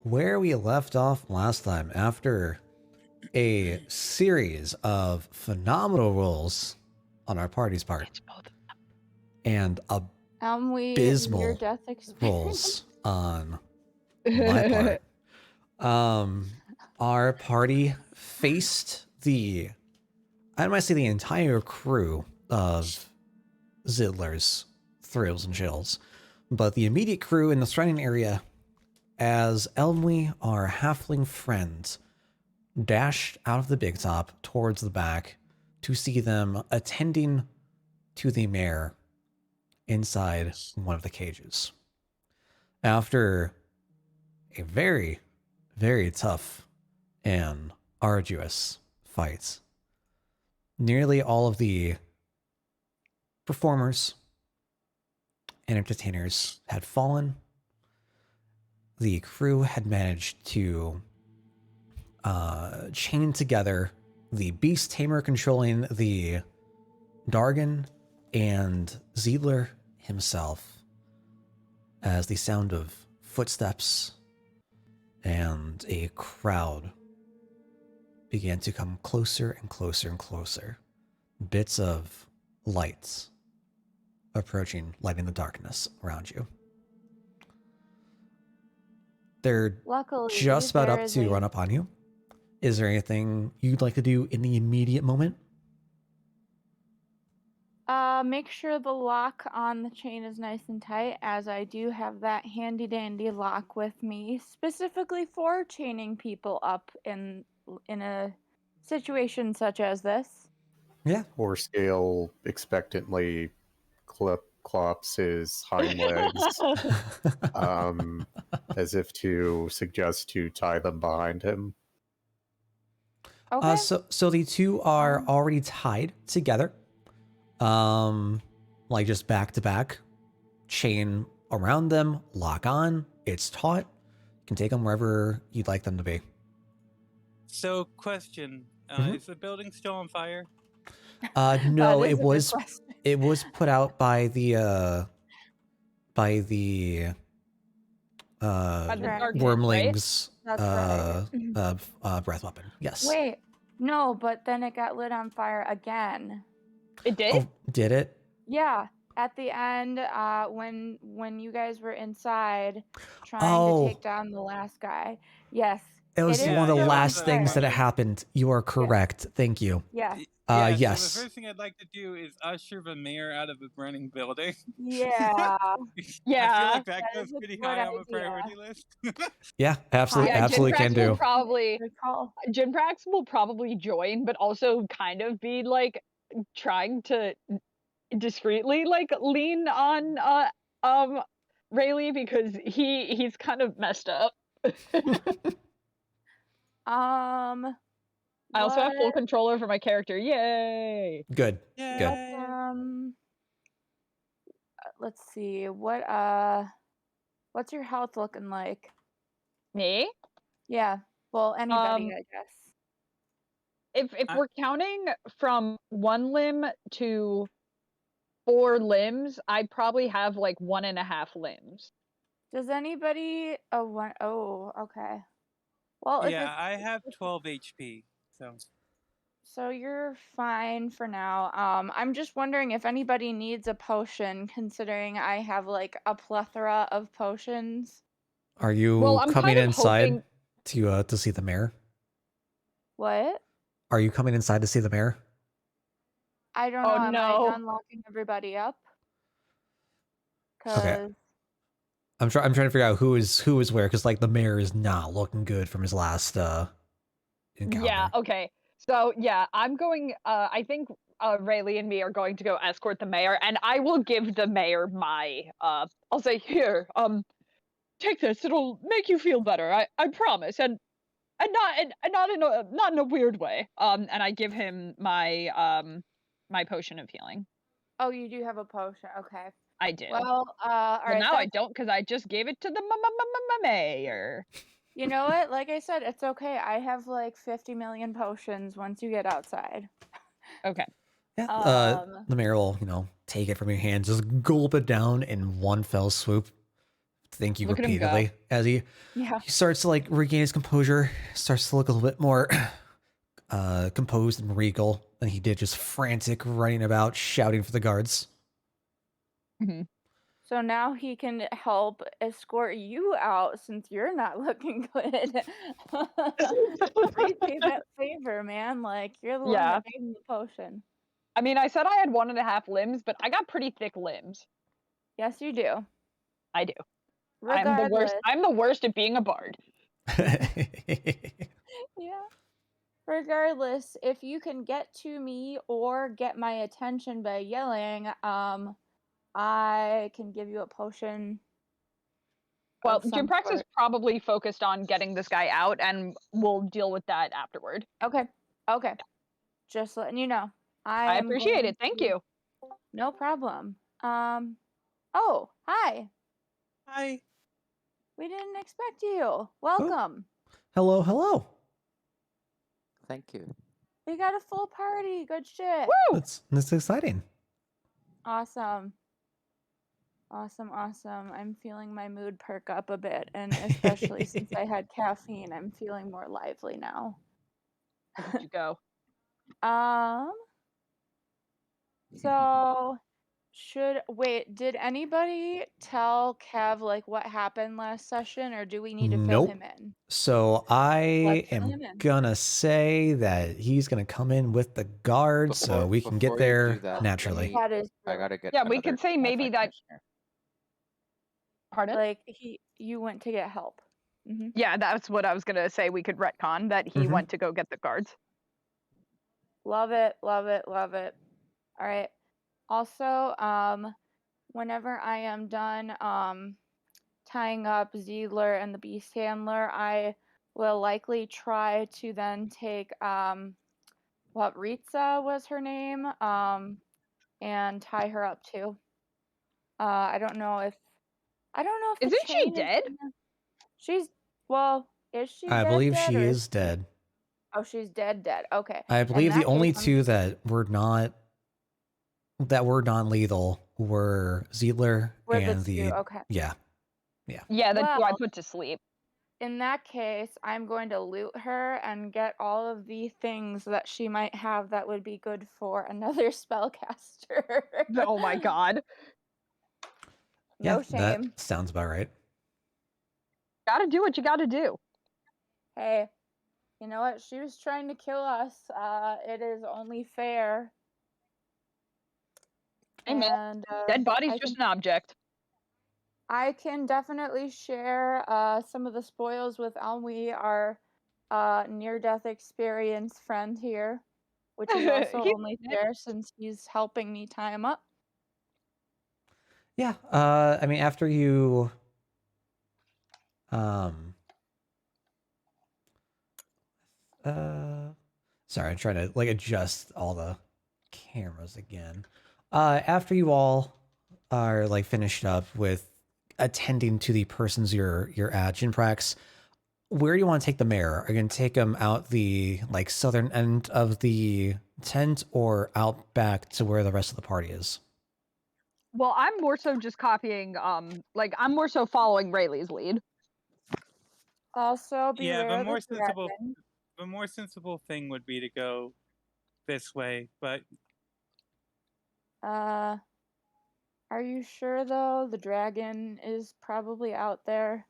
where we left off last time after a series of phenomenal rolls on our party's part and Your abysmal death experience. rolls on my part. Our party faced I might say the entire crew of Zidler's Thrills and Chills, but the immediate crew in the surrounding area as Elmwe, our halfling friend, dashed out of the big top towards the back to see them attending to the mayor inside one of the cages. After a very, very tough and arduous fight, nearly all of the performers and entertainers had fallen. The crew had managed to chain together the beast tamer controlling the Dargon and Ziedler himself as the sound of footsteps and a crowd began to come closer and closer and closer. Bits of lights approaching, lighting the darkness around you. They're Luckily, just about there up is to a- run up on you. Is there anything you'd like to do in the immediate moment? Make sure the lock on the chain is nice and tight, as I do have that handy dandy lock with me, specifically for chaining people up in a situation such as this. Yeah. Horsecale expectantly clops his hind legs, as if to suggest to tie them behind him. Okay. So the two are already tied together. Like just back to back, chain around them, lock on. It's taut. You can take them wherever you'd like them to be. So, question: Mhm. is the building still on fire? No, That is it a good was question. it was put out by the Dragon, wormlings That's right. breath weapon. Yes. Wait, no, but then it got lit on fire again. It did? Oh, did it? Yeah, at the end, when you guys were inside trying Oh. to take down the last guy. Yes. It was is one of the still on last things that fire. happened. You are correct. Thank you. Yeah. Yeah, yes. So the first thing I'd like to do is usher the mayor out of the burning building. Yeah. I Yeah. feel like that That goes is a pretty good high on the idea. priority list. Yeah, absolutely, Yeah, absolutely Jinprax can will do. probably Good call. Jinprax will probably join, but also kind of be like trying to discreetly like lean on Rayleigh because he's kind of messed up. I also have full control over my character. Yay! Good. Yay. Good. Let's see. What's your health looking like? Me? Yeah. Well, anybody, I guess. If we're counting from 1 limb to 4 limbs, I probably have like 1.5 limbs. Does anybody oh, okay. Well, Yeah, I have 12 HP, so you're fine for now. I'm just wondering if anybody needs a potion, considering I have like a plethora of potions. Are you Well, I'm coming kind of inside hoping... to see the mayor? What? Are you coming inside to see the mayor? I don't know. Oh, Am I no. done locking everybody up? Okay. I'm trying to figure out who is where, because like the mayor is not looking good from his last encounter. Yeah, okay. So yeah, I'm going I think Rayleigh and me are going to go escort the mayor, and I will give the mayor my I'll say, here, take this, it'll make you feel better. I promise. And not in a weird way. And I give him my my potion of healing. Oh, you do have a potion. Okay. I do. Well, all right. Now I don't, because I just gave it to the mayor. You know what? Like I said, it's okay. I have like 50 million potions once you get outside. Okay. Yeah. The mayor will, take it from your hand, just gulp it down in one fell swoop. thank you Look at him go. repeatedly as he Yeah. starts to like regain his composure, starts to look a little bit more composed and regal than he did, just frantic, running about, shouting for the guards. Mhm. So now he can help escort you out since you're not looking good. Repay that favor, man. Like, you're the one Yeah. that gave him the potion. I mean, I said I had 1.5 limbs, but I got pretty thick limbs. Yes, you do. I do. Regardless. I'm the worst at being a bard. Yeah. Regardless, if you can get to me or get my attention by yelling, I can give you a potion. Well, of some Jimprax is sort. probably focused on getting this guy out, and we'll deal with that afterward. Okay. Okay. Just letting you know. I am appreciate going it. Thank to- you. No problem. Oh, hi. Hi. We didn't expect you. Welcome. Hello, hello. Thank you. We got a full party. Good shit. Woo! That's exciting. Awesome. Awesome, awesome. I'm feeling my mood perk up a bit, and especially since I had caffeine, I'm feeling more lively now. Look at you go. So did anybody tell Kev like what happened last session, or do we need to fill Nope. him in? So I Let's fill am him in. gonna say that he's gonna come in with the guard, so we can get before you there do that, naturally. That is I true. gotta get. Yeah, we another could say maybe that. commissioner. Pardon? Like you went to get help. Mm-hmm. Yeah, that's what I was gonna say. We could retcon that he Mhm. went to go get the guards. Love it, love it, love it. All right. Also, whenever I am done tying up Ziedler and the Beast Handler, I will likely try to then take what Ritza was her name, and tie her up too. I don't know if the Isn't she chain is dead? She's is she I dead? believe dead, she or is she- dead. Oh, she's dead. Dead. Okay. I In believe the that only case, two that were non-lethal were Ziedler Were the and two, okay. yeah. Yeah, the two I Well- put to sleep. In that case, I'm going to loot her and get all of the things that she might have that would be good for another spellcaster. Oh my god. No Yeah, shame. that sounds about right. Gotta do what you gotta do. Hey, you know what? She was trying to kill us. It is only fair. Hey, man, And Dead body's I just can, an object. I can definitely share some of the spoils with Almi, our near-death experience friend here, which is also He's only dead. fair since he's helping me tie him up. Yeah. I mean, after you sorry, I'm trying to like adjust all the cameras again. After you all are like finished up with attending to the persons you're at, Jinprax, where do you want to take the mayor? Are you gonna take him out the like southern end of the tent or out back to where the rest of the party is? Well, I'm more so just copying, I'm more so following Rayleigh's lead. Also, Yeah, beware the more the sensible, dragon. the more sensible thing would be to go this way. But Are you sure though? The dragon is probably out there.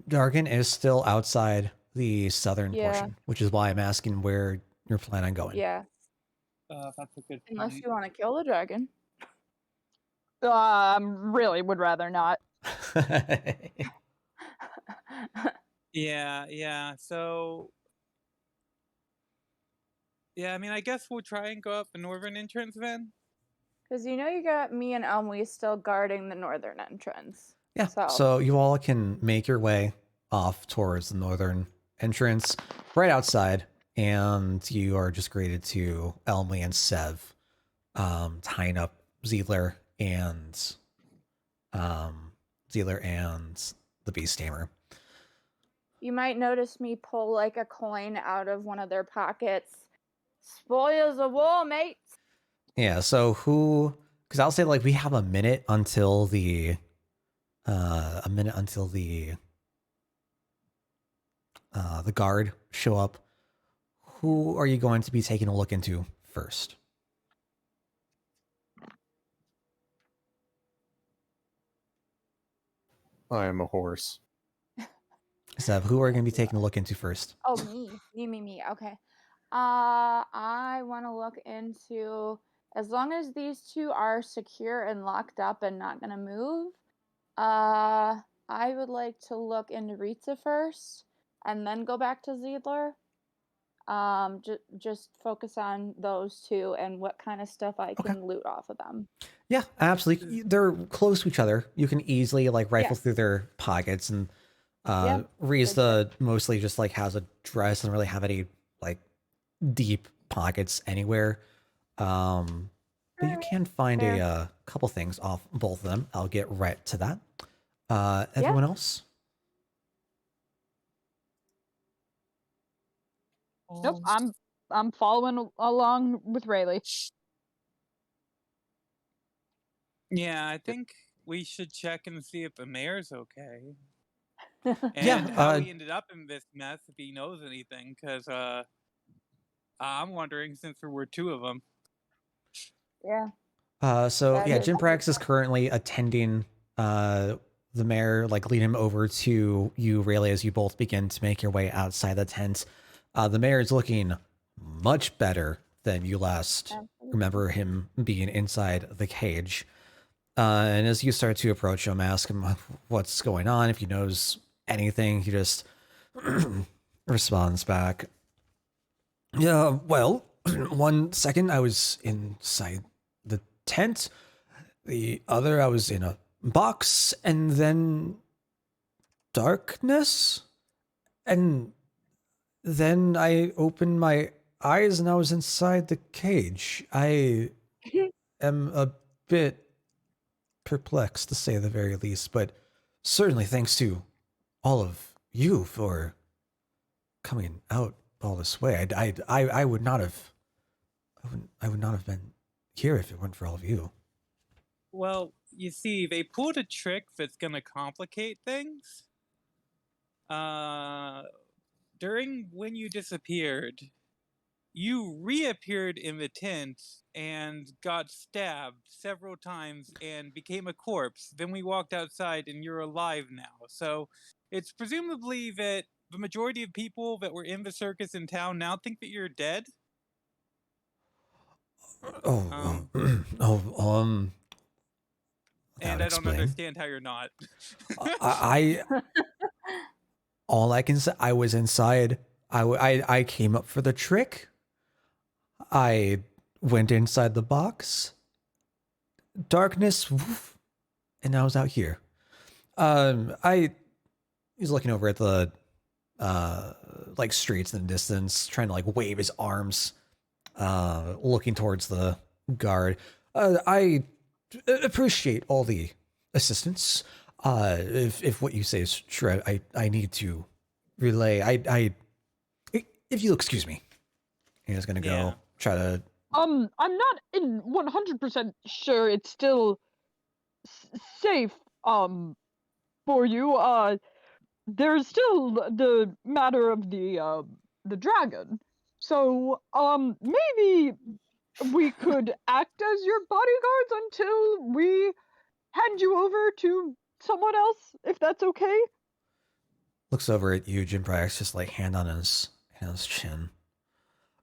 Dargan is still outside the southern Yeah. portion, which is why I'm asking where you're planning on going. Yeah, that's a good unless point. you want to kill the dragon. Really would rather not. Yeah. So, yeah, I mean, I guess we'll try and go up the northern entrance then. Because you got me and Elmy still guarding the northern entrance. Yeah. So you all can make your way off towards the northern entrance, right outside, and you are just greeted to Elmy and Sev, tying up Ziedler and the Beast Tamer. You might notice me pull like a coin out of one of their pockets. Spoils of war, mates. Yeah. So who because I'll say like we have a minute until the the guard show up. Who are you going to be taking a look into first? I am a horse. Zev, who are you going to be taking a look into first? Oh, me. Okay. I want to look into, as long as these two are secure and locked up and not gonna move. I would like to look into Rita first, and then go back to Ziedler. Just focus on those two and what kind of stuff I Okay. can loot off of them. Yeah, absolutely. They're close to each other. You can easily like rifle Yeah. through their pockets, and Yeah, Riza mostly just like has a dress, doesn't really have any like deep pockets anywhere. But you can find Fair. a couple things off both of them. I'll get right to that. Everyone else? Nope, I'm following along with Rayleigh. Yeah, I think we should check and see if the mayor's okay. Yeah, And how he ended up in this mess, if he knows anything, because I'm wondering since there were two of them. Yeah. So That yeah, is- Jim Prax is currently attending the mayor, like lead him over to you, Rayleigh, as you both begin to make your way outside the tent. The mayor is looking much better than you last Absolutely. remember him being inside the cage. And as you start to approach him, ask him what's going on, if he knows anything, he just responds back. Yeah, well, 1 second I was inside the tent, the other I was in a box, and then darkness, and then I opened my eyes and I was inside the cage. I am a bit perplexed, to say the very least, but certainly thanks to all of you for coming out all this way. I would not have, I would not have been here if it weren't for all of you. Well, you see, they pulled a trick that's gonna complicate things. During when you disappeared, you reappeared in the tent and got stabbed several times and became a corpse. Then we walked outside and you're alive now. So it's presumably that the majority of people that were in the circus in town now think that you're dead. Oh, And that I don't explain. understand how you're not. I all I can say, I was inside. I came up for the trick. I went inside the box. Darkness, woof, and I was out here. He's looking over at the like streets in the distance, trying to like wave his arms, looking towards the guard. I appreciate all the assistance. If what you say is true, I need to relay. If you'll excuse me, he's gonna go Yeah. try to. I'm not in 100% sure it's still safe for you. There's still the matter of the dragon. So maybe we could act as your bodyguards until we hand you over to someone else, if that's okay. Looks over at you, Jim Brax, just like hand on his chin.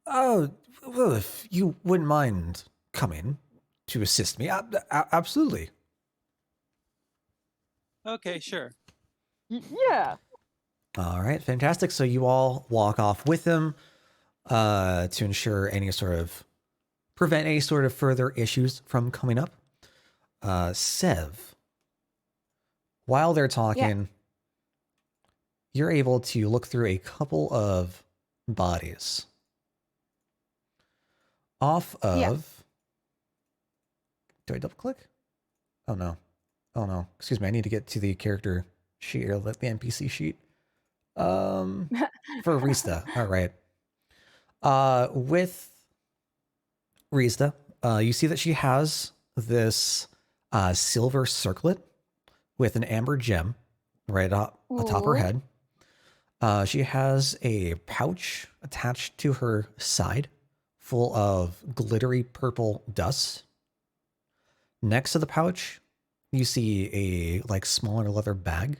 Oh, well, if you wouldn't mind coming to assist me, absolutely. Okay, sure. Yeah. All right, fantastic. So you all walk off with him to ensure prevent any sort of further issues from coming up. Sev, while they're talking, you're able to look through a couple of bodies. Off of... Do I double click? Oh no. Excuse me, I need to get to the character sheet or the NPC sheet. For Rista. All right. With Rista, you see that she has this silver circlet with an amber gem right atop her Ooh. head. She has a pouch attached to her side full of glittery purple dust. Next to the pouch, you see a like smaller leather bag.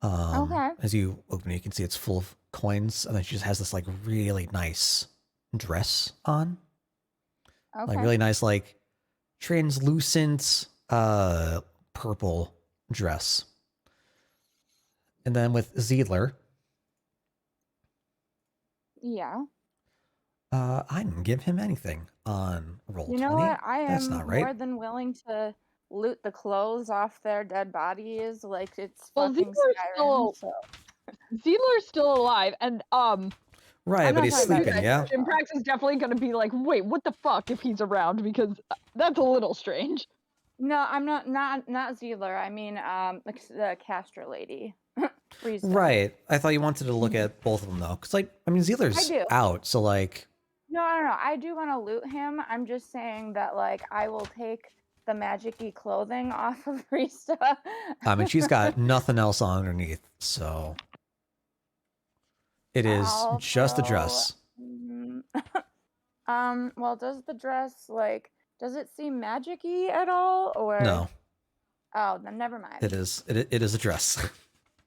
Okay. As you open it, you can see it's full of coins, and then she just has this like really nice dress on. Okay. Like really nice, like translucent purple dress. And then with Ziedler, Yeah. I didn't give him anything on roll You know 20. what? I That's am not right. more than willing to loot the clothes off their dead bodies like it's Well, fucking Skyrim. So Ziedler's still alive, and Right, I'm but not he's talking about sleeping, that yeah? stuff. Jimprax is definitely gonna be like, wait, what the fuck if he's around, because that's a little strange. No, I'm not Zealer. I mean, the Castro lady. Risa. Right. I thought you wanted to look at both of them, though. Because, like, I mean, Ziedler's do. out, so, like... No. I do want to loot him. I'm just saying that, like, I will take the magic-y clothing off of Risa. I mean, she's got nothing else on underneath, so... It is just a dress. Well, does the dress, like, does it seem magic-y at all, or? No. Oh, then never mind. It is a dress.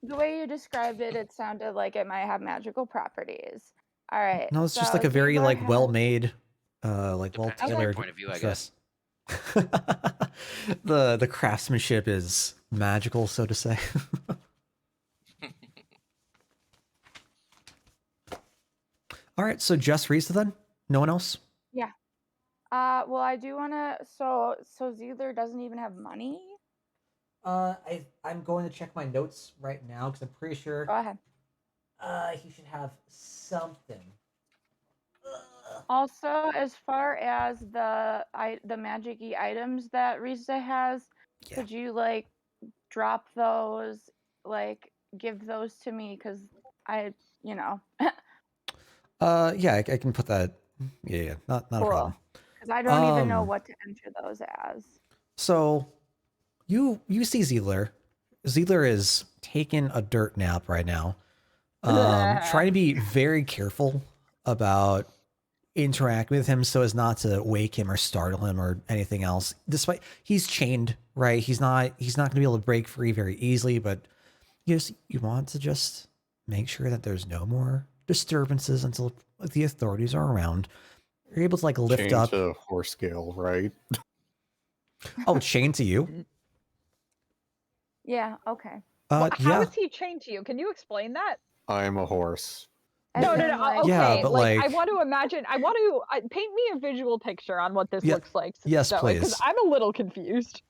The way you described it, it sounded like it might have magical properties. All right. No, it's just so like a very, Ziegler like, has- well-made, like, Depends on your well-tailored point of view, I dress. The craftsmanship is magical, so to say. All right, so just Risa then? No one else? Yeah. Well, I do want to. So Ziegler doesn't even have money. I'm going to check my notes right now because I'm pretty sure Go ahead. he should have something. Also, as far as the magic-y items that Risa has, Yeah. could you like drop those, like give those to me? Because I, you know. Yeah, I can put that. Yeah, not a problem. Because I don't even know Um, what to enter those as. So, you see Ziedler. Ziedler is taking a dirt nap right now. Trying to be very careful about interacting with him so as not to wake him or startle him or anything else. Despite he's chained, right? He's not going to be able to break free very easily, but you want to just make sure that there's no more disturbances until the authorities are around. You're able to like lift Chained up. to horse scale, right? Oh, chained to you? Yeah. Okay. How Yeah. is he chained to you? Can you explain that? I am a horse. As No. in, like- Okay, Yeah, but, I like- want to imagine. I want to paint me a visual picture on what this Yeah, looks like. yes, Because please. I'm a little confused.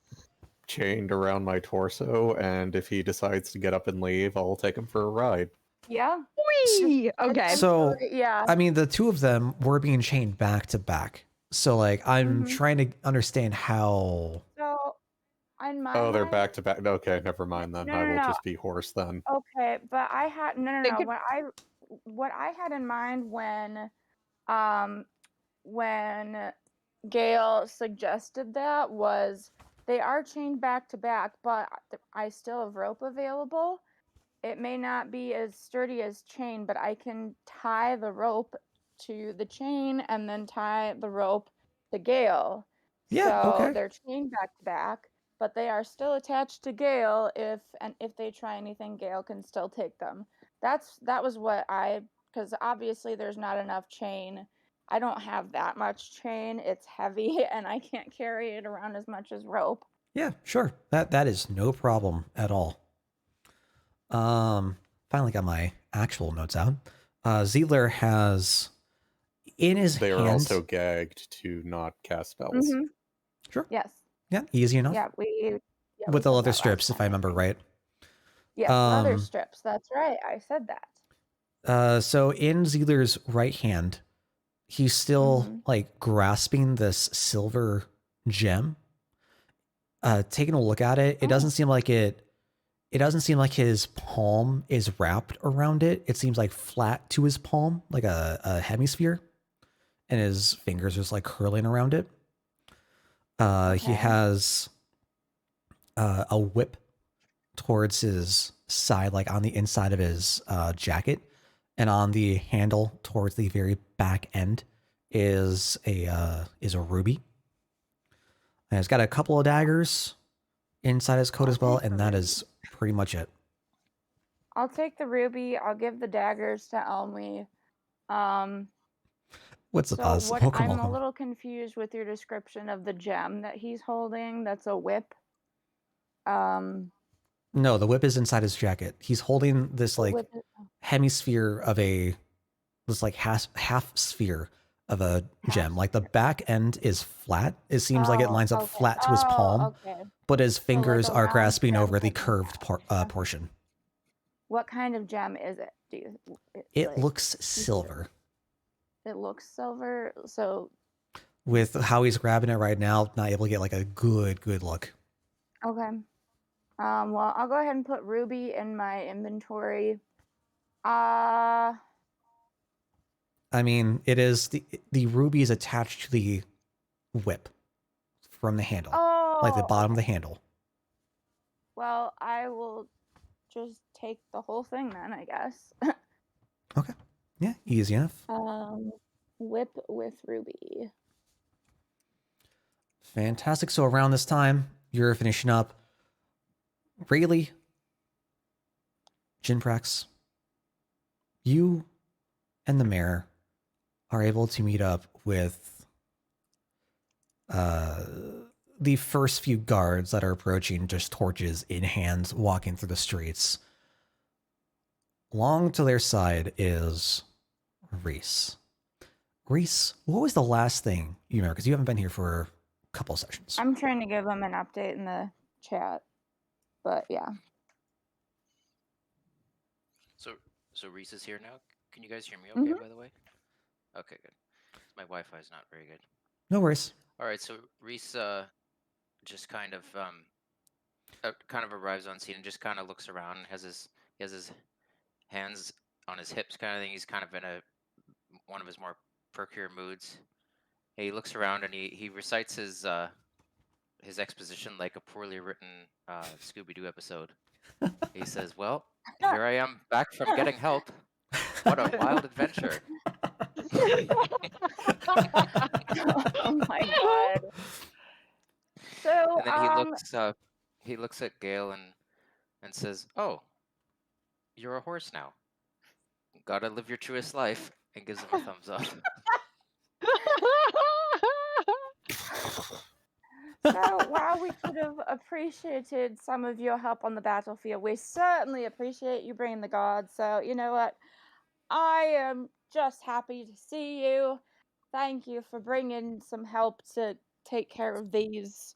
Chained around my torso, and if he decides to get up and leave, I'll take him for a ride. Yeah. Whee! Okay. So, yeah. I mean, the two of them were being chained back to back. So, like, I'm Mhm. trying to understand how. So, on my Oh, they're mind- back to back. Okay, never mind then. No, I no, will no. just be horse then. Okay, but I had no. They could- What I had in mind when Gail suggested that was they are chained back to back, but I still have rope available. It may not be as sturdy as chain, but I can tie the rope to the chain and then tie the rope to Gale. Yeah, So okay. they're chained back to back, but they are still attached to Gale. If they try anything, Gale can still take them. That was what because obviously there's not enough chain. I don't have that much chain. It's heavy and I can't carry it around as much as rope. Yeah, sure. That is no problem at all. Finally got my actual notes out. Ziedler has in his They are hand. also gagged to not cast spells. Mhm. Sure. Yes. Yeah, easy enough. Yeah, we With the said leather that last strips, if I time, remember think. right. Yes, leather Um, strips. That's right. I said that. So in Ziedler's right hand, he's still Mhm. like grasping this silver gem. Taking a look at it, it doesn't seem like it. It doesn't seem like his palm is wrapped around it. It seems like flat to his palm, like a hemisphere, and his fingers just like curling around it. He Okay. has a whip towards his side, like on the inside of his jacket, and on the handle towards the very back end is a ruby. And he's got a couple of daggers inside his coat I'll as well, take the and that ruby. is pretty much it. I'll take the ruby. I'll give the daggers to Elmi. What's the So buzz? what Welcome, I'm a welcome. little confused with your description of the gem that he's holding. That's a whip. No, the whip is inside his jacket. He's holding this The like whip is hemisphere of this like half sphere of a gem. half. Like the back end is flat. It seems like it Oh, lines up okay. flat to his palm, Okay. but his So like fingers a are round grasping gem over the cut in curved half. portion. What kind of gem is it? Do you? It like, looks silver. It looks silver. So With how he's grabbing it right now, not able to get like a good look. okay. Well, I'll go ahead and put ruby in my inventory. I mean, it is the ruby is attached to the whip from the handle, like the bottom of the handle. Well, I will just take the whole thing then, I guess. Okay. Yeah, easy enough. Whip with ruby. Fantastic. So around this time, you're finishing up. Rayleigh, Jinprax, you and the mayor are able to meet up with the first few guards that are approaching, just torches in hands, walking through the streets. Along to their side is Reese. Reese, what was the last thing you remember? Because you haven't been here for a couple of sessions. I'm trying to give them an update in the chat, but yeah. So Reese is here now. Can you guys hear me okay, by the way? Okay, good. My Wi-Fi is not very good. No worries. All right, so Reese just kind of arrives on scene and just kind of looks around and he has his hands on his hips kind of thing. He's kind of in one of his more perkier moods. He looks around and he recites his exposition like a poorly written Scooby-Doo episode. He says, "Well, here I am back from getting help. What a wild adventure." Oh my god. So And then he looks at Gale and says, "Oh, you're a horse now. Gotta live your truest life," and gives him a thumbs up. So while we could have appreciated some of your help on the battlefield, we certainly appreciate you bringing the guards. So you know what? I am just happy to see you. Thank you for bringing some help to take care of these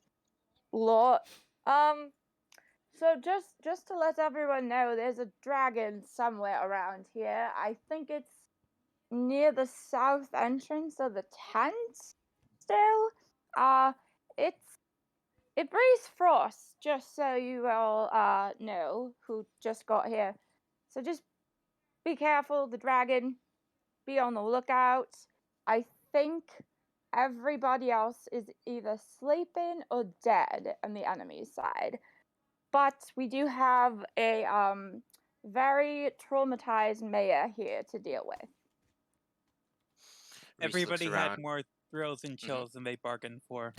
lot. So just to let everyone know, there's a dragon somewhere around here. I think it's near the south entrance of the tent still. It breathes frost, just so you all know who just got here. So just be careful, the dragon. Be on the lookout. I think everybody else is either sleeping or dead on the enemy's side. But we do have a very traumatized mayor here to deal with. Everybody had more thrills and chills than they bargained for.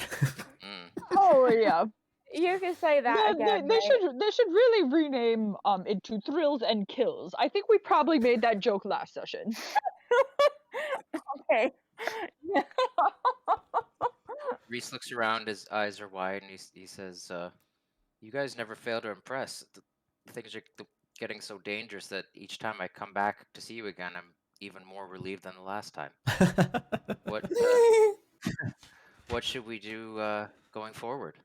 Oh yeah. You can say that again. They should really rename into Thrills and Kills. I think we probably made that joke last session. Okay. Reese looks around, his eyes are wide, and he says, "You guys never fail to impress. Things are getting so dangerous that each time I come back to see you again, I'm even more relieved than the last time. What should we do going forward?"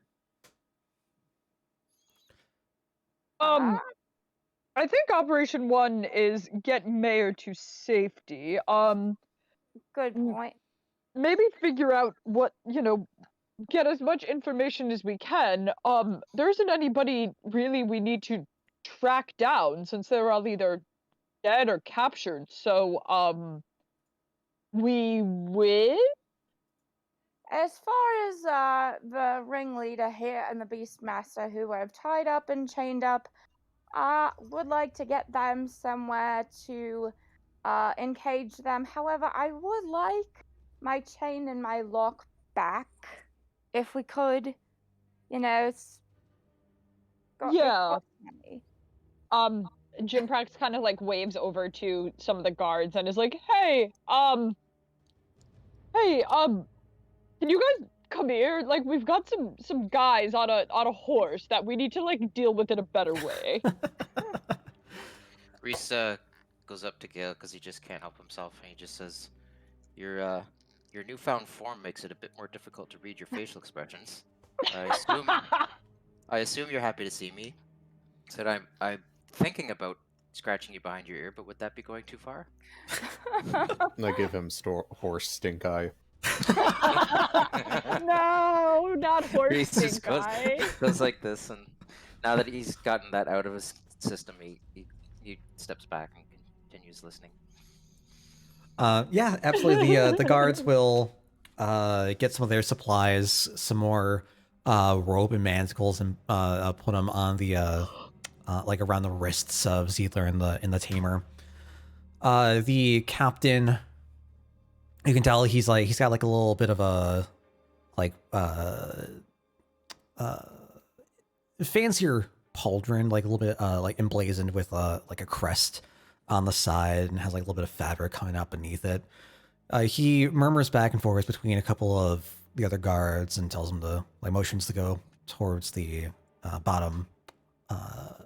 I think Operation 1 is get Mayor to safety. Good point. Maybe figure out what, get as much information as we can. There isn't anybody really we need to track down since they're all either dead or captured. So, we win? as far as the ringleader here and the Beastmaster who I've tied up and chained up, I would like to get them somewhere to encage them. However, I would like my chain and my lock back, if we could. You know, it's it Yeah. costs money. Jim Prax kind of like waves over to some of the guards and is like, hey, can you guys come here? Like, we've got some guys on a horse that we need to like deal with in a better way. Reese goes up to Gale because he just can't help himself, and he just says, Your newfound form makes it a bit more difficult to read your facial expressions. I assume you're happy to see me. Said I'm thinking about scratching you behind your ear, but would that be going too far? I give him horse stink eye. No, not horse Reese just stink eye. goes like this, and now that he's gotten that out of his system, he steps back and continues listening. Yeah, absolutely. The guards will get some of their supplies, some more rope and manacles, and put them on the like around the wrists of Zietler and the tamer. The captain, you can tell he's got like a little bit of a like fancier pauldron, like a little bit like emblazoned with like a crest on the side, and has like a little bit of fabric coming out beneath it. He murmurs back and forth between a couple of the other guards and tells them to like motions to go towards the bottom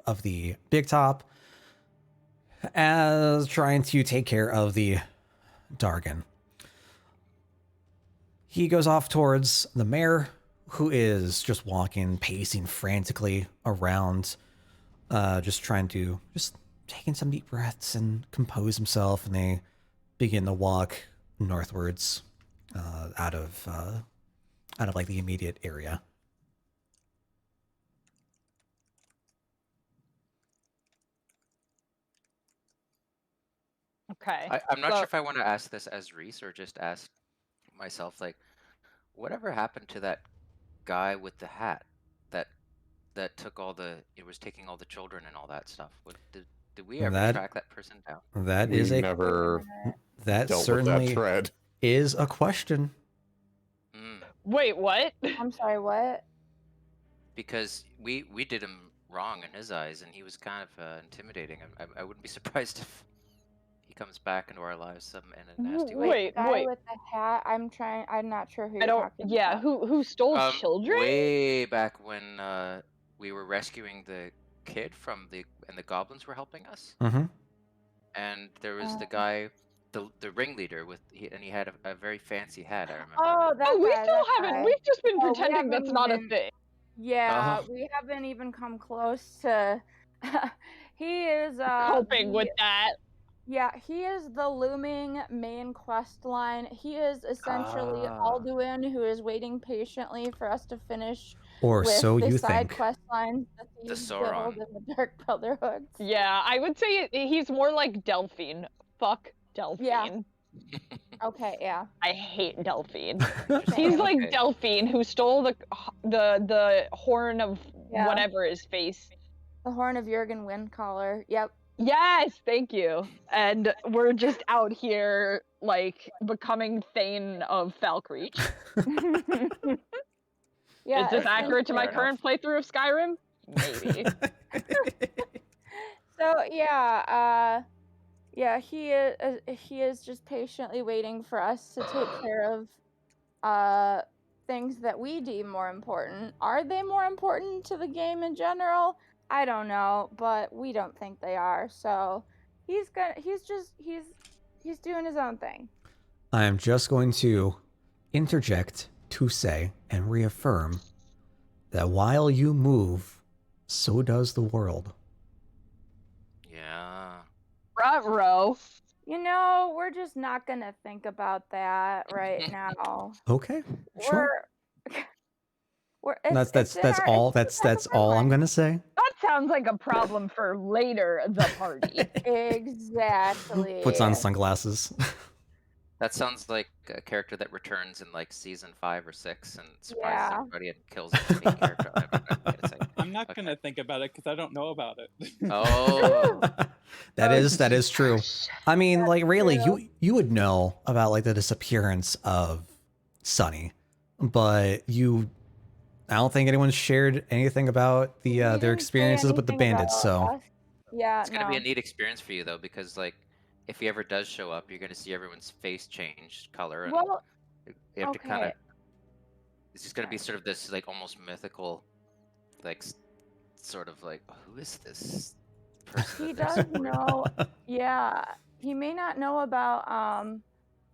of the big top, as trying to take care of the Dargan. He goes off towards the mayor, who is just walking, pacing frantically around, just taking some deep breaths and compose himself, and they begin to walk northwards out of like the immediate area. Okay. I'm not sure if I want to ask this as Reese or just ask myself, like, whatever happened to that guy with the hat that took was taking all the children and all that stuff? Did we ever track that person down? That is We a never that dealt with certainly that thread. is a question. Wait, what? I'm sorry, what? Because we did him wrong in his eyes, and he was kind of intimidating. I wouldn't be surprised if he comes back into our lives in a nasty way. Wait, the guy wait. with the hat. I'm not sure who I you're don't. talking Yeah, about. who stole children? Way back when we were rescuing the kid from the goblins were helping us. Mm-hmm. And there was the guy, the ringleader and he had a very fancy hat. I remember. Oh, that we guy, still that haven't. guy. We've just been Oh, we pretending that's haven't not a even- thing. Yeah, we haven't even come close to. He is Coping with that. Yeah, he is the looming main quest line. He is essentially Alduin, who is waiting patiently for us to finish Or with so the you side think. quest lines, the Thieves Guild and the Dark Brotherhood. Yeah, I would say he's more like Delphine. Fuck Delphine. Yeah. Okay, yeah. I hate Delphine. He's like Delphine, who stole the horn of whatever his face. The horn of Jurgen Windcaller. Yep. Yes, thank you. And we're just out here, like, becoming Thane of Falkreach. Yeah, is this accurate to my current playthrough of Skyrim? Maybe. So yeah, he is just patiently waiting for us to take care of things that we deem more important. Are they more important to the game in general? I don't know, but we don't think they are. So he's doing his own thing. I am just going to interject to say and reaffirm that while you move, so does the world. Yeah. Ruh-roh. You know, we're just not gonna think about that right now. Okay, sure. That's all I'm gonna say. That sounds like a problem for later the party. Exactly. Puts on sunglasses. That sounds like a character that returns in like season 5 or 6 and surprises Yeah. everybody and kills the main character. It's like, I'm not okay. gonna think about it because I don't know about it. Oh, That is true. I mean, That's like really, true. you would know about like the disappearance of Sunny, but I don't think anyone shared anything about He their didn't say experiences with the anything bandits. about So us. Yeah, it's gonna be a no. neat experience for you though, because like if he ever does show up, you're gonna see everyone's face change color, and Well, you have to kind of. okay. It's just gonna be Sorry. sort of this like almost mythical, like sort of like who is this person He that they're does supporting? know. Yeah, he may not know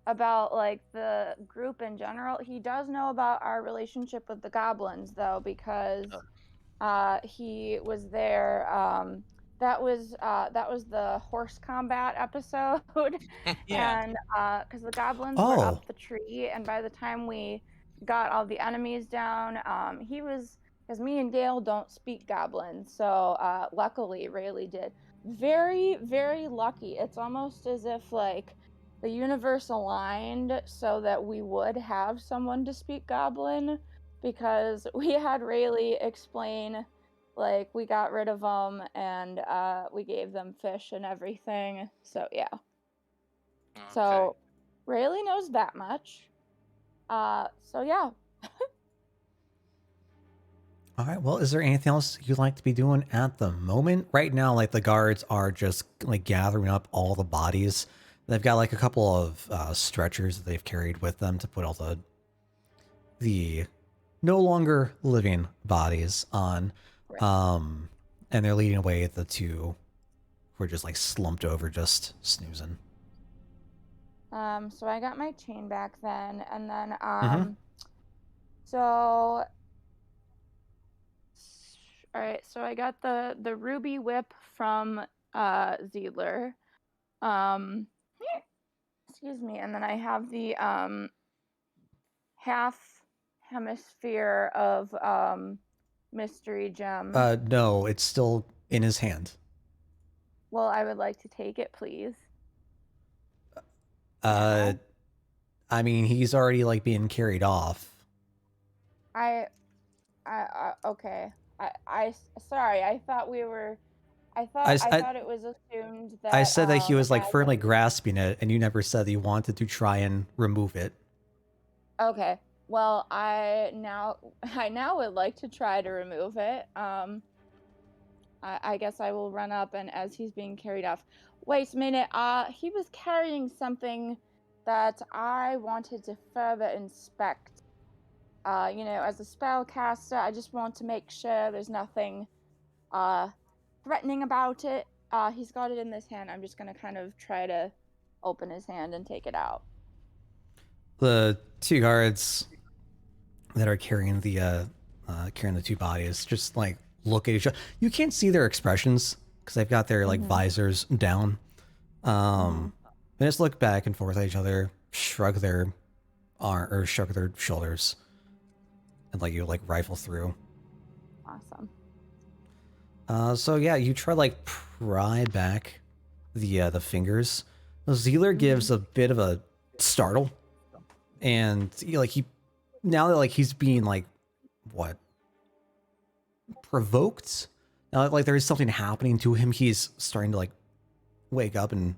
about like the group in general. He does know about our relationship with the goblins though, because he was there. That was the horse combat episode. Yeah. And because the goblins were oh, up the tree, and by the time we got all the enemies down, he was, because me and Gail don't speak goblin, so luckily Rayleigh did. Very, very lucky. It's almost as if like the universe aligned so that we would have someone to speak goblin, because we had Rayleigh explain, like, we got rid of them and we gave them fish and everything. So yeah. Okay. So Rayleigh knows that much. So yeah. all right. Well, is there anything else you'd like to be doing at the moment? Right now, like the guards are just like gathering up all the bodies. They've got like a couple of stretchers that they've carried with them to put all the no longer living bodies on. Right. And they're leading away the two who are just like slumped over, just snoozing. So I got my chain back then, and then Mhm. so all right, so I got the ruby whip from Zeidler. Excuse me, and then I have the half hemisphere of mystery gem. No, it's still in his hand. Well, I would like to take it, please. Uh, Now. I mean, he's already like being carried off. Okay. Sorry. I thought we were. I I, thought s- I I, thought it was assumed that I said that he was like as firmly a- grasping it, and you never said that you wanted to try and remove it. Okay. Well, I now would like to try to remove it. I guess I will run up, and as he's being carried off. Wait a minute. He was carrying something that I wanted to further inspect. As a spellcaster, I just want to make sure there's nothing threatening about it. He's got it in this hand. I'm just gonna kind of try to open his hand and take it out. The two guards that are carrying the two bodies just like look at each other. You can't see their expressions because they've got their like Mhm. visors down. They just look back and forth at each other, shrug their shrug their shoulders, and like you like rifle through. Awesome. So yeah, you try like pry back the fingers. Zeidler gives a bit of a startle, and he now that like he's being like what provoked. Now that like there is something happening to him, he's starting to like wake up and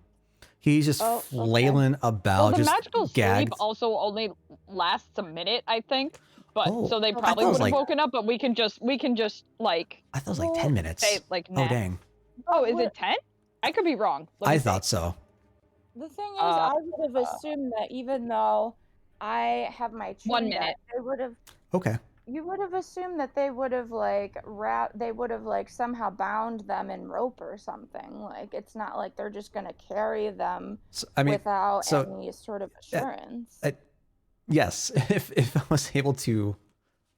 he's just Oh, okay. flailing about, Well, the just magical gagged. sleep also only lasts a minute, I think. But Oh, so they I thought probably it was would have like- woken up, but we can just like I thought it was like Well, 10 minutes. say like nah. Oh dang, Oh, is What- it 10? I could be wrong. Let me I see. thought so. The thing is, Uh, I would have assumed that even though I have my chain 1 back, minute. they would have. Okay. You would have assumed that they would have like they would have like somehow bound them in rope or something. Like it's not like they're just gonna carry them So, I mean, without so any sort of assurance. yes, if I was able to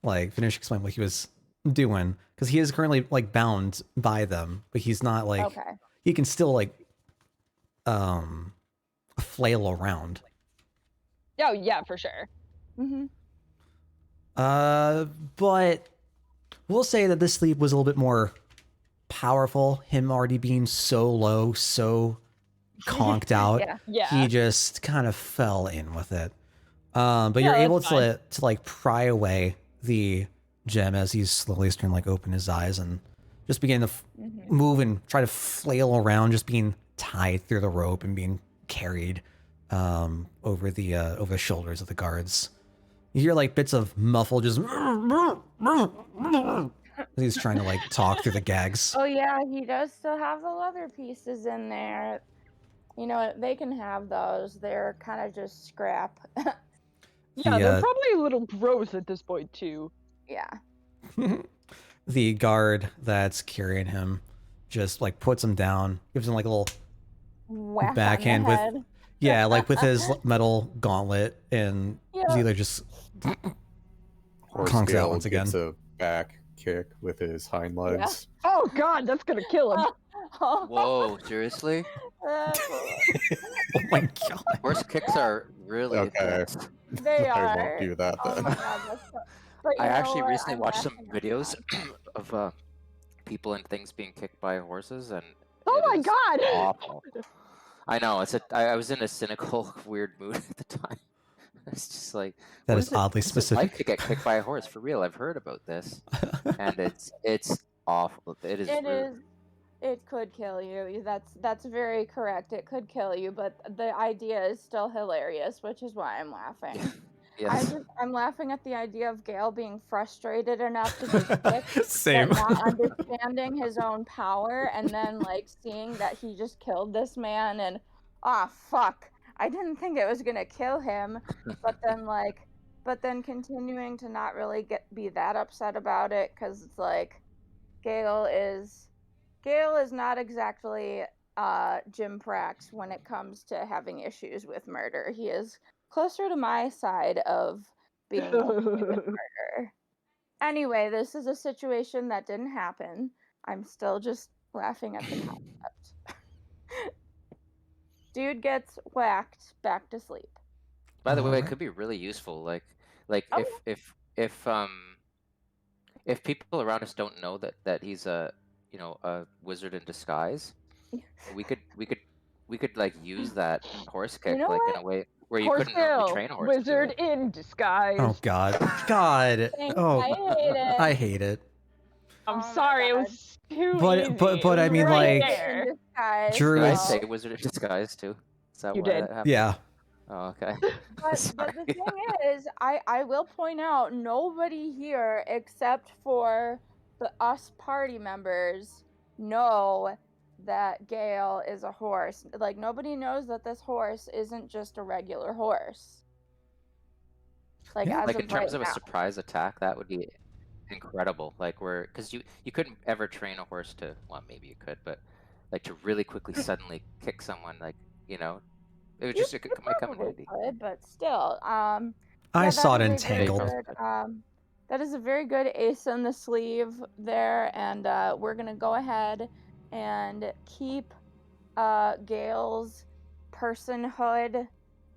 like finish explaining what he was doing, because he is currently like bound by them, but he's not like Okay. he can still like flail around. Oh yeah, for sure. Mm-hmm. But we'll say that this sleep was a little bit more powerful. Him already being so low, so conked out. Yeah. He just kind of fell in with it. But Yeah, you're able that's fine. to like pry away the gem as he's slowly starting to like open his eyes and just begin to move and try to flail around, just being tied through the rope and being carried over the shoulders of the guards. You hear like bits of muffle just he's trying to like talk through the gags. Oh yeah, he does still have the leather pieces in there. You know, they can have those. They're kind of just scrap. Yeah, they're probably a little gross at this point too. Yeah. The guard that's carrying him just like puts him down, gives him like a little Whack backhand on the with head. yeah, like with his metal gauntlet, and Zealer just conks out once again. Gets a back kick with his hind legs. Oh god, that's gonna kill him. Whoa, seriously? Oh my god. Horse kicks are really Okay. intense. They I are. won't do that Oh then. my God, that's so... But you I know actually what? recently I'm watched some laughing at videos that. of people and things being kicked by horses, and Oh it my is god! awful. I know, I was in a cynical, weird mood at the time. It's just like That what is oddly what is it like specific. to get kicked by a horse for real. I've heard about this, and it's awful. It is. It could kill you. That's very correct. It could kill you, but the idea is still hilarious, which is why I'm laughing. Yes. I'm laughing at the idea of Gale being frustrated enough to just kick, Same. but not understanding his own power, and then like seeing that he just killed this man, and fuck, I didn't think it was gonna kill him, but then continuing to not really be that upset about it, because it's like Gale is not exactly Jim Prax when it comes to having issues with murder. He is closer to my side of being okay with murder. Anyway, this is a situation that didn't happen. I'm still just laughing at the concept. Dude gets whacked back to sleep. By the way, it could be really useful. Like Oh, if people around us don't know that he's a wizard in disguise, we could like use that horse kick You know like in what? a way where you Horse couldn't normally kill, train a horse to do wizard it. in disguise. Oh god. Thanks, Oh, I hate it. I hate it. I'm Oh my sorry, it God. was too But- easy. but It was I mean, right like, there. In disguise, Drew Did I is- say wizard in disguise too? Is that You why did. that happened? Yeah. Oh, okay. But the Sorry. thing is, I will point out, nobody here except for us party members know that Gale is a horse. Like, nobody knows that this horse isn't just a regular horse. Like, Yeah. as Like of in terms right of a now. surprise attack, that would be incredible. Like because you couldn't ever train a horse to, well, maybe you could, but like to really quickly suddenly kick someone, like, it would You just it might come in probably handy. could, but still, I yeah, saw it that is a entangled. very good, that is a very good ace in the sleeve there, and we're gonna go ahead and keep Gale's personhood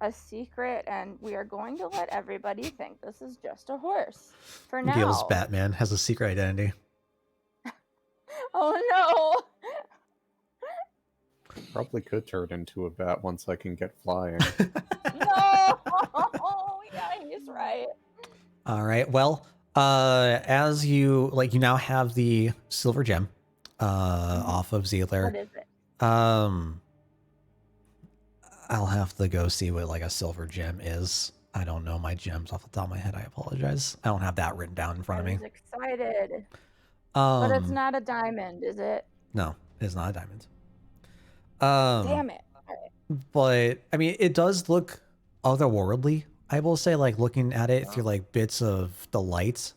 a secret, and we are going to let everybody think this is just a horse for now. Gale's Batman has a secret identity. Oh no! Probably could turn into a bat once I can get flying. No! Yeah, he's right. All right. Well, as you now have the silver gem off of Zealer. What is it? I'll have to go see what like a silver gem is. I don't know my gems off the top of my head. I apologize. I don't have that written down in front of I me. was excited. But it's not a diamond, is it? No, it's not a diamond. Damn it. All right. But I mean, it does look otherworldly. I will say, like looking at it through like bits of the light.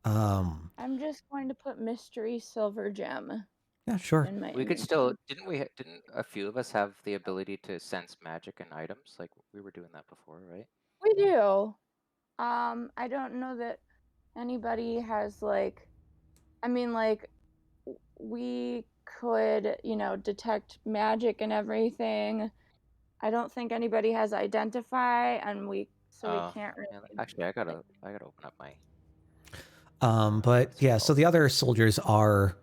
I'm just going to put mystery silver gem Yeah, sure. in my We could inventory. still didn't a few of us have the ability to sense magic in items? Like we were doing that before, right? We do. I don't know that anybody has like, I mean, like, we could, detect magic and everything. I don't think anybody has identify, and we can't really. Yeah, actually, I gotta open up my. But yeah, so the other soldiers are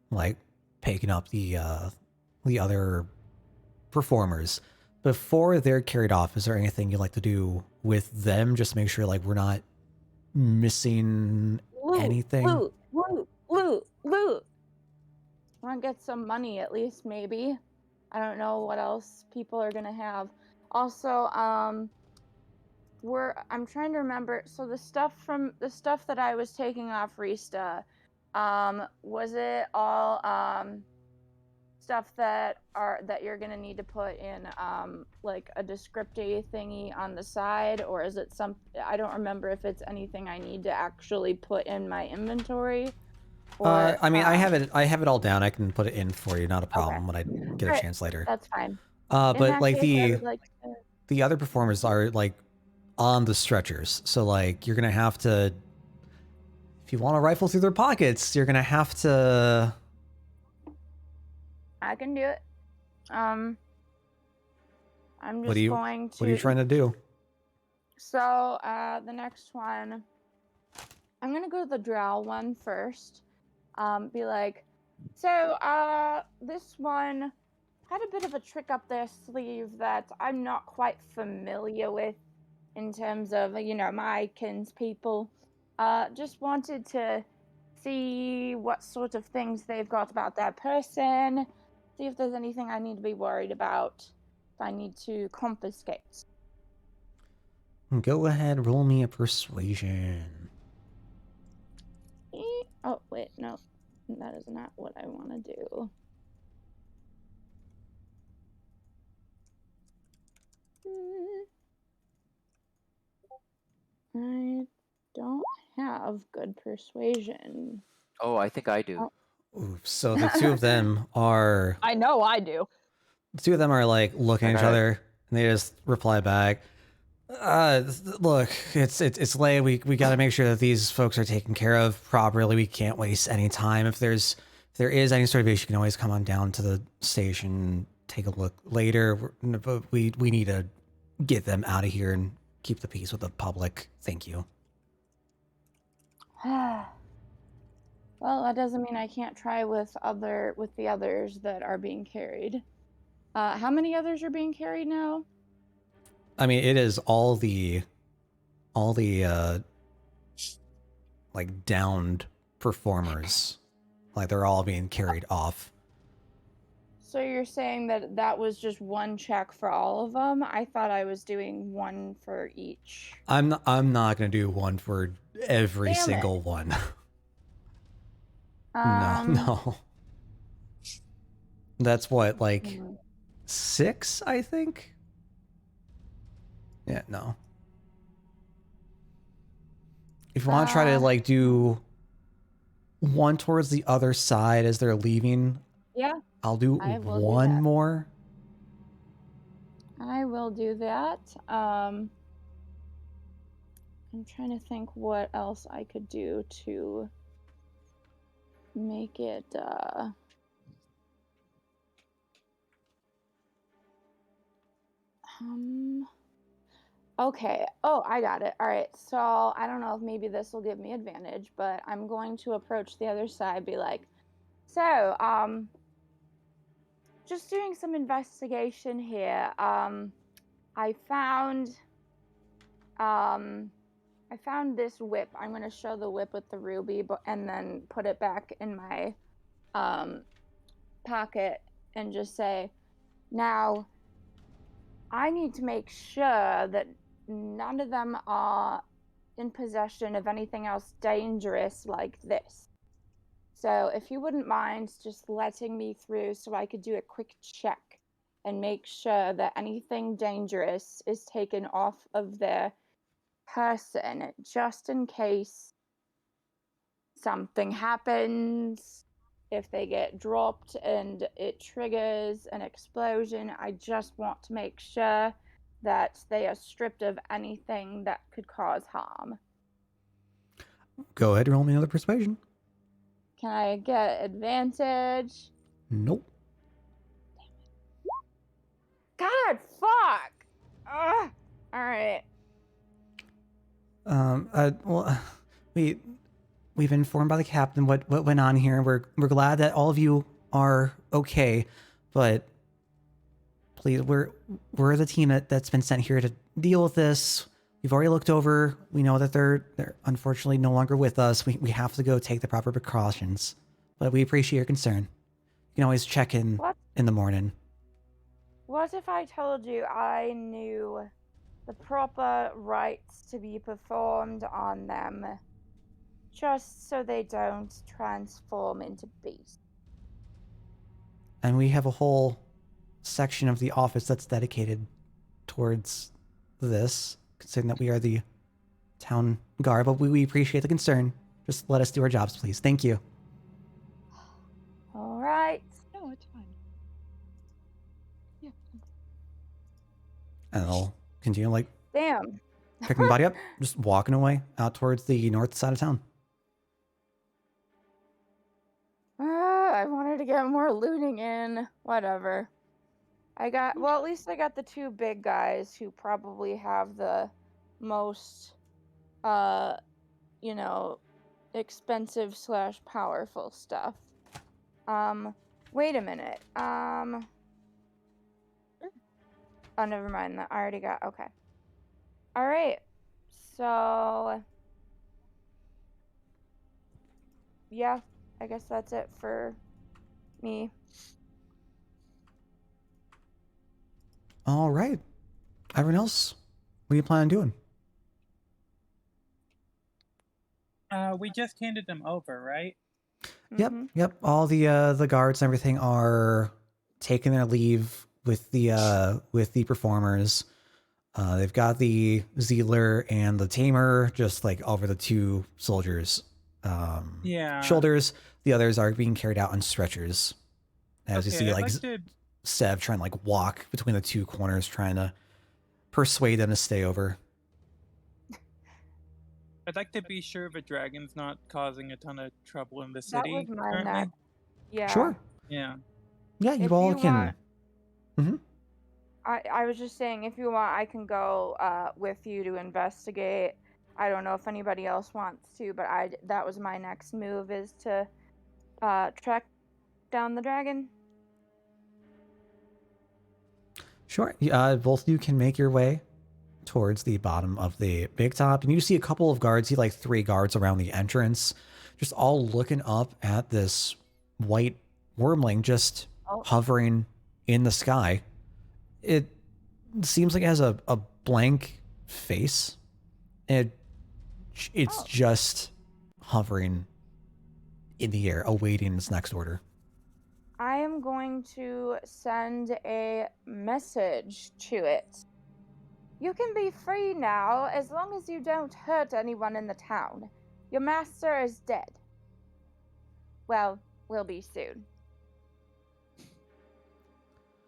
like picking up the other performers. Before they're carried off, is there anything you'd like to do with them? Just to make sure like we're not missing anything. Loot. I want to get some money at least, maybe. I don't know what else people are gonna have. Also, I'm trying to remember. So the stuff that I was taking off Rista, was it all stuff that you're gonna need to put in like a descriptive thingy on the side, or is it I don't remember if it's anything I need to actually put in my inventory. Or, I mean, I have it all down. I can put it in for you, not a problem when I get a Alright, chance later. That's fine. In But that like case, I would like to... the other performers are like on the stretchers, so like you're gonna have to, if you want to rifle through their pockets, you're gonna have to. I can do it. I'm just going to... What are you trying to do? So, the next one, I'm gonna go to the drow one first. Be like, so, this one had a bit of a trick up their sleeve that I'm not quite familiar with in terms of, my kinspeople. Just wanted to see what sort of things they've got about that person, see if there's anything I need to be worried about, if I need to confiscate. Go ahead, roll me a persuasion. Oh, wait, no. That is not what I want to do. I don't have good persuasion. Oh, I think I do. Oof. So the two of them are. I know I do. The two of them are like looking at each other, and they just reply back. Look, it's late. We got to make sure that these folks are taken care of properly. We can't waste any time. If there is any sort of issue, you can always come on down to the station, take a look later. But we need to get them out of here and keep the peace with the public. Thank you. Well, that doesn't mean I can't try with the others that are being carried. How many others are being carried now? I mean, it is all the like downed performers, like they're all being carried off. So you're saying that was just one check for all of them? I thought I was doing one for each. I'm not gonna do one for every single one. No. That's what, like 6, I think. Yeah, no. If you want to try to like do one towards the other side as they're leaving, yeah, I'll do one more. I will do that. I'm trying to think what else I could do to make it okay. Oh, I got it. All right. So I don't know if maybe this will give me advantage, but I'm going to approach the other side, be like, so, just doing some investigation here. I found this whip. I'm going to show the whip with the ruby, and then put it back in my pocket and just say, now, I need to make sure that none of them are in possession of anything else dangerous like this. So if you wouldn't mind just letting me through so I could do a quick check and make sure that anything dangerous is taken off of their person, just in case something happens, if they get dropped and it triggers an explosion. I just want to make sure that they are stripped of anything that could cause harm. Go ahead and roll me another persuasion. Can I get advantage? Nope. God, fuck! Ugh. All right. Well, we've been informed by the captain what went on here. We're glad that all of you are okay, but please, we're the team that's been sent here to deal with this. We've already looked over. We know that they're unfortunately no longer with us. We have to go take the proper precautions. But we appreciate your concern. You can always check in What? in the morning. What if I told you I knew the proper rites to be performed on them, just so they don't transform into beasts? And we have a whole section of the office that's dedicated towards this, considering that we are the town guard. But we appreciate the concern. Just let us do our jobs, please. Thank you. All right. No, it's fine. Yeah. And they'll continue, like, Damn. picking the body up, just walking away out towards the north side of town. I wanted to get more looting in. Whatever. Well, at least I got the two big guys who probably have the most, expensive / powerful stuff. Wait a minute. Oh, never mind. That I already got. Okay. All right. So, yeah, I guess that's it for me. All right. Everyone else, what do you plan on doing? We just handed them over, right? Yep. All the guards and everything are taking their leave with the performers. They've got the Zealer and the Tamer just like over the two soldiers' shoulders. The others are being carried out on stretchers. As you see, like Sev trying to like walk between the two corners, trying to persuade them to stay over. I'd like to be sure the dragon's not causing a ton of trouble in the city. That was my currently. next. Yeah. Sure. Yeah. Yeah, you If all you can. want- I was just saying, if you want, I can go with you to investigate. I don't know if anybody else wants to, but that was my next move, is to track down the dragon. Sure. Both of you can make your way towards the bottom of the big top, and you see a couple of guards. See like 3 guards around the entrance, just all looking up at this white wormling just hovering in the sky. It seems like it has a blank face. It's just hovering in the air, awaiting its next order. I am going to send a message to it. You can be free now, as long as you don't hurt anyone in the town. Your master is dead. Well, will be soon.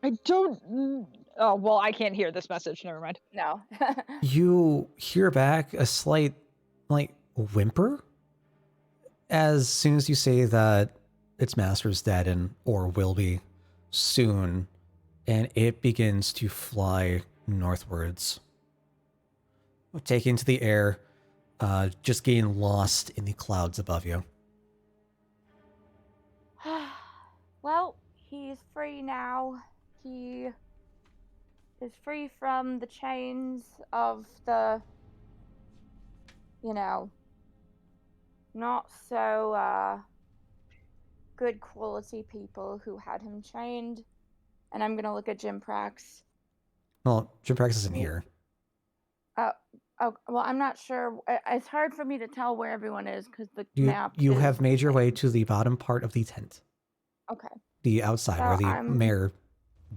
I don't. Oh, well, I can't hear this message. Never mind. No. You hear back a slight, like, whimper as soon as you say that its master is dead and or will be soon, and it begins to fly northwards, taking to the air, just getting lost in the clouds above you. Well, he's free now. He is free from the chains of the, not so good quality people who had him chained. And I'm gonna look at Jim Prax. Well, Jim Prax isn't here. Oh, well, I'm not sure. It's hard for me to tell where everyone is because the You map. you is have made your way blank. to the bottom part of the tent, Okay. the outside So where the I'm- mayor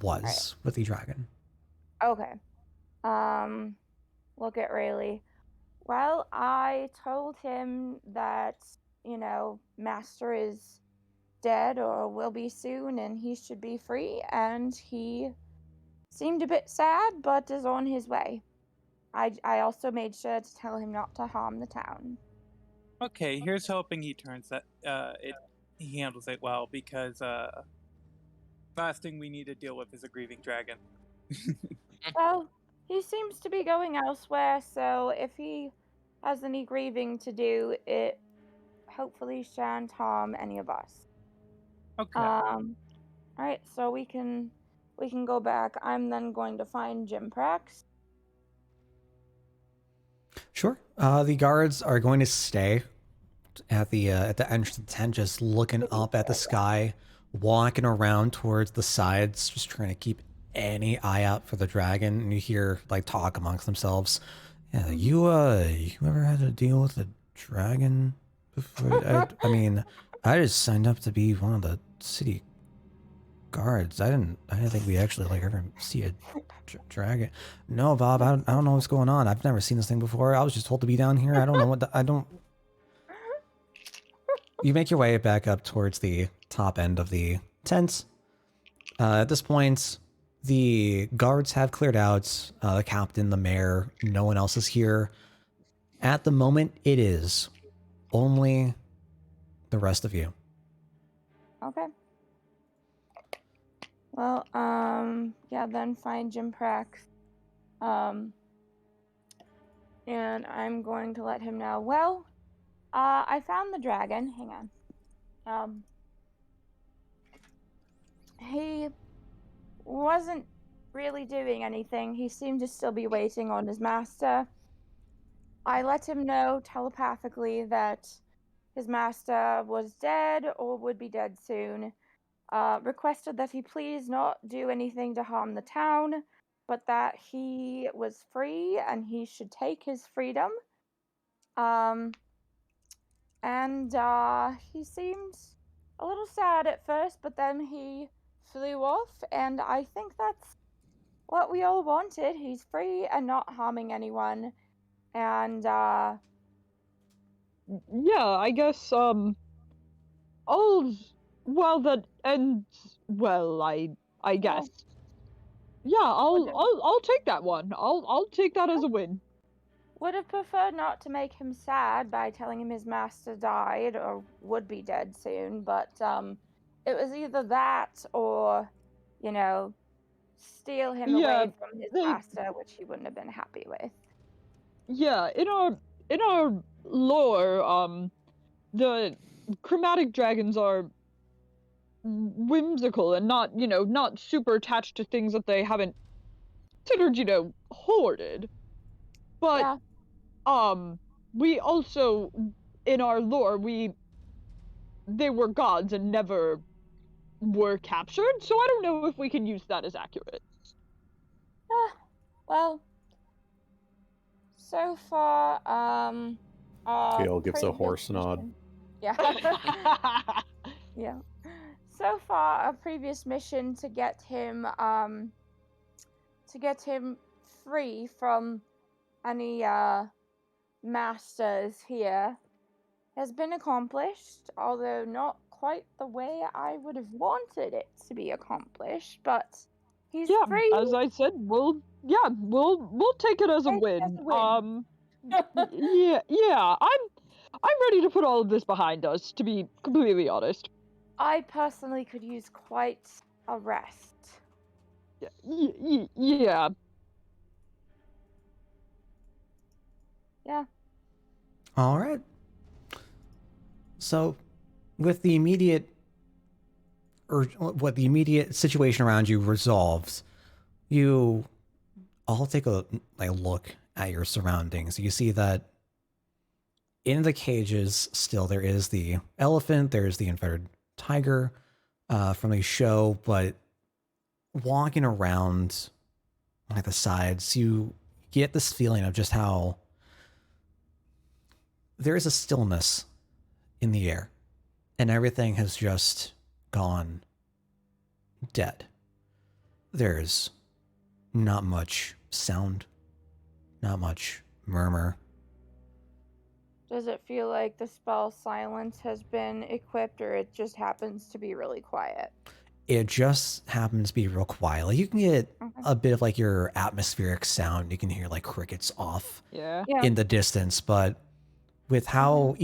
was with the dragon. Okay. Look at Rayleigh. Well, I told him that, Master is dead or will be soon and he should be free, and he seemed a bit sad but is on his way. I also made sure to tell him not to harm the town. Okay, here's hoping he turns that he handles it well, because last thing we need to deal with is a grieving dragon. Well, he seems to be going elsewhere, so if he has any grieving to do, it hopefully shan't harm any of us. Okay. Alright, so we can we can go back. I'm then going to find Jimprax. Sure. The guards are going to stay at the entrance of the tent, just looking up at the sky, walking around towards the sides, just trying to keep any eye out for the dragon. And you hear like talk amongst themselves. Yeah, you ever had to deal with a dragon before? I mean, I just signed up to be one of the city guards. I didn't think we actually like ever see a dragon. No, Bob, I don't know what's going on. I've never seen this thing before. I was just told to be down here. I don't know what I don't. You make your way back up towards the top end of the tent. At this point, the guards have cleared out. The captain, the mayor, no one else is here. At the moment, it is only the rest of you. Okay. Well, yeah, then find Jimprax. And I'm going to let him know. Well, I found the dragon. Hang on. He wasn't really doing anything. He seemed to still be waiting on his master. I let him know telepathically that his master was dead or would be dead soon. Requested that he please not do anything to harm the town, but that he was free and he should take his freedom. And he seemed a little sad at first, but then he flew off, and I think that's what we all wanted. He's free and not harming anyone. And Yeah, I guess I'll well that ends well, I guess. Yeah, I'll take that one. I'll take that as a win. would have preferred not to make him sad by telling him his master died or would be dead soon, but it was either that or, you know, steal him away from his master, which he wouldn't have been happy with. Yeah, in our lore, the chromatic dragons are whimsical and not super attached to things that they haven't considered, hoarded. But we also, in our lore, they were gods and never were captured, so I don't know if we can use that as accurate. Well, so far, Gail gives a horse nod. Yeah. Yeah. So far, a previous mission to get him free from any masters here has been accomplished, although not quite the way I would have wanted it to be accomplished, but he's free. As I said, we'll take it as a win. Yeah, I'm ready to put all of this behind us, to be completely honest. I personally could use quite a rest. Yeah. Yeah. All right. So, with the immediate situation around you resolved, you all take a look at your surroundings. You see that in the cages still there is the elephant, there's the inverted tiger from the show, but walking around like the sides, you get this feeling of just how there is a stillness in the air and everything has just gone dead. There's not much sound, not much murmur. Does it feel like the spell silence has been equipped, or it just happens to be really quiet? It just happens to be real quiet. Like you can get a bit of like your atmospheric sound. You can hear like crickets off in the distance, but with how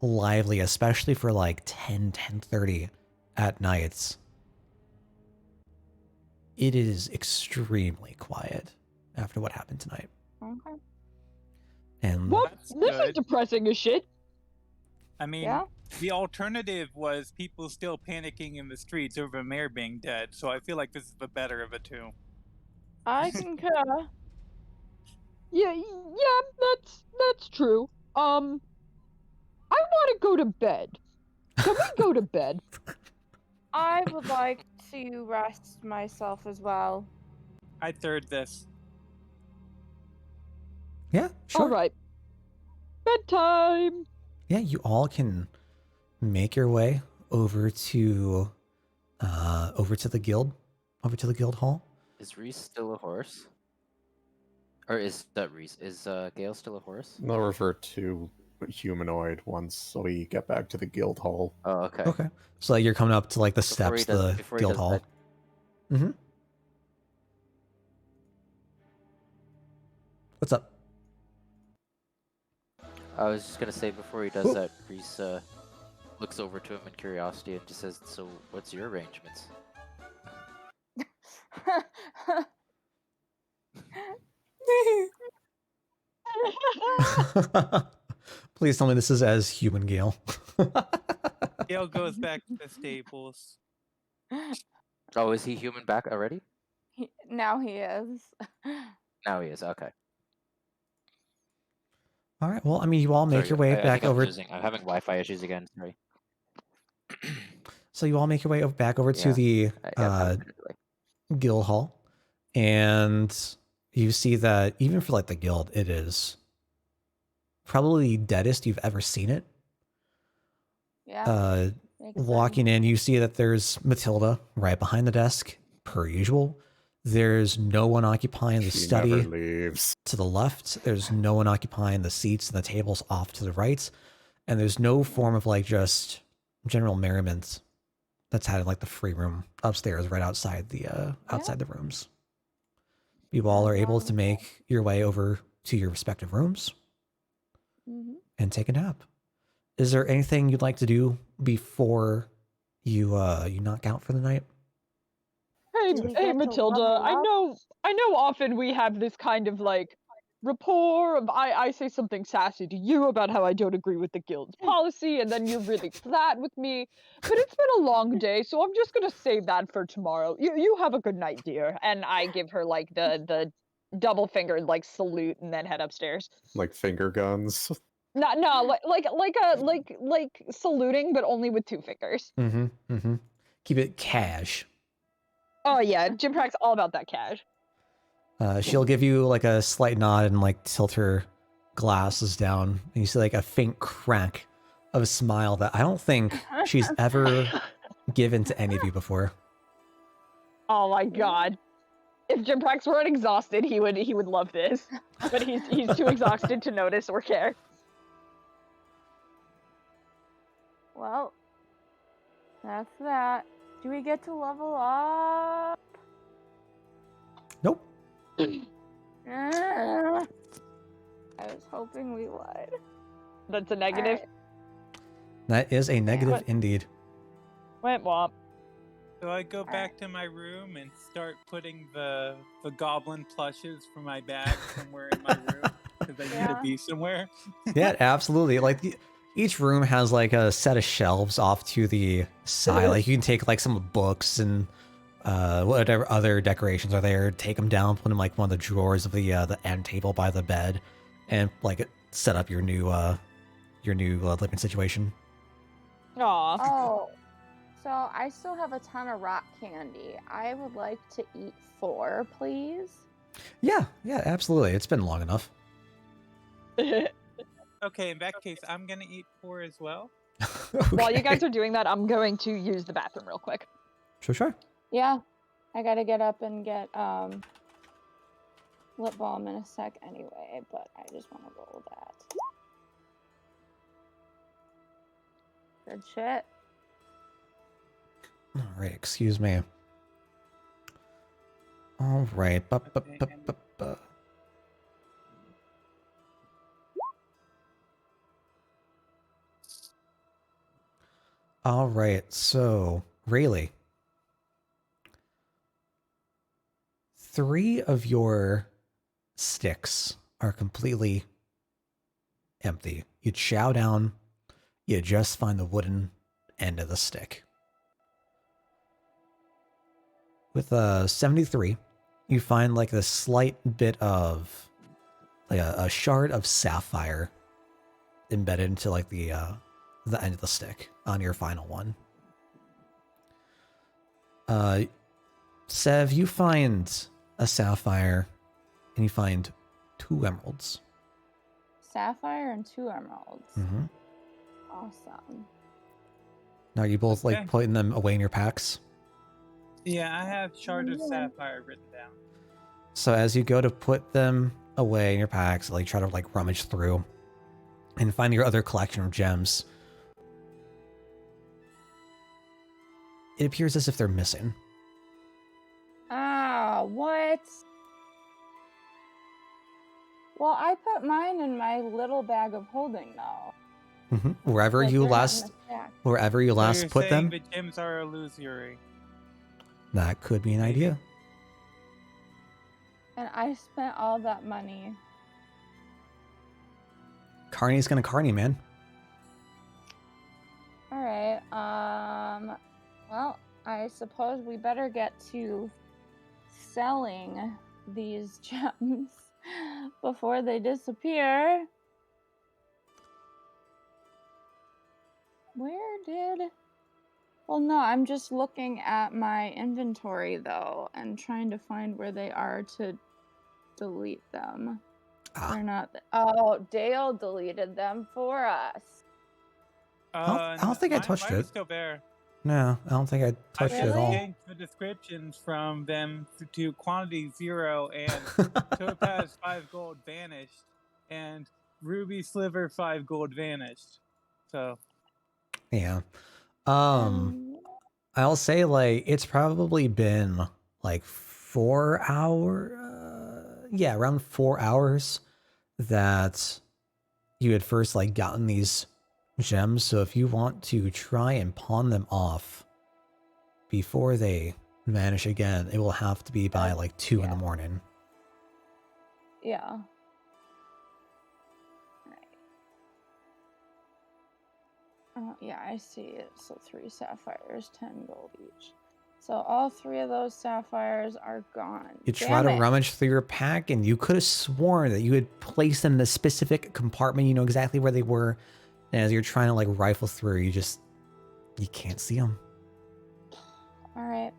lively, especially for like 10:30 at nights, it is extremely quiet after what happened tonight. Okay. And this is depressing as shit. I mean, The alternative was people still panicking in the streets over the mayor being dead. So I feel like this is the better of the two. I concur. Yeah, that's true. I want to go to bed. Can we go to bed? I would like to rest myself as well. I third this. Yeah, sure. All right. Bedtime. Yeah, you all can make your way over to the guild hall. Is Reese still a horse? Or is that Reese? Is Gale still a horse? I'll revert to humanoid once we get back to the guild hall. Oh, okay. Okay. So like, you're coming up to like the Before he steps, does- the before he guild does hall. that- Mm-hmm. What's up? I was just gonna say before he does that, Reese looks over to him in curiosity and just says, "So, what's your arrangements?" Please tell me this is as human Gale. Gale goes back to the stables. Oh, is he human back already? Now he is. Now he is. Okay. All right. Well, I mean, you all make Sorry, your way I back think over. I'm having Wi-Fi issues again. Sorry. So you all make your way back over to Yeah, the I'm having a bit of delay. guild hall, and you see that even for like the guild, it is probably the deadest you've ever seen it. Yeah. Makes Walking sense. in, you see that there's Matilda right behind the desk, per usual. There's no one occupying the She study never leaves. to the left. There's no one occupying the seats and the tables off to the right. And there's no form of like just general merriment that's had in like the free room upstairs right outside the rooms. You all are able to make your way over to your respective rooms Mm-hmm. and take a nap. Is there anything you'd like to do before you you knock out for the night? Hey, Do we hey, get to Matilda. level I know. Often we have this kind of like rapport of I say something sassy to you about how I don't agree with the guild's policy, and then you're really flat with me. But it's been a long day, so I'm just gonna save that for tomorrow. You have a good night, dear. And I give her like the double fingered like salute, and then head upstairs. Like finger guns. No, like saluting, but only with two fingers. Mm-hmm. Mm-hmm. Keep it cash. Oh yeah, Jim Prack's all about that cash. She'll give you like a slight nod and like tilt her glasses down, and you see like a faint crack of a smile that I don't think she's ever given to any of you before. Oh my god. If Jim Prax weren't exhausted, he would love this. But he's too exhausted to notice or care. Well, that's that. Do we get to level up? Nope. I was hoping we would. That's a negative. Alright. That is a negative What? indeed. Went womp. So I go back to my room and start putting the goblin plushes from my bag somewhere in my room because they need to Yeah. be somewhere. Yeah, absolutely. Like each room has like a set of shelves off to the side. Like you can take like some books and whatever other decorations are there, take them down, put them like one of the drawers of the end table by the bed, and like set up your new living situation. Aw. Oh, so I still have a ton of rock candy. I would like to eat 4, please. Yeah, absolutely. It's been long enough. Okay, in that case, I'm gonna eat 4 as well. While you Okay. guys are doing that, I'm going to use the bathroom real quick. Sure. Yeah, I gotta get up and get lip balm in a sec anyway, but I just want to roll that. Good shit. All right, excuse me. All right. All right, so Rayleigh, 3 of your sticks are completely empty. You chow down you just find the wooden end of the stick. With 73, you find like a slight bit of like a shard of sapphire embedded into like the end of the stick on your final one. Sev, you find a sapphire and you find 2 emeralds. Sapphire and 2 emeralds. Mm-hmm. Awesome. Now, are you both Okay. like putting them away in your packs? Yeah, I have Shard of Yeah. Sapphire written down. So as you go to put them away in your packs, like try to like rummage through and find your other collection of gems, it appears as if they're missing. Ah, what? Well, I put mine in my little bag of holding, though. Wherever Like, you they're not in last, the stack. wherever you So last you're put saying them, the gems are illusory. that could be an idea. And I spent all that money. Carney's gonna Carney, man. All right. Well, I suppose we better get to selling these gems before they disappear. Where did... Well, no, I'm just looking at my inventory, though, and trying to find where they are to delete them. Ah. They're not... Oh, Dale deleted them for us. I don't think I touched mine it. is still there. No, I don't think I I touched it at just all. changed the descriptions from them to quantity 0 and Topaz 5 gold vanished and Ruby Sliver 5 gold vanished. So Yeah. I'll say like it's probably been like 4 hour, yeah, around 4 hours that you had first like gotten these gems. So if you want to try and pawn them off before they vanish again, it will have to be by like 2 in the morning. Yeah. Oh, yeah, I see it. So 3 sapphires, 10 gold each. So all 3 of those sapphires are gone. You try to rummage through your pack, and you could have sworn that you had placed them in a specific compartment. You know exactly where they were. And as you're trying to like rifle through, you can't see them. All right.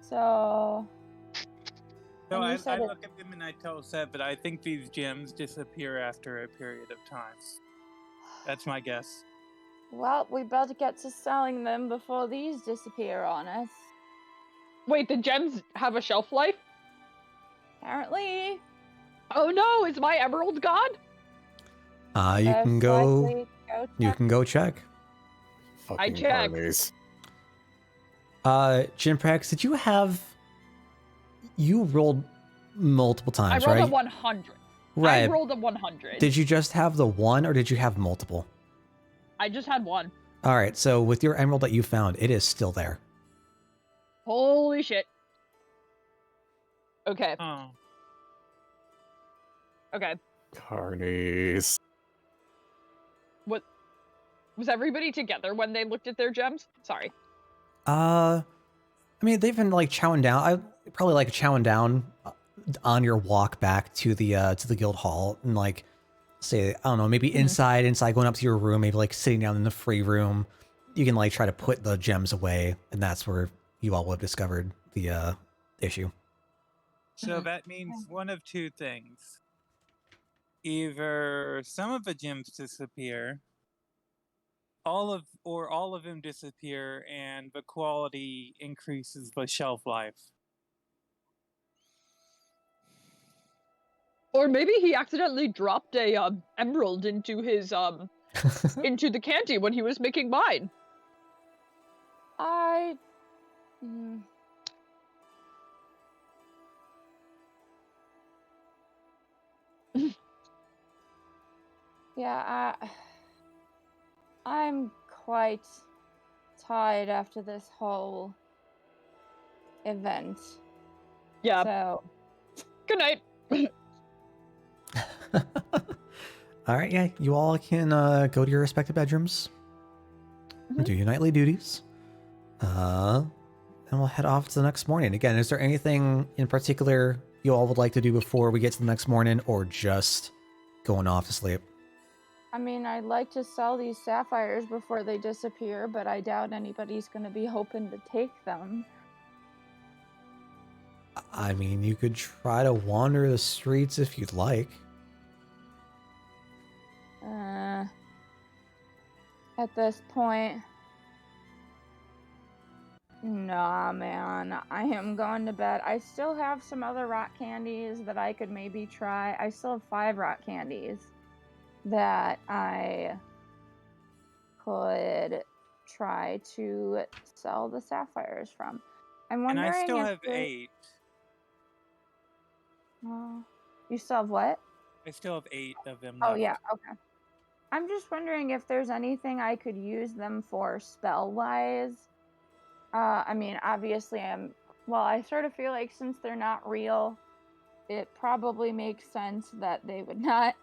So and you I said it- look at them and I tell Seth that I think these gems disappear after a period of time. That's my guess. well, we better get to selling them before these disappear on us. Wait, the gems have a shelf life? Apparently. Oh no, is my emerald gone? You can go. Likely go You check. can go check. Fucking checked. carnies. Jimprax, did you have? You rolled multiple I times, rolled right? a 100. Right. I rolled a 100. Did you just have the one, or did you have multiple? I just had one. All right. So with your emerald that you found, it is still there. Holy shit. Okay. Oh. Okay. Carnies. What? Was everybody together when they looked at their gems? Sorry. I mean, they've been like chowing down. I probably like chowing down on your walk back to the guild hall, and like say, I don't know, maybe inside going up to your room, maybe like sitting down in the free room. You can like try to put the gems away, and that's where you all would have discovered the issue. So that means one of 2 things. Either some of the gems disappear, all of them disappear, and the quality increases the shelf life. Or maybe he accidentally dropped a emerald into his into the candy when he was making mine. Yeah, I'm quite tired after this whole event. Yeah. So Good night. All right, yeah, you all can go to your respective bedrooms, Mhm. do your nightly duties, and we'll head off to the next morning. Again, is there anything in particular you all would like to do before we get to the next morning, or just going off to sleep? I mean, I'd like to sell these sapphires before they disappear, but I doubt anybody's going to be hoping to take them. I mean, you could try to wander the streets if you'd like. At this point, nah, man. I am going to bed. I still have some other rock candies that I could maybe try. I still have 5 rock candies that I could try to sell the sapphires from. I'm And wondering I still if have they- 8. You still have what? I still have 8 of them Oh left. yeah, okay. I'm just wondering if there's anything I could use them for spell-wise. I mean, obviously I sort of feel like since they're not real, it probably makes sense that they would not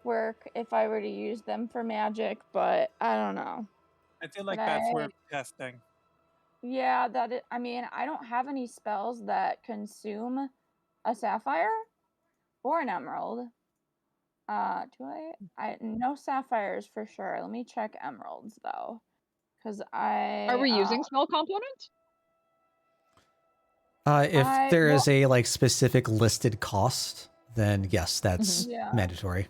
work if I were to use them for magic, but I don't know. I feel like But that's worth testing. Yeah, I mean, I don't have any spells that consume a sapphire or an emerald. Do I no sapphires for sure. Let me check emeralds though, because Are we using spell components? If there well, is a like specific listed cost, then yes, that's yeah, mandatory.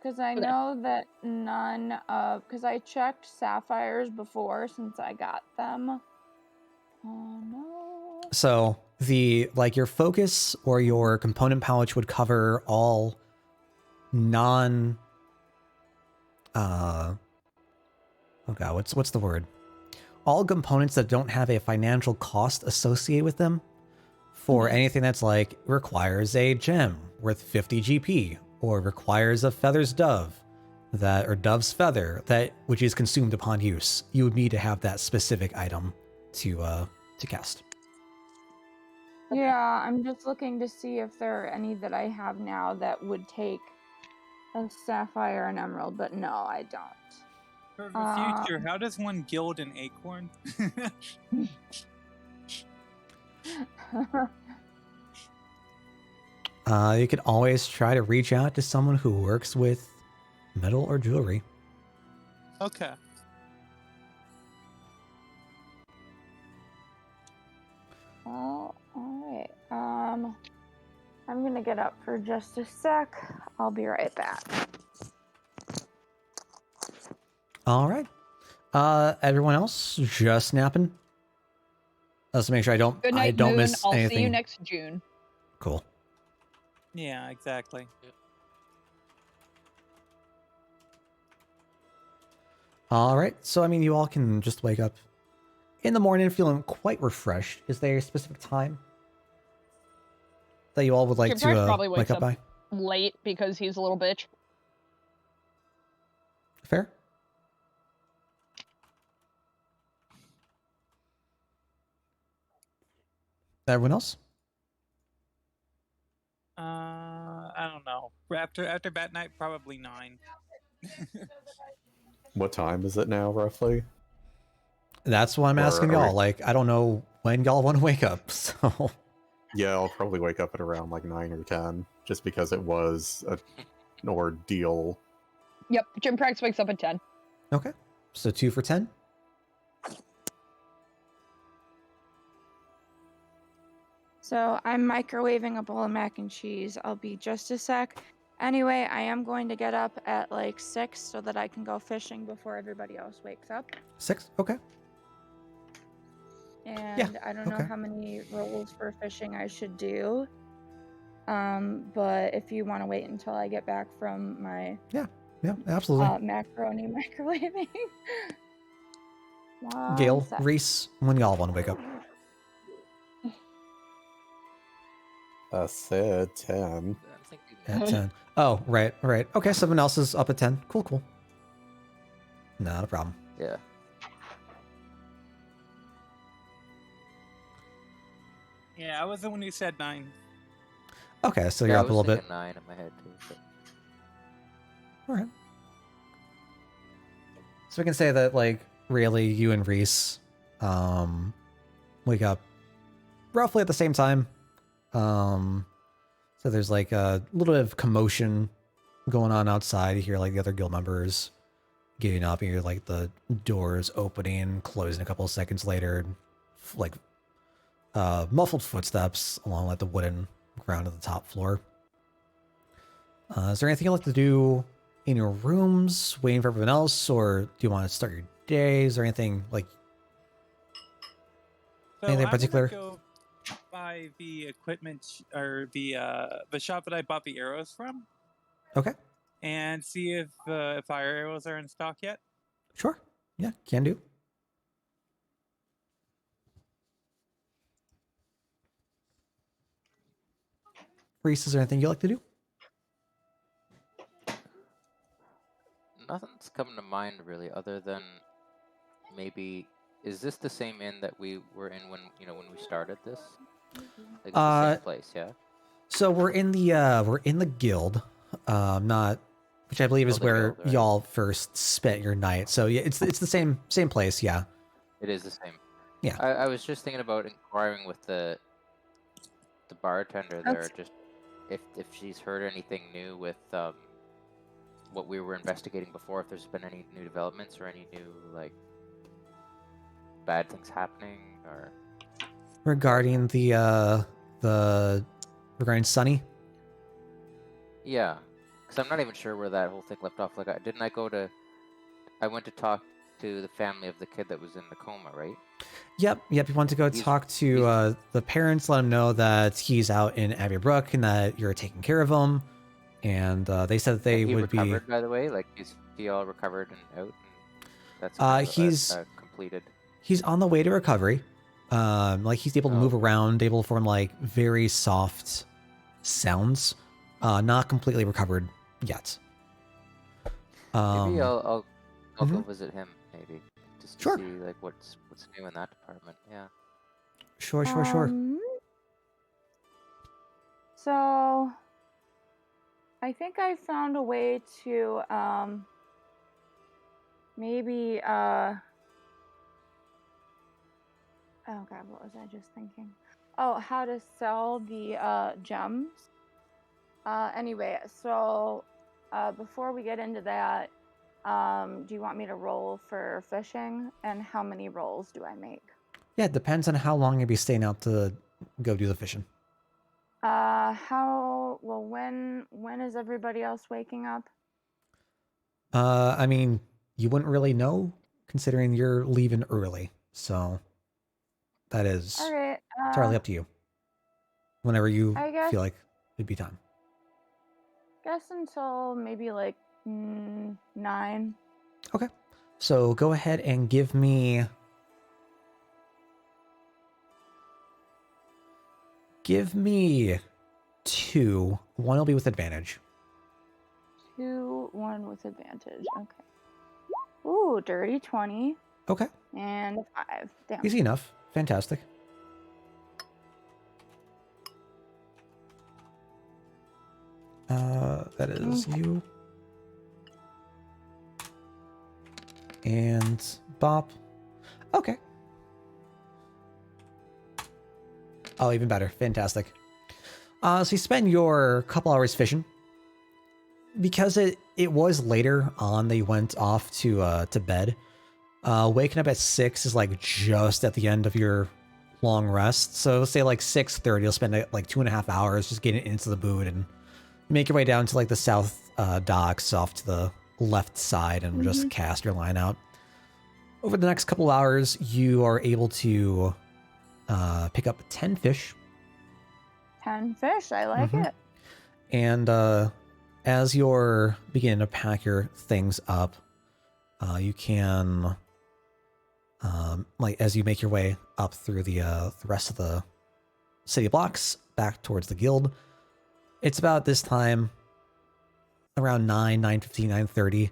because I Okay. know that none of because I checked sapphires before since I got them. Oh no. So the like your focus or your component pouch would cover all non oh god, what's the word? All components that don't have a financial cost associated with them. For anything that's like requires a gem worth 50 GP, or requires a feather's dove that or dove's feather that which is consumed upon use, you would need to have that specific item to cast. Yeah, I'm just looking to see if there are any that I have now that would take a sapphire and emerald, but no, I don't. For the future, how does one gild an acorn? You could always try to reach out to someone who works with metal or jewelry. Okay. Well, alright. I'm gonna get up for just a sec. I'll be right back. All right. Everyone else just napping? Let's make sure I don't Good night, I don't Moon. miss I'll anything. see you next June. Cool. Yeah, exactly. All right. So I mean, you all can just wake up in the morning feeling quite refreshed. Is there a specific time that you all would like Jim Price to probably wake wakes up up by? late because he's a little bitch. Fair. Everyone else? I don't know. After bat night, probably 9. What time is it now, roughly? That's what I'm asking are we- y'all. Like, I don't know when y'all want to wake up. So Yeah, I'll probably wake up at around like 9 or 10, just because it was an ordeal. Yep, Jim Prax wakes up at 10. okay. So 2 for 10. So I'm microwaving a bowl of mac and cheese. I'll be just a sec. Anyway, I am going to get up at like 6 so that I can go fishing before everybody else wakes up. 6. Okay. And I don't know okay. how many rolls for fishing I should do. But if you want to wait until I get back from my Yeah, absolutely. macaroni microwaving. Gail, sec. Reese, when y'all want to wake up? I said 10. I'm thinking At 10. Oh, right. Okay, someone else is up at 10. Cool. Not a problem. yeah. Yeah, I was the one who said 9. Okay, so Yeah, you're I up a was little bit. thinking 9 in my head too. All right. So we can say that, like, really, you and Reese wake up roughly at the same time. So there's like a little bit of commotion going on outside. You hear like the other guild members getting up, and you hear like the doors opening and closing a couple of seconds later. Like muffled footsteps along like the wooden ground of the top floor. Is there anything you'd like to do in your rooms, waiting for everyone else, or do you want to start your day? Is there anything like So anything in I'm particular? gonna go by the equipment or the shop that I bought the arrows from, Okay, and see if fire arrows are in stock yet. sure. Yeah, can do. Reese, is there anything you'd like to do? Nothing's coming to mind really, other than maybe is this the same inn that we were in when when we started this? Like it's the same place, yeah. So we're in the guild, not, which I believe is Oh, the where guild, right. y'all first spent your night. So yeah, it's the same place. Yeah. It is the same. Yeah. I was just thinking about inquiring with the bartender there, That's- just if she's heard anything new with what we were investigating before, if there's been any new developments or any new like bad things happening, or Regarding regarding Sunny. yeah, because I'm not even sure where that whole thing left off. Like, I went to talk to the family of the kid that was in the coma, right? Yep. You want to go He's- talk to the parents, let them know that he's out in Abbey Brook and that you're taking care of him. And they said that they And he would be. recovered, by the way. Like, is he all recovered and out? And that's He's- completed. He's on the way to recovery. Like he's able to move Oh. around, able to form like very soft sounds. Not completely recovered yet. Maybe I'll go mhm. visit him. Maybe just to Sure. see like what's new in that department. Yeah. Sure. So I think I found a way to maybe oh god, what was I just thinking? Oh, how to sell the gems. Anyway, so before we get into that, do you want me to roll for fishing, and how many rolls do I make? Yeah, it depends on how long you'll be staying out to go do the fishing. When is everybody else waking up? I mean, you wouldn't really know considering you're leaving early. So that is All right. entirely up to you. Whenever you I guess- feel like it'd be time. Guess until maybe like 9. Okay. So go ahead and give me 2. One will be with advantage. 2, 1 with advantage. Okay. Ooh, dirty 20 Okay. and 5. Damn. Easy enough. Fantastic. That is you. And Bop. Okay. Oh, even better. Fantastic. So you spend your couple hours fishing. Because it was later on, they went off to bed. Waking up at 6 is like just at the end of your long rest. So say like 6:30, you'll spend like 2.5 hours just getting into the boot and make your way down to like the south docks off to the left side and just cast your line out. Over the next couple hours, you are able to pick up 10 fish. 10 fish. I like Mhm. it. And as you're beginning to pack your things up, you can, like as you make your way up through the rest of the city blocks back towards the guild, it's about this time, around 9:15, 9:30,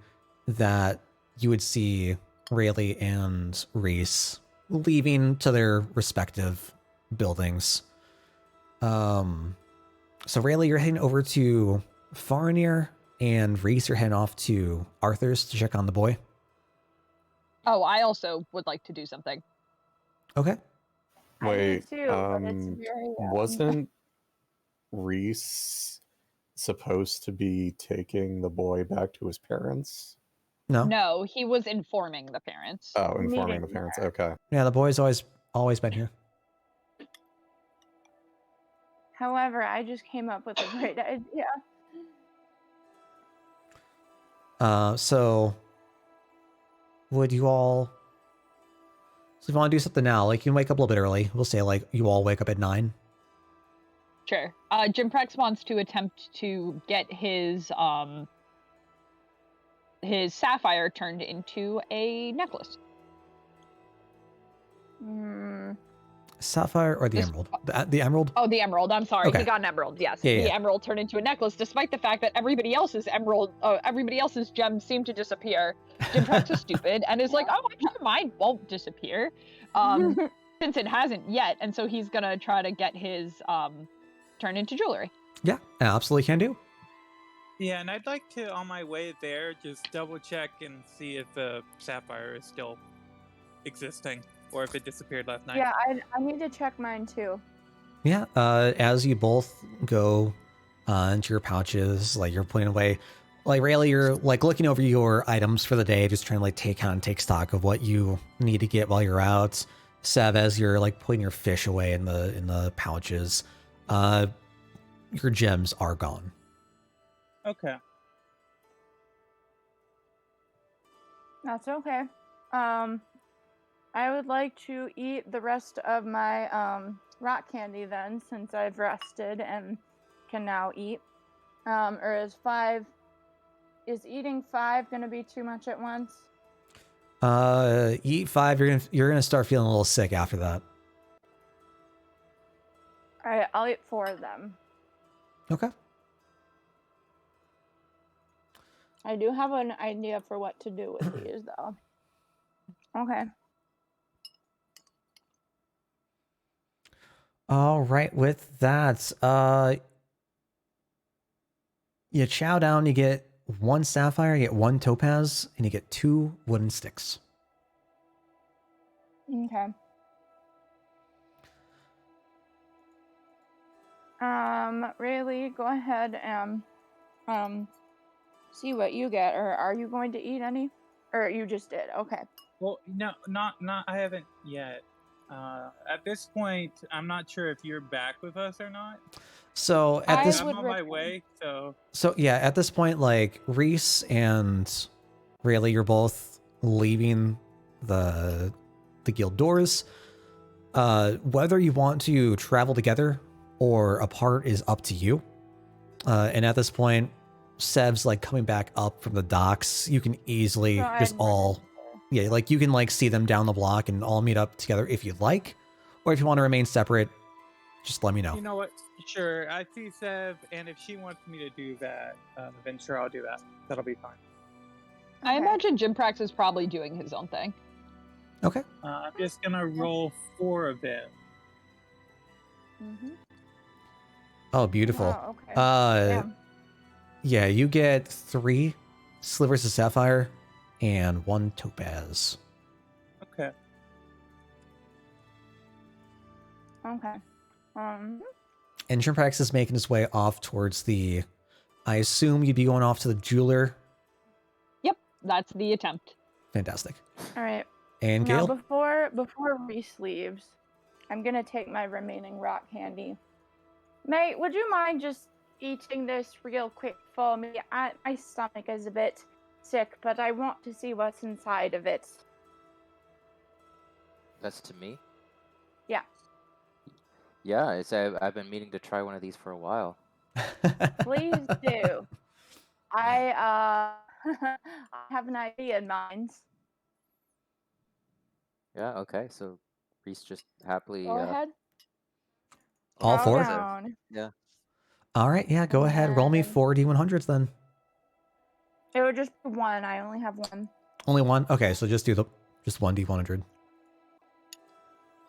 that you would see Rayleigh and Reese leaving to their respective buildings. So Rayleigh, you're heading over to Farnier, and Reese are heading off to Arthur's to check on the boy. Oh, I also would like to do something. Okay. I do Wait, too, but it's very wasn't Reese supposed to be taking the boy back to his parents? No. No, he was informing the parents. Oh, informing the Meeting parents. her. Okay. Yeah, the boy's always been here. However, I just came up with a great idea. So would you all? So if you want to do something now, like you can wake up a little bit early. We'll say like you all wake up at 9. Sure. Jim Prex wants to attempt to get his sapphire turned into a necklace. Sapphire or the This- emerald? The emerald? Oh, the emerald. I'm sorry. Okay. He got an emerald. Yes. Yeah, The yeah. emerald turned into a necklace, despite the fact that everybody else's gems seem to disappear. Jim Prex is stupid and is like, oh, I'm sure mine won't disappear. Since it hasn't yet, and so he's gonna try to get his turned into jewelry. Yeah, absolutely can do. Yeah, and I'd like to, on my way there, just double check and see if the sapphire is still existing or if it disappeared last night. Yeah, I need to check mine too. Yeah, as you both go into your pouches, like you're putting away, like Rayleigh, you're like looking over your items for the day, just trying to like take stock of what you need to get while you're out. Sev, as you're like putting your fish away in the pouches, your gems are gone. Okay. That's okay. I would like to eat the rest of my rock candy then, since I've rested and can now eat. Or is eating 5 gonna be too much at once? Eat 5, you're gonna start feeling a little sick after that. Alright, I'll eat 4 of them. Okay. I do have an idea for what to do with these though. Okay. All right, with that, you chow down, you get 1 sapphire, you get 1 topaz, and you get 2 wooden sticks. Okay. Rayleigh, go ahead and see what you get, or are you going to eat any? Or you just did, okay. Well, no, not. I haven't yet. At this point, I'm not sure if you're back with us or not. So at I this I'm would on my return. way, so So yeah, at this point, like Reese and Rayleigh, you're both leaving the guild doors. Whether you want to travel together or apart is up to you. And at this point, Sev's like coming back up from the docks. You can easily So just I'd all, yeah, like you can like see them down the block and all meet up together if you'd like, or if you want to remain separate, just let me know. you know what? Sure, I see Sev, and if she wants me to do that, then sure, I'll do that. That'll be fine. I Okay. imagine Jim Prex is probably doing his own thing. Okay. I'm just gonna roll 4 of them. Mm-hmm. Oh, beautiful. Wow, okay. Yeah, Yeah. you get 3 slivers of sapphire and 1 topaz. Okay. Okay. And Shrimprax is making his way off towards the, I assume you'd be going off to the jeweler. Yep, that's the attempt. Fantastic. All right. And Now, Gale? before Reese leaves, I'm gonna take my remaining rock candy. Mate, would you mind just eating this real quick for me? My stomach is a bit sick, but I want to see what's inside of it. That's to me. Yeah. Yeah, I've been meaning to try one of these for a while. Please do. I have an idea in mind. Yeah, okay. So Reese just happily Go ahead. All Throw 4? down. Yeah. All right, yeah, go ahead. Roll me And 4 D100s then. It would just be 1. I only have 1. Only 1? Okay, so just do just 1 D100.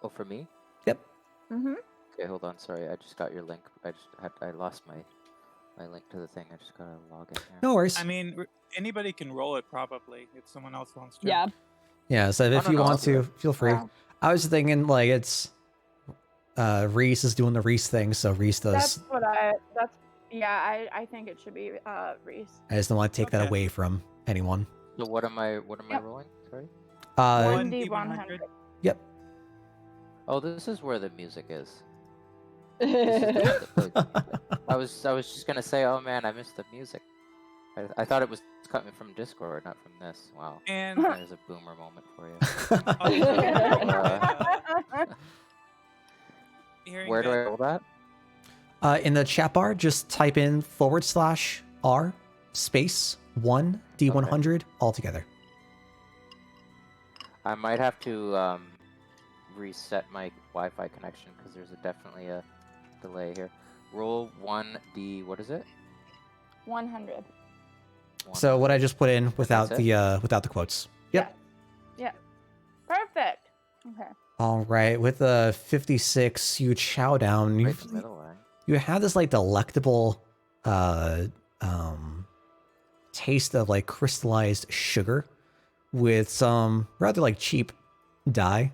Oh, for me? Mm-hmm. Okay, hold on. Sorry, I just got your link. I lost my my link to the thing. I just gotta log in here. No worries. I mean, anybody can roll it probably if someone else wants to. Yeah. Yeah, so if no, you no, I'll want do to, it. feel free. Yeah. I was thinking like it's Reese is doing the Reese thing, so Reese That's does. what I think it should be Reese. I just don't want to take that Okay. away from anyone. So what am I Yep. rolling? Sorry. 1d100. Yep. Oh, this is where the music is. This is the one that plays. I was just gonna say, oh man, I missed the music. I thought it was coming from Discord, not from this. Wow. And There's a boomer moment for you. hearing Where do I that, roll that? In the chat bar, just type in /R space 1D100 all together. I might have to reset my Wi-Fi connection because there's definitely a delay here. Roll 1D. What is it? 100. So what I just put in without That's the quotes. Yep. Yeah. Perfect. Okay. All right. With the 56, you chow down. Right in the middle, right? You have this like delectable taste of like crystallized sugar with some rather like cheap dye.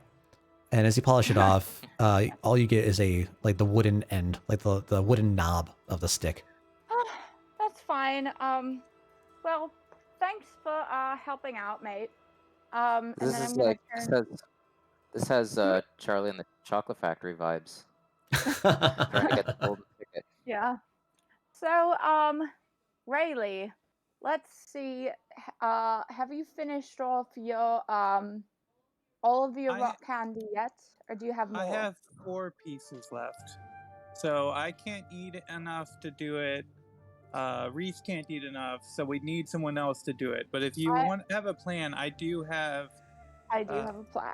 And as you polish it off, all you get is the wooden end, like the wooden knob of the stick. That's fine. Well, thanks for helping out, mate. And This then is I'm gonna like turn. this has Charlie and the Chocolate Factory vibes. Trying to get the golden ticket. Yeah. So, Rayleigh, let's see. Have you finished off your all of your I- rock candy yet, or do you have more? I have 4 pieces left, so I can't eat enough to do it. Reese can't eat enough, so we need someone else to do it. But if you want to have a plan, I do have. I do have a plan.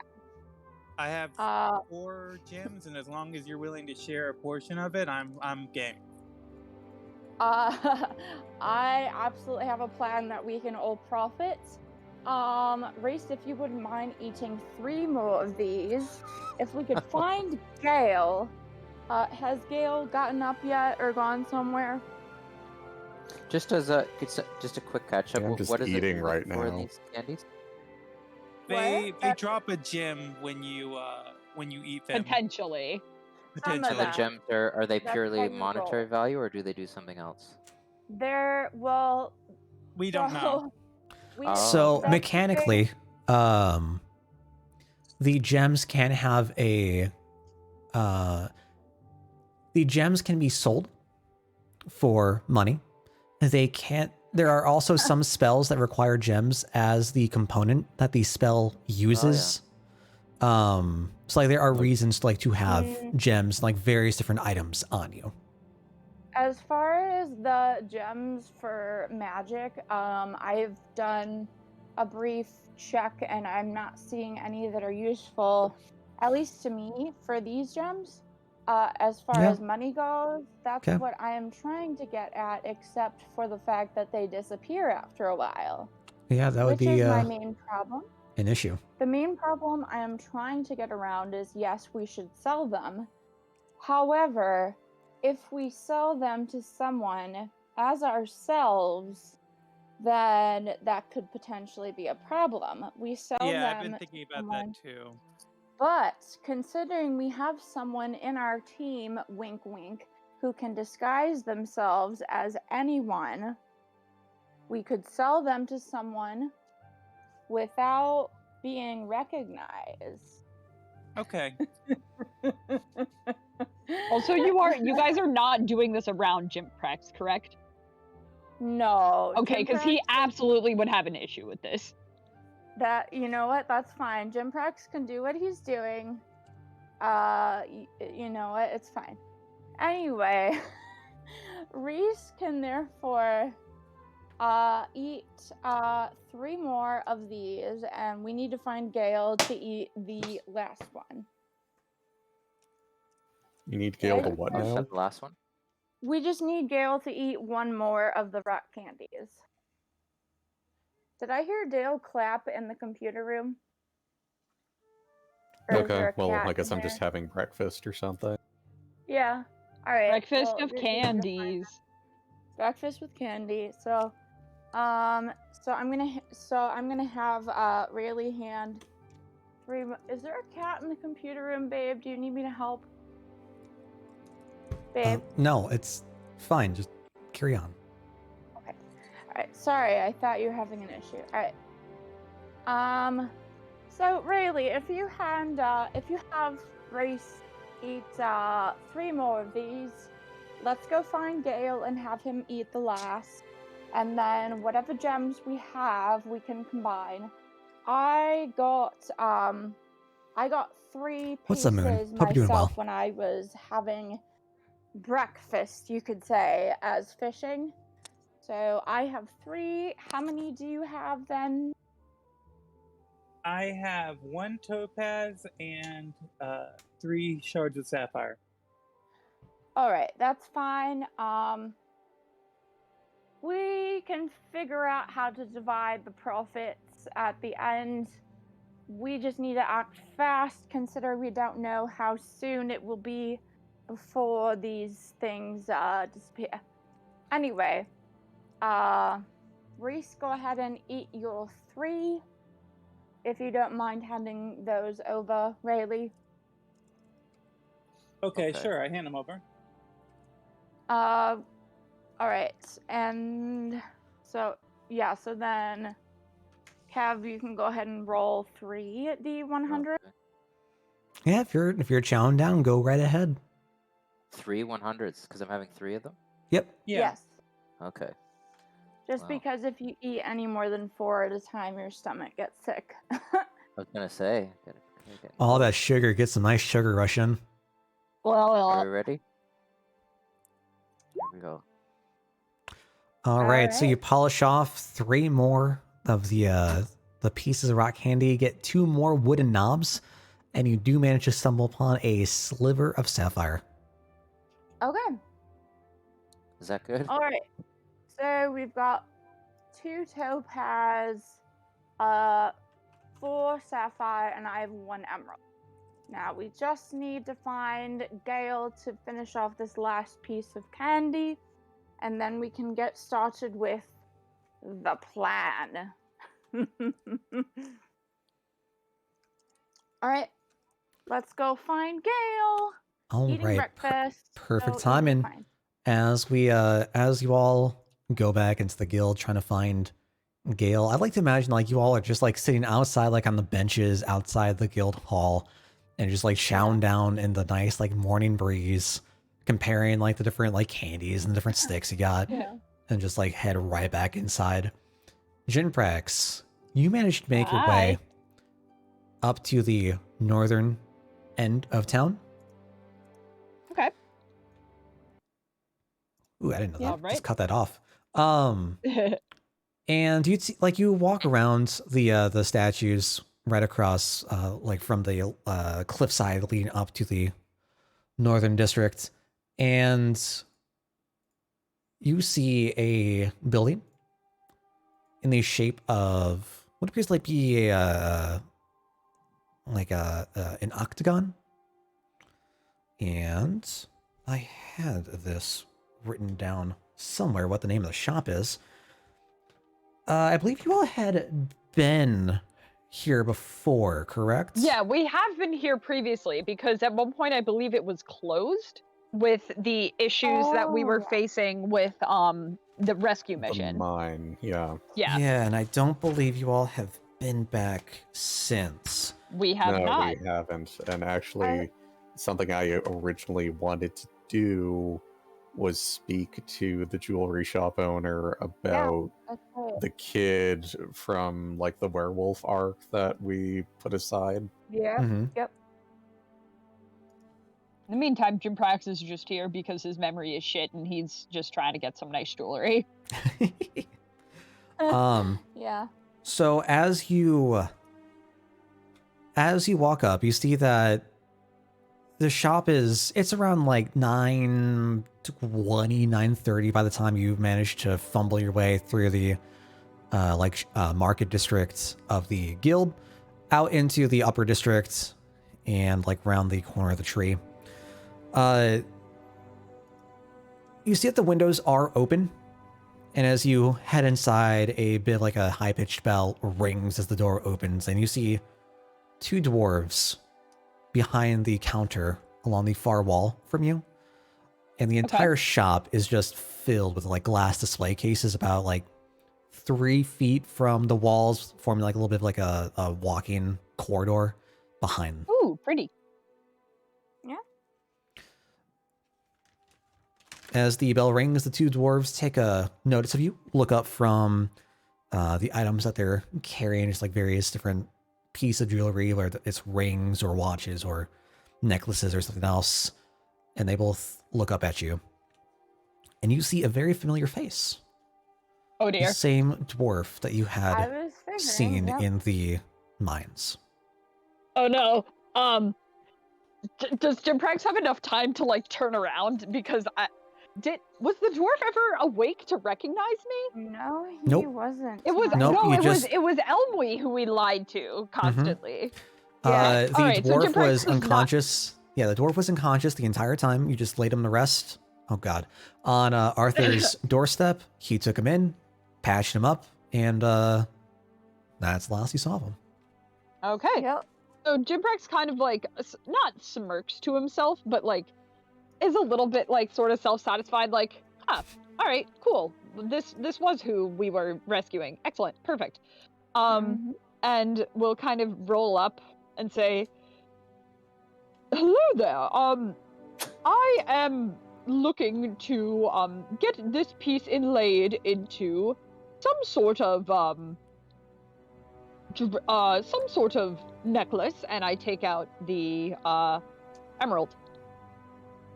I have Uh, 4 gems, and as long as you're willing to share a portion of it, I'm game. I absolutely have a plan that we can all profit. Reese, if you wouldn't mind eating 3 more of these, if we could find Gale. Has Gale gotten up yet or gone somewhere? Just as just a quick catch up. Yeah, I'm just what is eating it right for in now. these candies? They What? drop a gem when you eat them. Potentially. Some of So the them. gems are they That's purely how you monetary roll. value or do they do something else? They're well. We don't know. We, Oh, So okay. mechanically, the gems can have a the gems can be sold for money. They can't. There are also some spells that require gems as the component that the spell uses. So like there are reasons to have gems, like various different items on you. As far as the gems for magic, I've done a brief check and I'm not seeing any that are useful, at least to me, for these gems. As far Yeah. as money goes, that's Okay. what I am trying to get at, except for the fact that they disappear after a while, Yeah, that would which be is my main problem. an issue. The main problem I am trying to get around is, yes, we should sell them. However, if we sell them to someone as ourselves, then that could potentially be a problem. We sell Yeah, them I've been thinking about someone, that too. but considering we have someone in our team, wink wink, who can disguise themselves as anyone, we could sell them to someone without being recognized. Okay. Also, you guys are not doing this around Jim Prex, correct? No. Okay, Jim because he Prex- absolutely would have an issue with this. That, you know what, that's fine. Jim Prex can do what he's doing. You know what, it's fine. Anyway, Reese can therefore eat 3 more of these, and we need to find Gale to eat the last one. You need Gale to Okay. what Oh, is now? that the last one? We just need Gale to eat 1 more of the rock candies. Did I hear Dale clap in the computer room? Or is there Okay, a well, cat I guess in I'm just there? having breakfast or something. Yeah. All right. Breakfast well, of you're gonna find candies. breakfast with candy. So I'm gonna have Rayleigh hand 3. Is there a cat in the computer room, babe? Do you need me to help, babe? No, it's fine. Just carry on. Okay. All right. Sorry, I thought you were having an issue. All right. So Rayleigh, if you have Grace eat 3 more of these, let's go find Gale and have him eat the last, and then whatever gems we have, we can combine. I got 3 What's up, Moon? pieces Hope you're doing well. myself when I was having breakfast, you could say, as fishing. So I have 3. How many do you have then? I have 1 topaz and 3 shards of sapphire. All right, that's fine. We can figure out how to divide the profits at the end. We just need to act fast, consider we don't know how soon it will be before these things disappear. Anyway, Reese, go ahead and eat your 3. If you don't mind handing those over, Rayleigh. Okay, Okay. sure. I hand them over. All right, and so then, Cav, you can go ahead and roll 3 D100. Okay. Yeah, if you're chowing down, go right ahead. 3 100s, because I'm having 3 of them? Yep. Yeah. Yes. Okay. Just Wow. because if you eat any more than 4 at a time, your stomach gets sick. I was gonna say. Get All that sugar, get some nice sugar rush in. Are we ready? Here we go. All right, so right. you polish off 3 more of the pieces of rock candy, get 2 more wooden knobs, and you do manage to stumble upon a sliver of sapphire. Okay. Is that good? All right. So we've got 2 topaz, 4 sapphire, and I have 1 emerald. Now we just need to find Gale to finish off this last piece of candy, and then we can get started with the plan. All right, let's go find Gale. All Eating right, breakfast. perfect so easy to timing. find. As you all go back into the guild trying to find Gale, I'd like to imagine like you all are just like sitting outside, like on the benches outside the guild hall, and just like chowing down in the nice like morning breeze, comparing like the different like candies and different sticks you got, Yeah. and just like head right back inside. Jinprax, you managed to make your way up to the northern end of town. Okay. Ooh, I didn't know that. All right. Just cut that off. And you see, like you walk around the statues right across, like from the cliffside leading up to the northern district, and you see a building in the shape of what appears like be an octagon. And I had this written down somewhere what the name of the shop is. I believe you all had been here before, correct? Yeah, we have been here previously because at one point I believe it was closed with the issues that we were Oh. facing with the rescue The mission. mine, yeah. Yeah, Yeah, and I don't believe you all have been back since. we have No, not. we haven't. And actually, something I originally wanted to do was speak to the jewelry shop owner about That's right. the kid from like the werewolf arc that we put aside. Yeah. Mm-hmm. Yep. In the meantime, Jim Prax is just here because his memory is shit and he's just trying to get some nice jewelry. Yeah. So as you walk up, you see that the shop it's around like 9:20, 9:30 by the time you manage to fumble your way through the market district of the guild out into the upper district and like round the corner of the tree. You see that the windows are open And as you head inside, a bit like a high-pitched bell rings as the door opens, and you see two dwarves behind the counter along the far wall from you. And the entire shop is just filled with like glass display cases about like 3 feet from the walls, forming like a little bit of like a walking corridor behind them. Ooh, pretty. As the bell rings, the two dwarves take a notice of you, look up from the items that they're carrying, just like various different pieces of jewelry, whether it's rings or watches or necklaces or something else, and they both look up at you. And you see a very familiar face. Oh dear. The same dwarf that you I had was figuring. seen Yep. in the mines. Oh no. Does Jimprax have enough time to like turn around? Because was the dwarf ever awake to recognize me? No, he Nope. wasn't. It was Nope, no, you it just- was Elmwe who we lied to constantly. Yeah. The Alright, so dwarf Jim Price was was not- unconscious. Yeah, the dwarf was unconscious the entire time. You just laid him to rest. Oh god. On Arthur's doorstep, he took him in, patched him up, and that's the last you saw of him. Okay. Yep. So Jimprax kind of like not smirks to himself, but like is a little bit like sort of self-satisfied, like, all right, cool. This was who we were rescuing. Excellent, perfect. Mhm. And we'll kind of roll up and say, hello there. I am looking to get this piece inlaid into some sort of necklace, and I take out the emerald.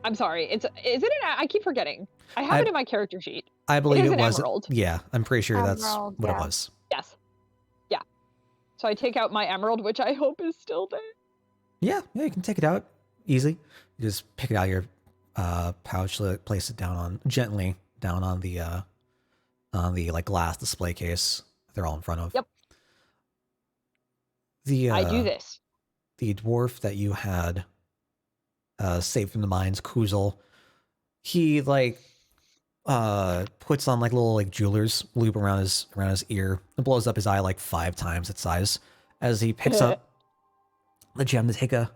I'm sorry. Is it an? I keep forgetting. I have it in my character sheet. I believe is it an was. emerald. Yeah, I'm pretty sure that's Emerald, what it yeah. was. Yes. Yeah. So I take out my emerald, which I hope is still there. Yeah, you can take it out easy. You just pick it out of your pouch, place it down gently down on the like glass display case that they're all in front of. Yep. I do this. The dwarf that you had saved from the mines, Kuzel, he like puts on like little like jeweler's loop around his ear and blows up his eye like 5 times its size as he picks up the gem to take a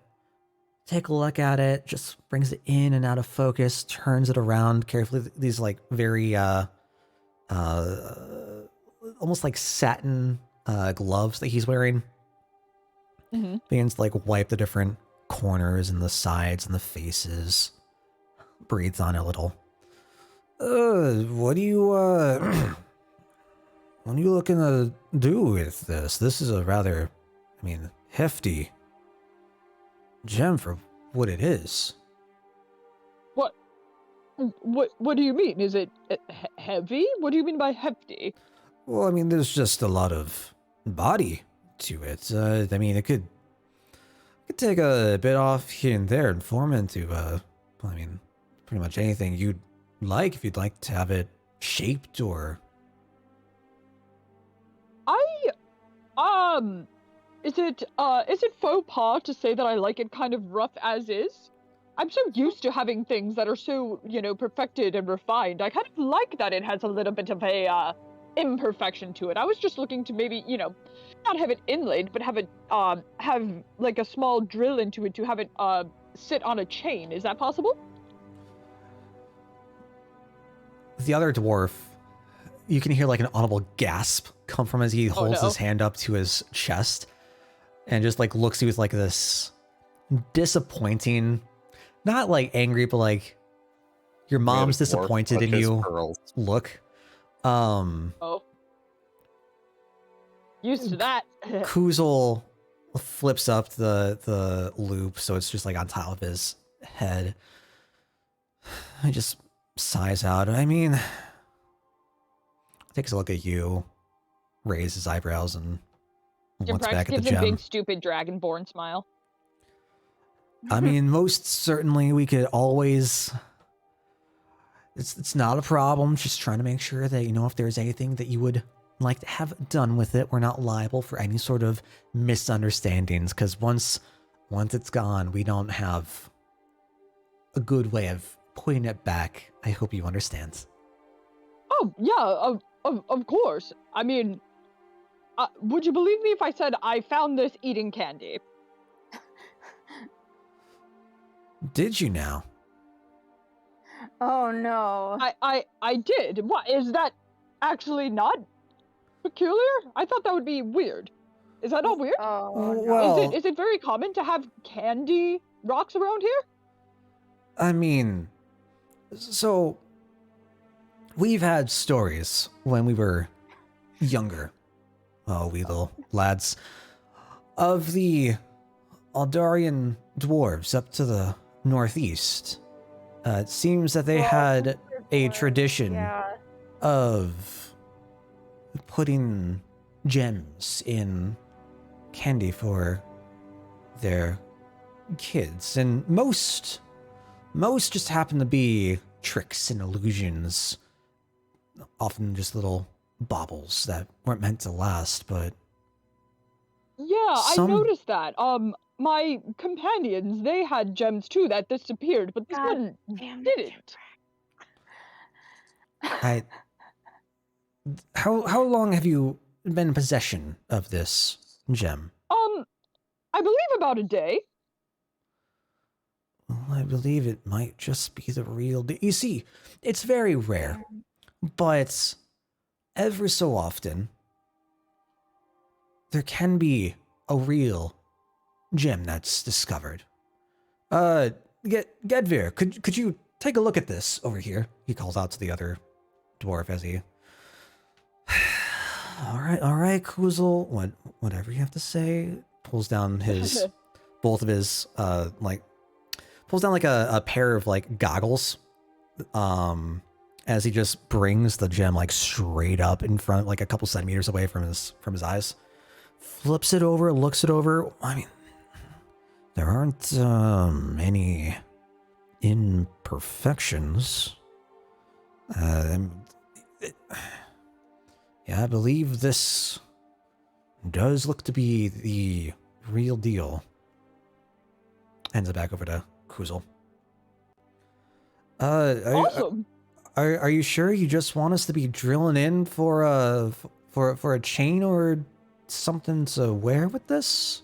look at it, just brings it in and out of focus, turns it around carefully. These like very almost like satin gloves that he's wearing. Mm-hmm. Begins to like wipe the different corners and the sides and the faces. Breathes on it a little. What are you looking to do with this? This is a rather, hefty gem for what it is. What do you mean? Is it heavy? What do you mean by hefty? Well, there's just a lot of body to it. It could take a bit off here and there and form into, pretty much anything you'd like, if you'd like to have it shaped or... Is it faux pas to say that I like it kind of rough as is? I'm so used to having things that are so, perfected and refined. I kind of like that it has a little bit of a, imperfection to it. I was just looking to maybe, not have it inlaid, but have it, have like a small drill into it to have it, sit on a chain. Is that possible? The other dwarf, you can hear like an audible gasp come from as he holds his hand up to his chest and just like looks at you with like this disappointing, not like angry, but like your mom's disappointed in you look. Used to that. Kuzel flips up the loop so it's just like on top of his head. He just sighs out. Takes a look at you, raises his eyebrows, and looks back at the gives a gem. big stupid dragonborn smile. Most certainly we could always... It's not a problem, just trying to make sure that, if there's anything that you would like to have done with it, we're not liable for any sort of misunderstandings, because once it's gone, we don't have a good way of putting it back. I hope you understand. Oh, yeah, of course. I mean, would you believe me if I said I found this eating candy? Did you now? Oh no. I did. What, is that actually not peculiar? I thought that would be weird. Is that not weird? Oh no. Well, Is it very common to have candy rocks around here? I mean, so we've had stories when we were younger, oh, we little lads, of the Aldarian dwarves up to the northeast. It seems that they had a tradition Yeah. of putting gems in candy for their kids, and most just happen to be tricks and illusions, often just little baubles that weren't meant to last. But Yeah, some- I noticed that. My companions, they had gems too that disappeared, but this God one damn it, didn't. how long have you been in possession of this gem? I believe about a day. Well, I believe it might just be the real deal. You see, it's very rare, but every so often, there can be a real gem that's discovered. Gedvir, could you take a look at this over here? He calls out to the other dwarf as he... all right, Kuzel, whatever you have to say. Pulls down his, both of his, pulls down like a pair of like goggles, as he just brings the gem like straight up in front, like a couple centimeters away from his eyes. Flips it over, looks it over. I mean, there aren't many imperfections. Yeah, I believe this does look to be the real deal. Hands it back over to Kuzel. Awesome. Are you sure you just want us to be drilling in for a chain or something to wear with this?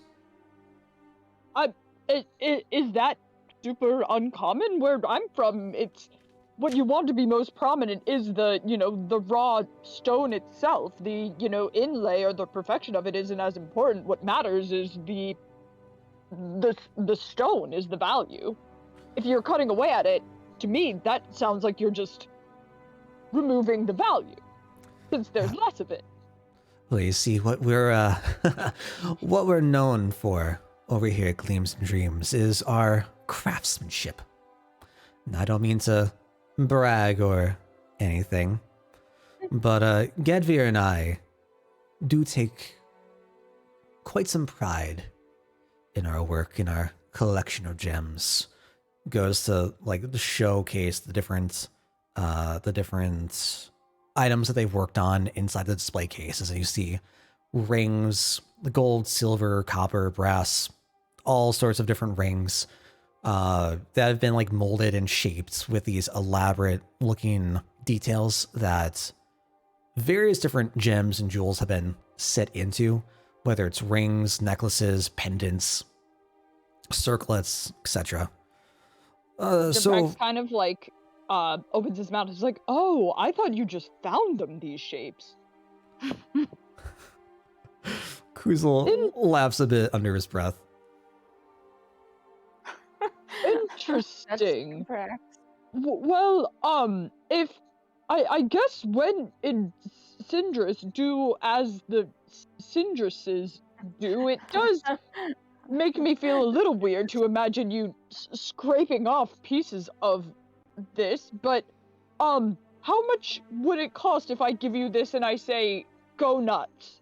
Is that super uncommon? Where I'm from, it's what you want to be most prominent is the, the raw stone itself. The, inlay or the perfection of it isn't as important. What matters is the stone is the value. If you're cutting away at it, to me, that sounds like you're just removing the value, since there's less of it. Well, you see, what we're what we're known for over here at Gleams and Dreams is our craftsmanship. And I don't mean to brag or anything, but Gedvir and I do take quite some pride in our work, in our collection of gems. Goes to like the showcase the different items that they've worked on inside the display cases, and you see rings, the gold, silver, copper, brass, all sorts of different rings that have been like molded and shaped with these elaborate looking details that various different gems and jewels have been set into, whether it's rings, necklaces, pendants, circlets, etc. Rex kind of like opens his mouth. He's like, "Oh, I thought you just found them, these shapes." Kuzel laughs a bit under his breath. Interesting. Correct. Well, if I guess when in Cyndrus do as the Cyndruses do, it does make me feel a little weird to imagine you scraping off pieces of this, but how much would it cost if I give you this and I say go nuts?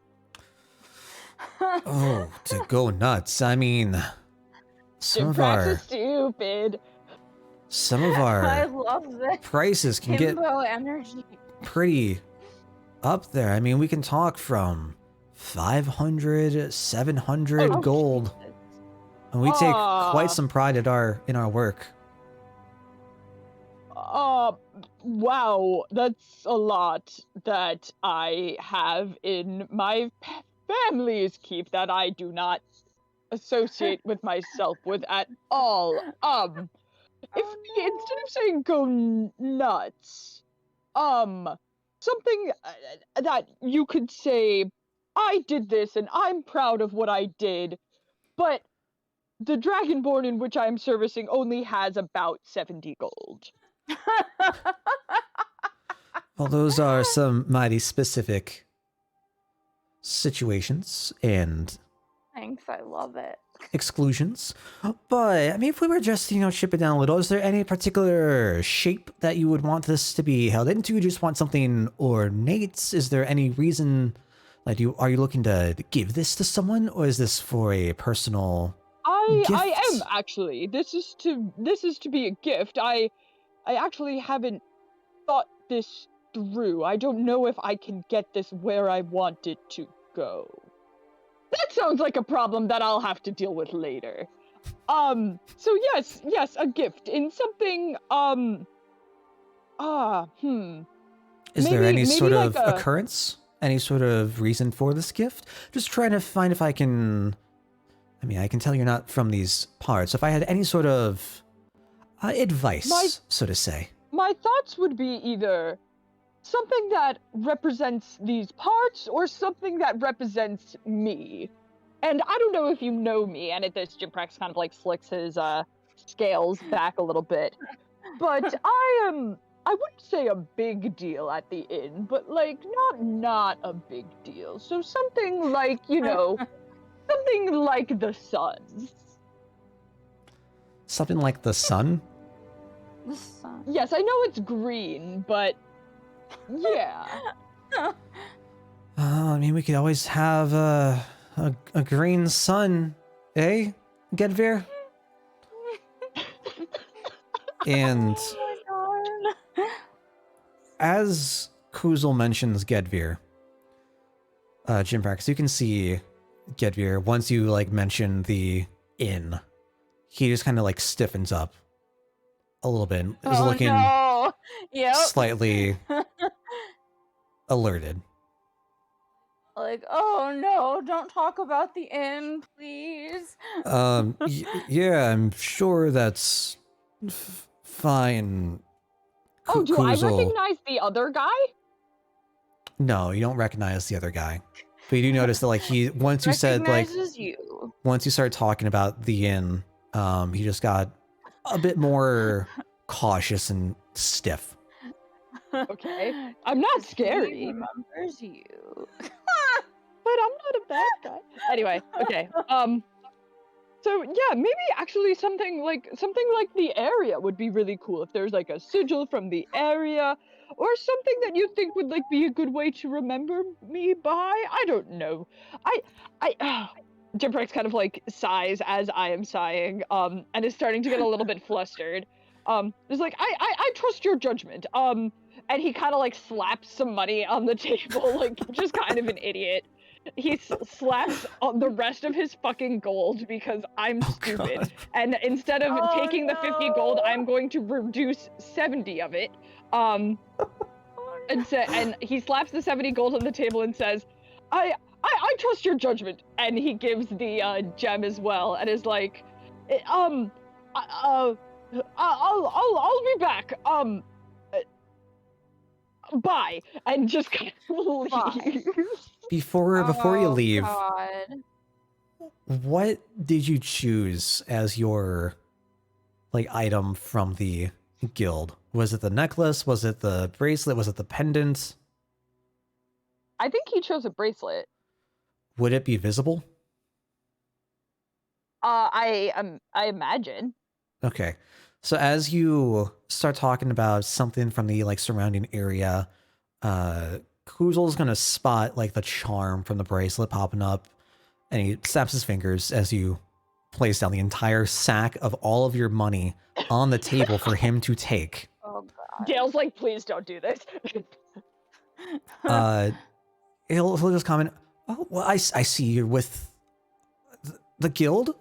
Oh, to go nuts. I mean, some of our stupid. I love this. prices can get Himbo energy. pretty up there. I mean, we can talk from 500, 700 Oh, gold. And we take quite some pride in our work. Wow, that's a lot that I have in my family's keep that I do not associate with myself with at all. If we, instead of saying go nuts, something that you could say, I did this and I'm proud of what I did, but the Dragonborn in which I'm servicing only has about 70 gold. Well, those are some mighty specific situations and Thanks, I love it. exclusions. But, I mean, if we were just, chip it down a little, is there any particular shape that you would want this to be held into? You just want something ornate? Is there any reason, like, are you looking to give this to someone, or is this for a personal I gift? am actually. This is to be a gift. I actually haven't thought this through. I don't know if I can get this where I want it to go. That sounds like a problem that I'll have to deal with later. So yes, a gift in something, Is there any maybe sort like of a- occurrence? Any sort of reason for this gift? Just trying to find if I can... I mean, I can tell you're not from these parts. If I had any sort of advice, so to say. My thoughts would be either something that represents these parts or something that represents me. And I don't know if you know me, and at this, Jimprax kind of like slicks his scales back a little bit. But I wouldn't say a big deal at the inn, but like not a big deal. So something like, something like the sun. Something like the sun? The sun. Yes, I know it's green, but yeah. I mean, we could always have a green sun, eh, Gedvir? And Oh my god. as Kuzel mentions Gedvir, Jimprax, you can see Gedvir, once you, mention the inn, he just kind of, stiffens up a little bit. Is looking no. Yep. slightly alerted. Like, oh no, don't talk about the inn, please. Yeah, I'm sure that's fine. Oh, do I Kuzel. recognize the other guy? No, you don't recognize the other guy. But you do notice that, once you said, Recognizes you. once you started talking about the inn, he just got a bit more cautious and stiff. Okay. I'm not He scary, remembers you. but I'm not a bad guy. Anyway, okay. So yeah, maybe actually something like the area would be really cool if there's like a sigil from the area or something that you think would be a good way to remember me by. I don't know. Jimprex kind of sighs as I am sighing, and is starting to get a little bit flustered. Is like, I trust your judgment. And he kind of slaps some money on the table, just kind of an idiot. He slaps the rest of his fucking gold because I'm stupid. God. And instead of taking the 50 gold, no. I'm going to reduce 70 of it. And he slaps the 70 gold on the table and says, I trust your judgment. And he gives the gem as well and is like, I'll be back. Bye. And just kind of Bye. leaves. Before you Oh, leave, God. what did you choose as your item from the guild? Was it the necklace? Was it the bracelet? Was it the pendant? I think he chose a bracelet. Would it be visible? I imagine. Okay. So as you start talking about something from the surrounding area, Kuzel's gonna spot the charm from the bracelet popping up, and he snaps his fingers as you place down the entire sack of all of your money on the table for him to take. Oh, God. Dale's like, please don't do this. He'll just comment, "Oh, well, I see you're with the guild.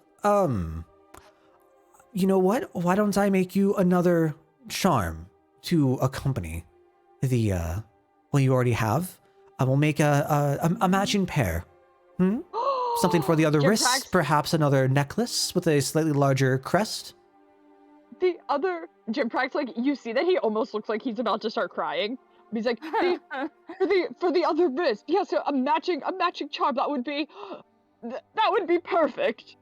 You know what? Why don't I make you another charm? to accompany the what you already have. I will make a matching pair. Something for the other wrists, Jimprax, perhaps another necklace with a slightly larger crest. the other Jimprax, like you see that he almost looks like he's about to start crying. He's like, for the other wrist, yes, a matching charm. That would be perfect.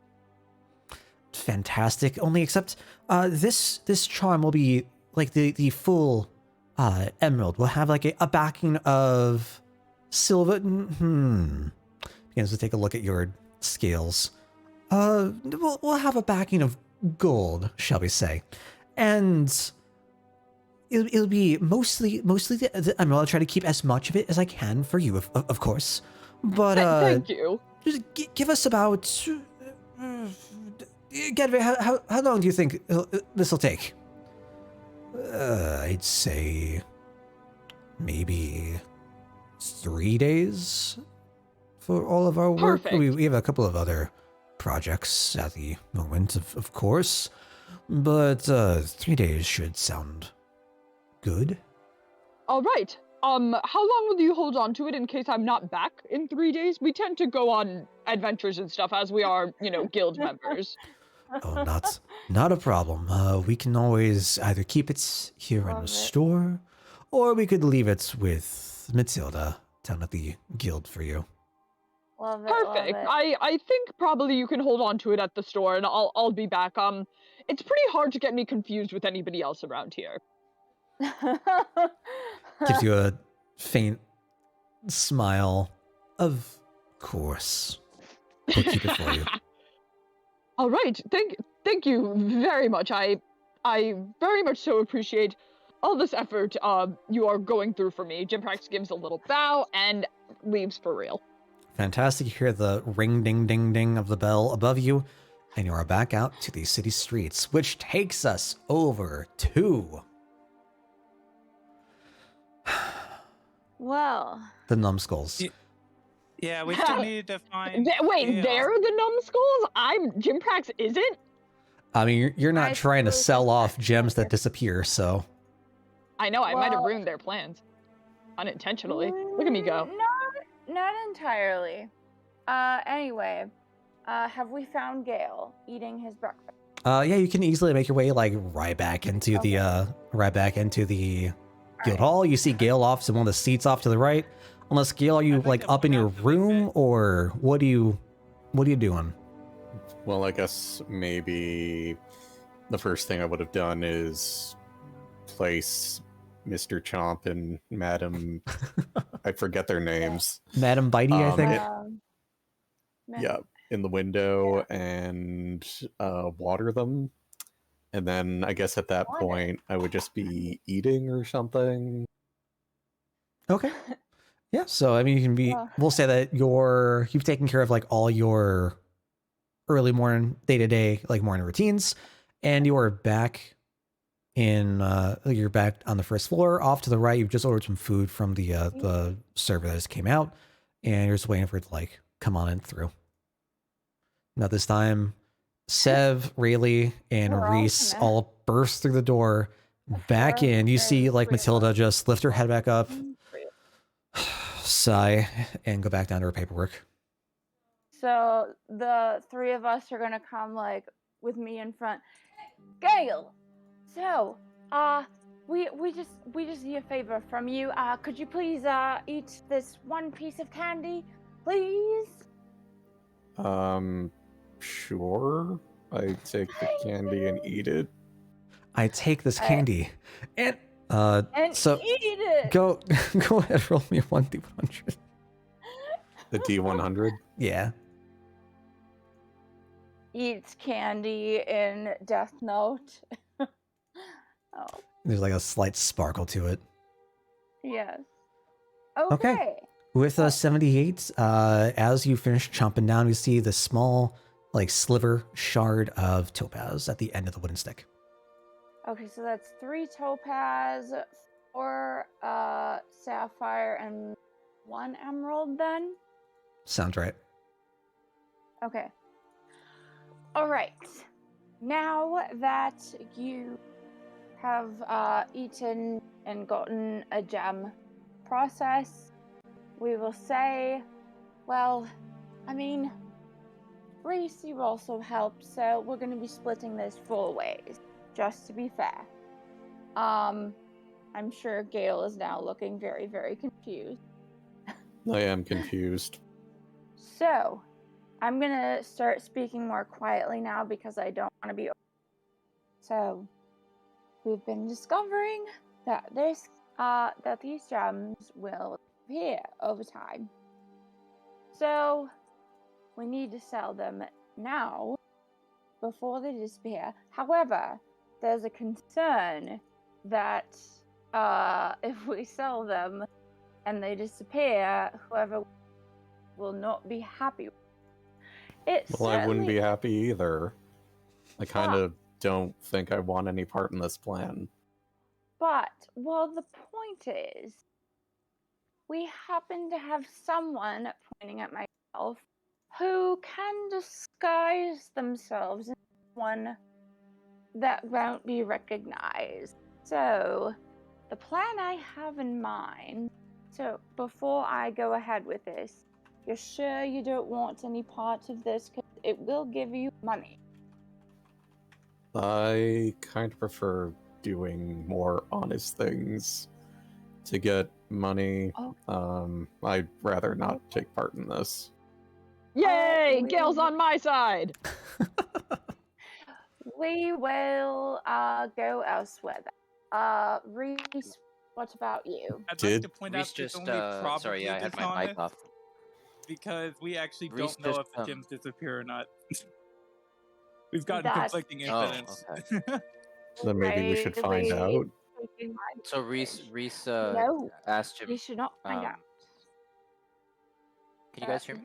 Fantastic. Only except this charm will be like the full emerald. Will have like a backing of silver. Begins to take a look at your scales. We'll have a backing of gold, shall we say, and it'll be mostly the emerald. I'll try to keep as much of it as I can for you, of course. But Thank you. just give us about. Gedve, how long do you think this will take? I'd say maybe 3 days for all of our work. Perfect. We have a couple of other projects at the moment, of course, but 3 days should sound good. All right. How long will you hold on to it in case I'm not back in 3 days? We tend to go on adventures and stuff as we are, guild members. Oh, not a problem. We can always either keep it here in Love the it. store, or we could leave it with Matilda down at the guild for you. Love it. Perfect. Love I think probably you can hold on to it at the store, and I'll be back. It's pretty hard to get me confused with anybody else around here. it. Gives you a faint smile. Of course. We'll keep it for you. All right. Thank you very much. I very much so appreciate all this effort you are going through for me. Jimprax gives a little bow and leaves for real. Fantastic. You hear the ring ding ding ding of the bell above you, and you are back out to the city streets, which takes us over to Well, the numbskulls. Yeah, we still needed to find. Wait, Gale. they're the numbskulls? Jimprax isn't? I mean, you're not I trying to suppose sell that's off not gems that true. disappear, so. I know, I might have Well- ruined their plans. Unintentionally. Look at me go. Not entirely. Anyway, have we found Gale eating his breakfast? Yeah, you can easily make your way like right back into the guild hall. You see Gale off in one of the seats off to the right. Unless Gale, are you I'd like like to up in point your out that we room, met- or what are you doing? Well, I guess maybe the first thing I would have done is place Mr. Chomp and Madam. I forget their names. Madam Bitey, I think. Yeah, in the window and water them. And then I guess at that Water. point I would just be eating or something. Okay. Yeah, so I mean, you can be. Well- We'll say that you've taken care of like all your early morning, day to day, like morning routines, and you are back in. You're back on the first floor. Off to the right, you've just ordered some food from the server that just came out, and you're just waiting for it to like come on in through. Now this time, Sev, Rayleigh, and We're all Reese gonna- all burst through the door. Back Sure, in, you sure, see like three of Matilda us. just lift her head back up, Three of sigh, and go back down to her paperwork. So the three of us are gonna come like with me in front. Gale, so we just need a favor from you. Could you please eat this one piece of candy, please? Sure. I take the candy and eat it. I take this I- candy, and And so eat it. go ahead, roll me a 1d100. The D100. Yeah. Eats candy in Death Note. Oh There's like a slight sparkle to it. yes. Okay. Okay. With 78, as you finish chomping down, you see the small, like, sliver shard of topaz at the end of the wooden stick. Okay, so that's 3 topaz, 4 sapphire, and 1 emerald then? Sounds right. Okay. Alright. Now that you have eaten and gotten a gem process, we will say, well, I mean, Reese, you also helped, so we're going to be splitting this 4 ways, just to be fair. I'm sure Gale is now looking very, very confused. I am confused. So, I'm going to start speaking more quietly now because I don't want to be. So, we've been discovering that that these gems will appear over time. So, we need to sell them now before they disappear. However, there's a concern that if we sell them and they disappear, whoever will not be happy. Well, I wouldn't be happy either. I kind of don't think I want any part in this plan. But, well, the point is, we happen to have someone, pointing at myself, who can disguise themselves in one that won't be recognized. So, the plan I have in mind, so before I go ahead with this, you're sure you don't want any part of this? Because it will give you money. I kind of prefer doing more honest things to get money. Oh. I'd rather not take part in this. Yay! we Gale's will- on my side. We will go elsewhere then. Reese, what about you? I'd like Did to point Reese out there's just, only probably sorry, yeah, I had my mic dishonest off. because we actually Reese don't know just, if the gems disappear or not. We've gotten That's conflicting Oh, evidence. okay. Then maybe we should find Really out. taking my So Reese No, asked him. we should not find out. Can you guys hear me?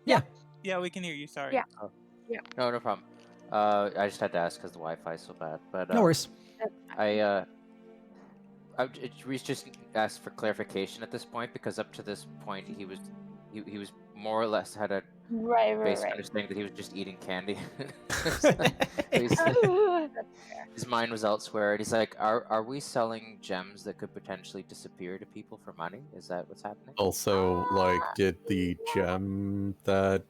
Yeah. Yeah, we can hear you. Sorry. Yeah. Oh. Yeah. No, no problem. I just had to ask because the Wi-Fi is so bad. But No worries. Reese just asked for clarification at this point because up to this point he was more or less had a Right. basic understanding that he was just eating candy. His mind was elsewhere, and he's like, "Are we selling gems that could potentially disappear to people for money? Is that what's happening?" Also, like, did the gem that,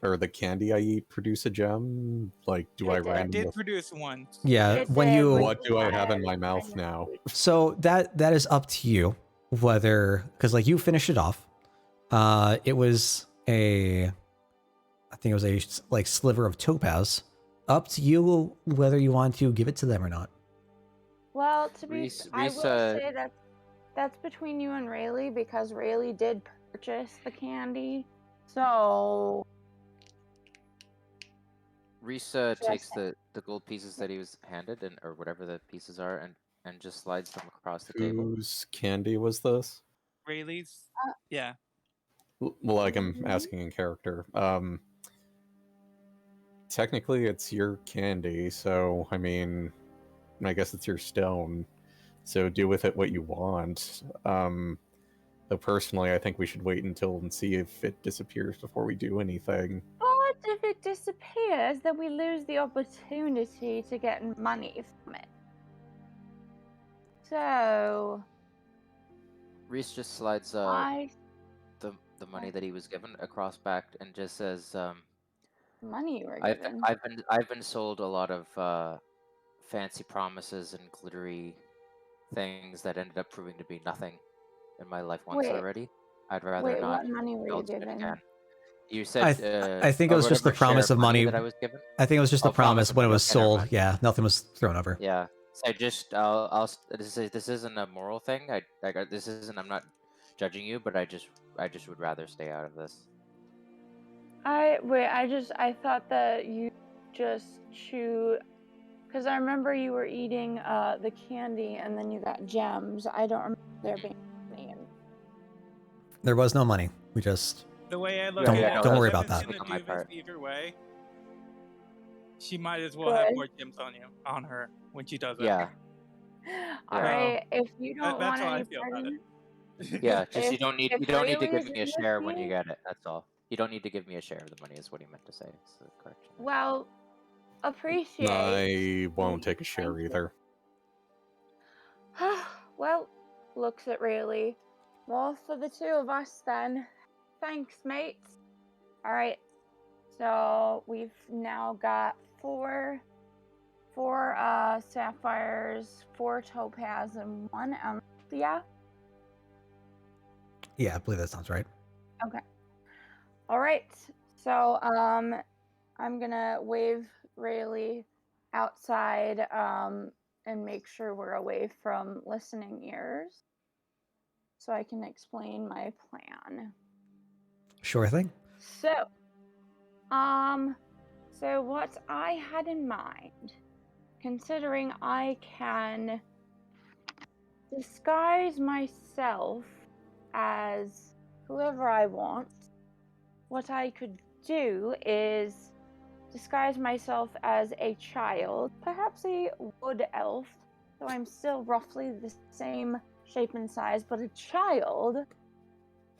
or the candy I eat produce a gem? Like, do I It did. It randomly? did produce one. Yeah, It when did, you which What is do I why have in was my mouth trying to now? choose. so that is up to you whether, because like you finished it off. It was I think it was a like sliver of topaz. Up to you whether you want to give it to them or not. Well, to be, Reese- I Reese, will say that that's between you and Rayleigh because Rayleigh did purchase the candy. So Reese takes the gold pieces that he was handed, and or whatever the pieces are, and just slides them across the table. Whose candy was this? Rayleigh's. Yeah. Well, like, I'm asking in character. Technically, it's your candy, so I mean, I guess it's your stone. So do with it what you want. Though personally, I think we should wait until and see if it disappears before we do anything. But if it disappears, then we lose the opportunity to get money from it. So Reese just slides I the money that he was given across back and just says, money you were I've given. I've been sold a lot of fancy promises and glittery things that ended up proving to be nothing in my life once Wait. already. I'd rather Wait, not what money were you indulge in it given? again. You said I think it or was just the whatever share promise of money that I was given. I think it was just the Oh, promise promise of when it money, was okay, never sold. mind. Yeah, nothing was thrown over. Yeah. So this isn't a moral thing. This isn't. I'm not judging you, but I just would rather stay out of this. I thought that you just chew, because I remember you were eating the candy and then you got gems. I don't remember there being money in. There was no money. We just The way I look Don't- at it, don't worry if about it's that. gonna On my do this part. either way, she might as well have Good. more gems on her when she does it. Yeah. All right, if you don't that's want how I any feel part about in it. Yeah, just If you don't need to Rayleigh give is me a in share with when you me, get it. That's all. You don't need to give me a share of the money. Is what he meant to say. It's the correction. well, appreciate. I won't take a share Thank you. either. Well, looks at Rayleigh. More for the two of us then. Thanks, mates. Alright, so we've now got four sapphires, 4 topaz, and 1 emerald. Yeah? Yeah, I believe that sounds right. Okay. Alright, so I'm gonna wave Rayleigh outside and make sure we're away from listening ears so I can explain my plan. Sure thing. So what I had in mind, considering I can disguise myself as whoever I want, what I could do is disguise myself as a child, perhaps a wood elf, so I'm still roughly the same shape and size, but a child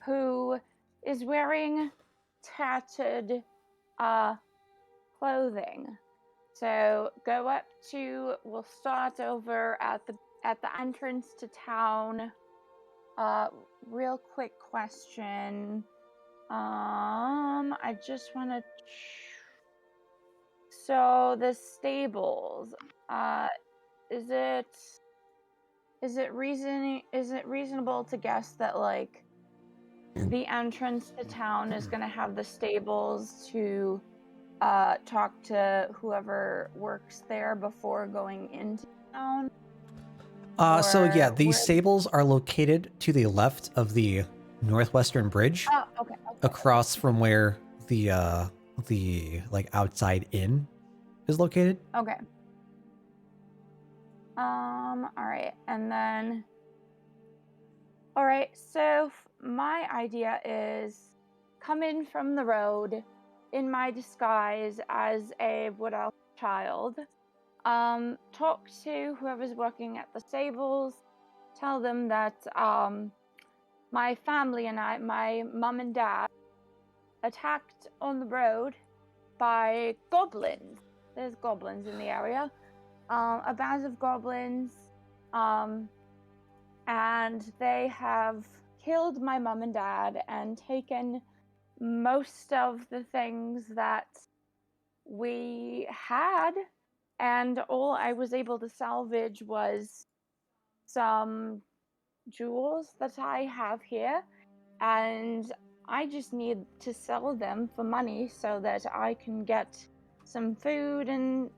who is wearing tattered clothing. So we'll start over at the entrance to town. Real quick question. I just want to. So the stables. Is it reasonable to guess that like the entrance to town is going to have the stables to talk to whoever works there before going into town? So yeah, Or these where- stables are located to the left of the northwestern bridge, Oh, okay. across from where the like outside inn is located. Okay. All right, and then. All right, so my idea is come in from the road in my disguise as a wood elf child. Talk to whoever's working at the stables. Tell them that my family and my mom and dad, attacked on the road by goblins. There's goblins in the area. A band of goblins. And they have killed my mom and dad and taken most of the things that we had. And all I was able to salvage was some jewels that I have here. And I just need to sell them for money so that I can get some food and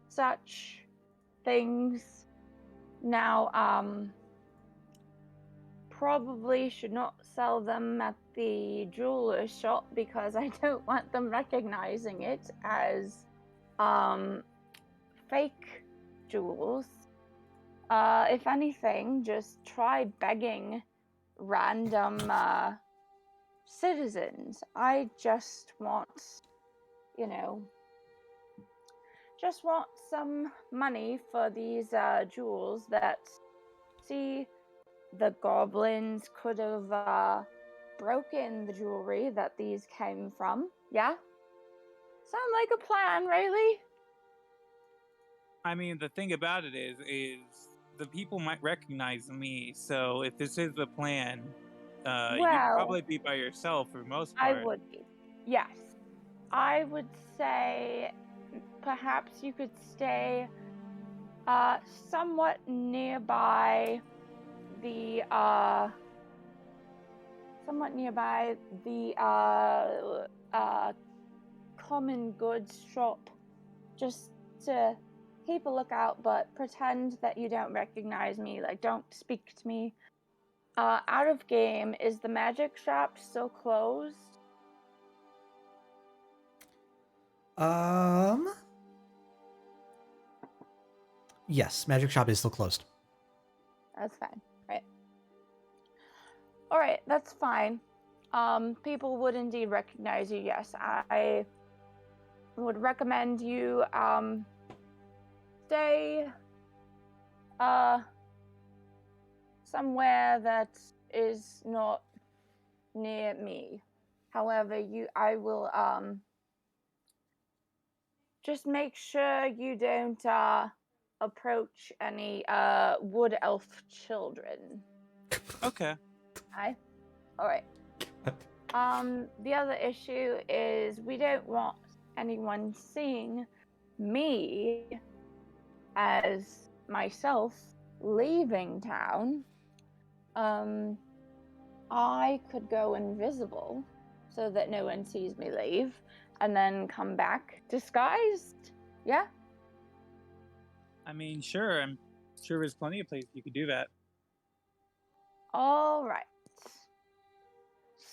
such things. Now, probably should not sell them at the jeweler's shop because I don't want them recognizing it as fake jewels. If anything, just try begging random citizens. I just want, just want some money for these jewels that, see, the goblins could have broken the jewelry that these came from. Yeah? Sound like a plan, Rayleigh? I mean, the thing about it is the people might recognize me. So if this is the plan, you'd Well, probably be by yourself for the most I part. would be. Yes. I would say perhaps you could stay somewhat nearby the common goods shop, just to keep a lookout, but pretend that you don't recognize me, like don't speak to me. Out of game, is the magic shop still closed? Yes, magic shop is still closed. That's fine, right? All right, that's fine. People would indeed recognize you. Yes, I would recommend you stay somewhere that is not near me. However, I will just make sure you don't approach any wood elf children. Okay. Hi. All right. The other issue is we don't want anyone seeing me as myself leaving town. I could go invisible so that no one sees me leave and then come back disguised. Yeah? I mean, sure. I'm sure there's plenty of places you could do that. All right.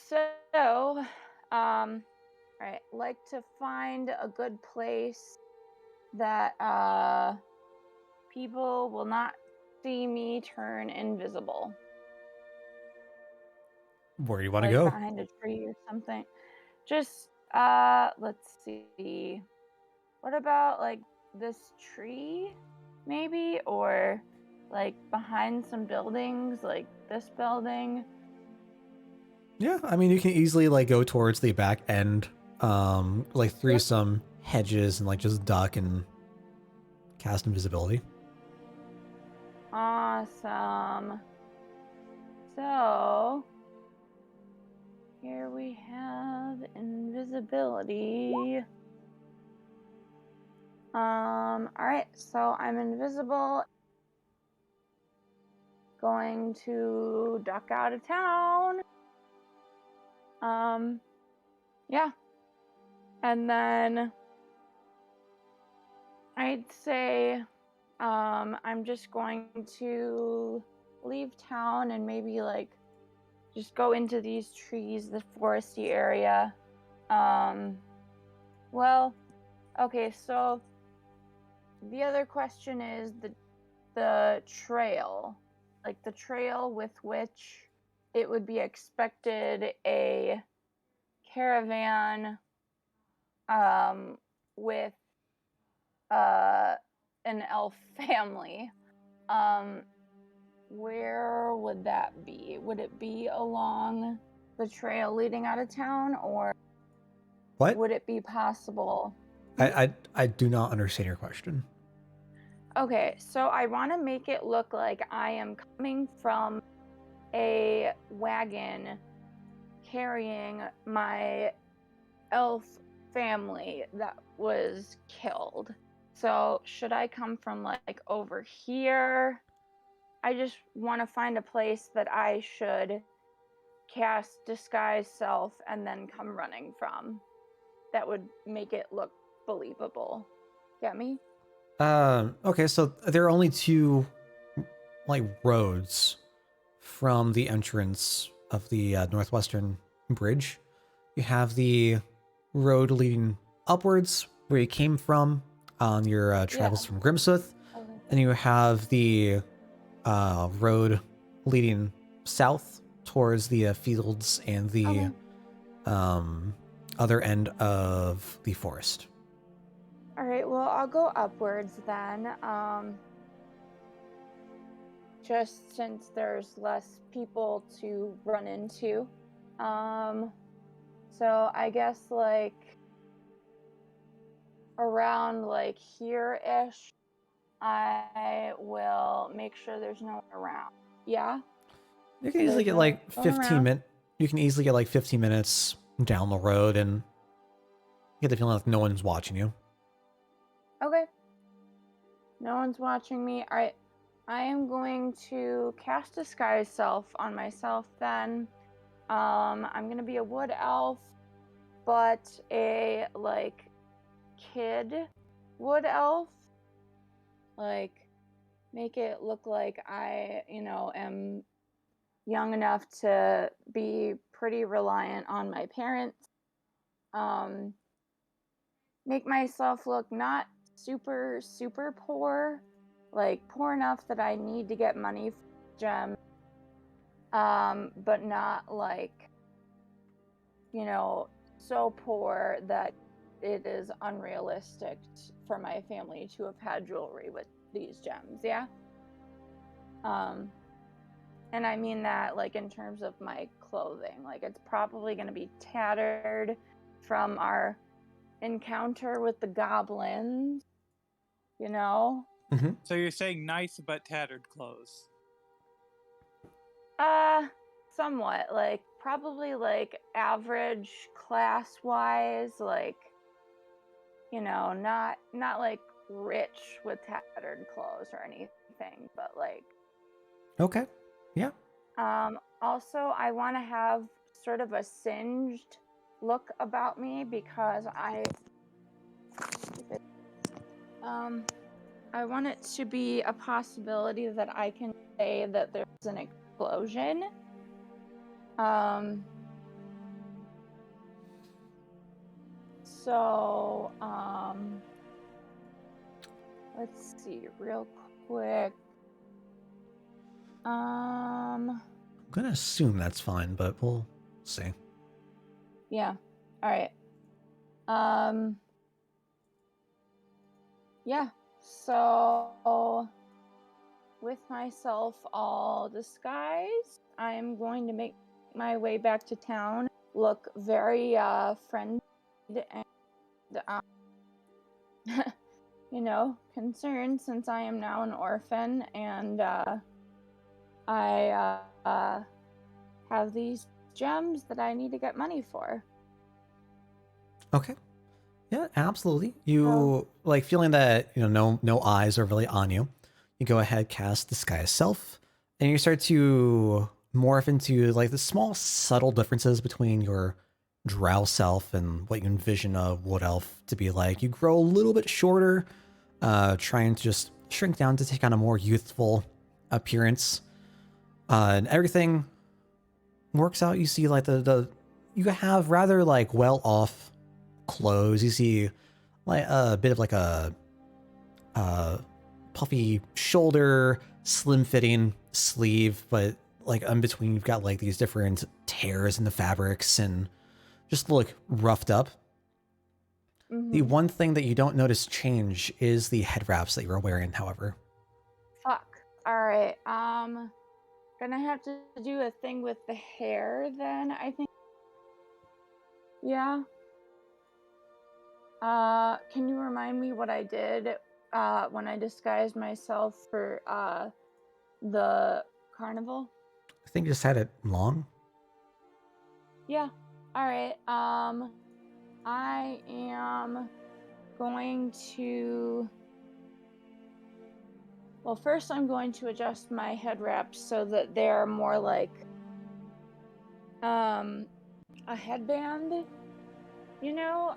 So, right, like to find a good place that people will not see me turn invisible. Where do you want to Like go? behind a tree or something. Just let's see. What about like this tree maybe, or like behind some buildings like this building? Yeah, I mean, you can easily like go towards the back end, like through Yep. some hedges and like just duck and cast invisibility. Awesome. So here we have invisibility. All right, so I'm invisible. Going to duck out of town. Yeah. And then I'd say I'm just going to leave town and maybe like just go into these trees, the foresty area. Well, okay, so the other question is the trail. Like the trail with which it would be expected a caravan with an elf family. Where would that be? Would it be along the trail leading out of town, or What? would it be possible? I do not understand your question. Okay, so I want to make it look like I am coming from a wagon carrying my elf family that was killed. So should I come from like over here? I just want to find a place that I should cast disguise self and then come running from. That would make it look believable. Get me? Okay, so there are only two like roads from the entrance of the northwestern bridge. You have the road leading upwards where you came from on your travels Yeah. from Grimsooth, Okay. and you have the road leading south towards the fields and the Okay. other end of the forest. All right, well, I'll go upwards then. Just since there's less people to run into. So I guess like around like here-ish, I will make sure there's no one around. Yeah? You can So easily there's get no like one 15 around. minutes. You can easily get like 15 minutes down the road and get the feeling like no one's watching you. Okay. No one's watching me. All right. I am going to cast disguise self on myself then. I'm gonna be a wood elf, but a like kid wood elf. Like make it look like I, am young enough to be pretty reliant on my parents. Make myself look not super poor, like poor enough that I need to get money for gem, but not like, so poor that it is unrealistic for my family to have had jewelry with these gems. Yeah. And I mean that like in terms of my clothing, like it's probably going to be tattered from our encounter with the goblins, Mm-hmm. So you're saying nice but tattered clothes. Somewhat. Like, probably, like, average class-wise, like, you know, not like rich with tattered clothes or anything, but like Okay. Yeah. also I want to have sort of a singed look about me because I want it to be a possibility that I can say that there's an explosion. So let's see real quick. I'm gonna assume that's fine, but we'll see. Yeah. All right. Yeah. So with myself all disguised, I am going to make my way back to town, look very friendly and you know, concerned since I am now an orphan and I have these gems that I need to get money for. Okay. Yeah, absolutely. You like feeling that, you know, no eyes are really on you. You go ahead, cast Disguise Self, and you start to morph into like the small subtle differences between your drow self and what you envision a wood elf to be like. You grow a little bit shorter, trying to just shrink down to take on a more youthful appearance. And everything works out. You see like you have rather like well off clothes. You see like a bit of like a puffy shoulder, slim fitting sleeve, but like in between you've got like these different tears in the fabrics and just look roughed up. The one thing that you don't notice change is the head wraps that you're wearing, however. Fuck. Alright, gonna have to do a thing with the hair then, I think. Yeah. Can you remind me what I did when I disguised myself for the carnival? I think you just had it long. Yeah. Alright, I am going to... Well, first I'm going to adjust my head wraps so that they're more like a headband, you know?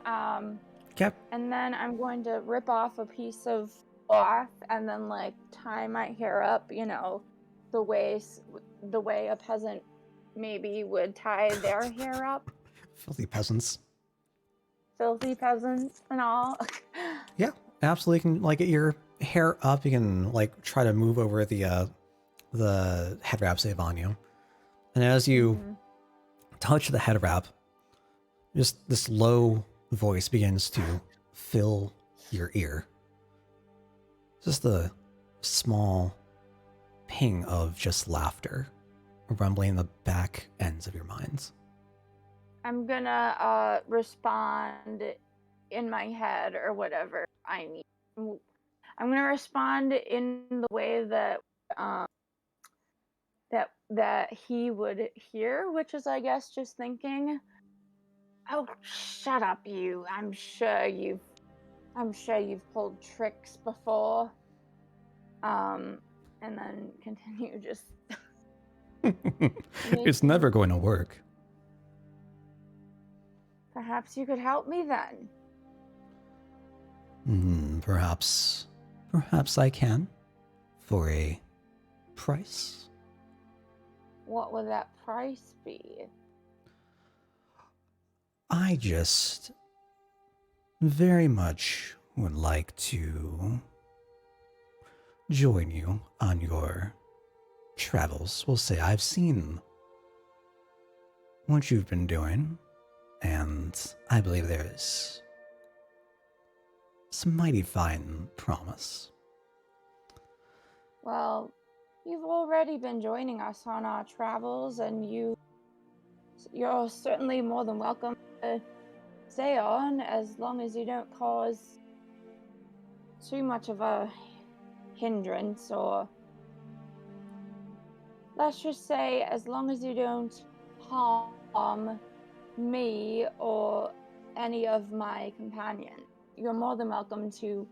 Yep. And then I'm going to rip off a piece of cloth and then like tie my hair up, you know, the way a peasant maybe would tie their hair up. Filthy peasants. Filthy peasants and all. Yeah, absolutely. You can like get your hair up. You can like try to move over the head wraps they have on you. And as you touch the head wrap, just this low voice begins to fill your ear. Just a small ping of just laughter rumbling in the back ends of your minds. I'm gonna respond in my head or whatever I need. I'm gonna respond in the way that that he would hear, which is, I guess, just thinking, "Oh, shut up, you! I'm sure you've pulled tricks before." And then continue just. It's never going to work. Perhaps you could help me then. Perhaps I can, for a price. What would that price be? I just very much would like to join you on your travels. We'll say I've seen what you've been doing, and I believe there is some mighty fine promise. Well, you've already been joining us on our travels, and you're certainly more than welcome to stay on as long as you don't cause too much of a hindrance, or let's just say, as long as you don't harm me or any of my companions, you're more than welcome to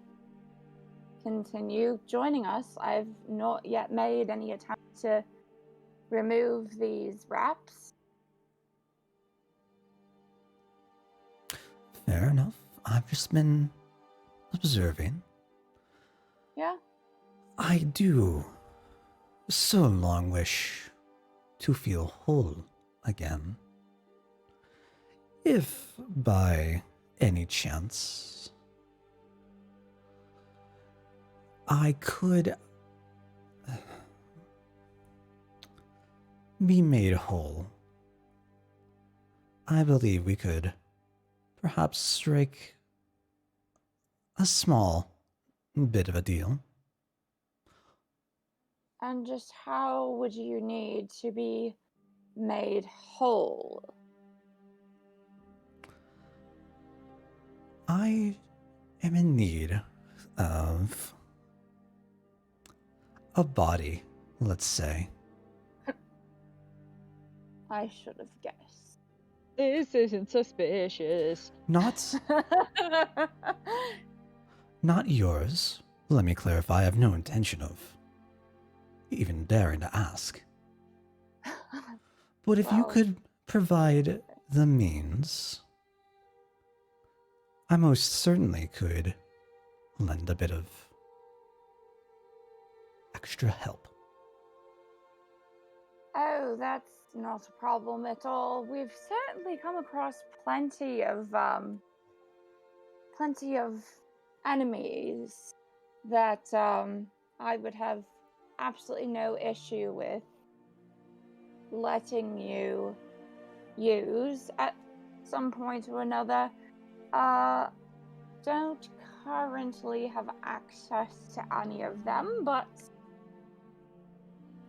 continue joining us. I've not yet made any attempt to remove these wraps. Fair enough. I've just been observing. Yeah? I do so long wish to feel whole again. If by any chance I could be made whole, I believe we could perhaps strike a small bit of a deal. And just how would you need to be made whole? I am in need of a body, let's say. I should have guessed. This isn't suspicious. Not yours. Let me clarify, I have no intention of even daring to ask. But if you Well, could provide the means, I most certainly could lend a bit of extra help. oh, that's not a problem at all. We've certainly come across plenty of enemies that I would have absolutely no issue with letting you use at some point or another. Don't currently have access to any of them, but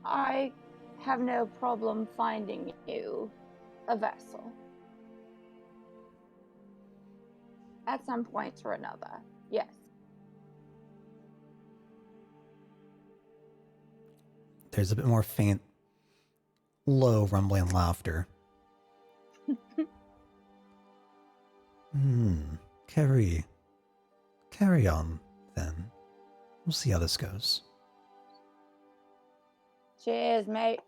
I have no problem finding you a vessel at some point or another. Yes. There's a bit more faint, low rumbling laughter. Carry on, then. We'll see how this goes. Cheers, mate.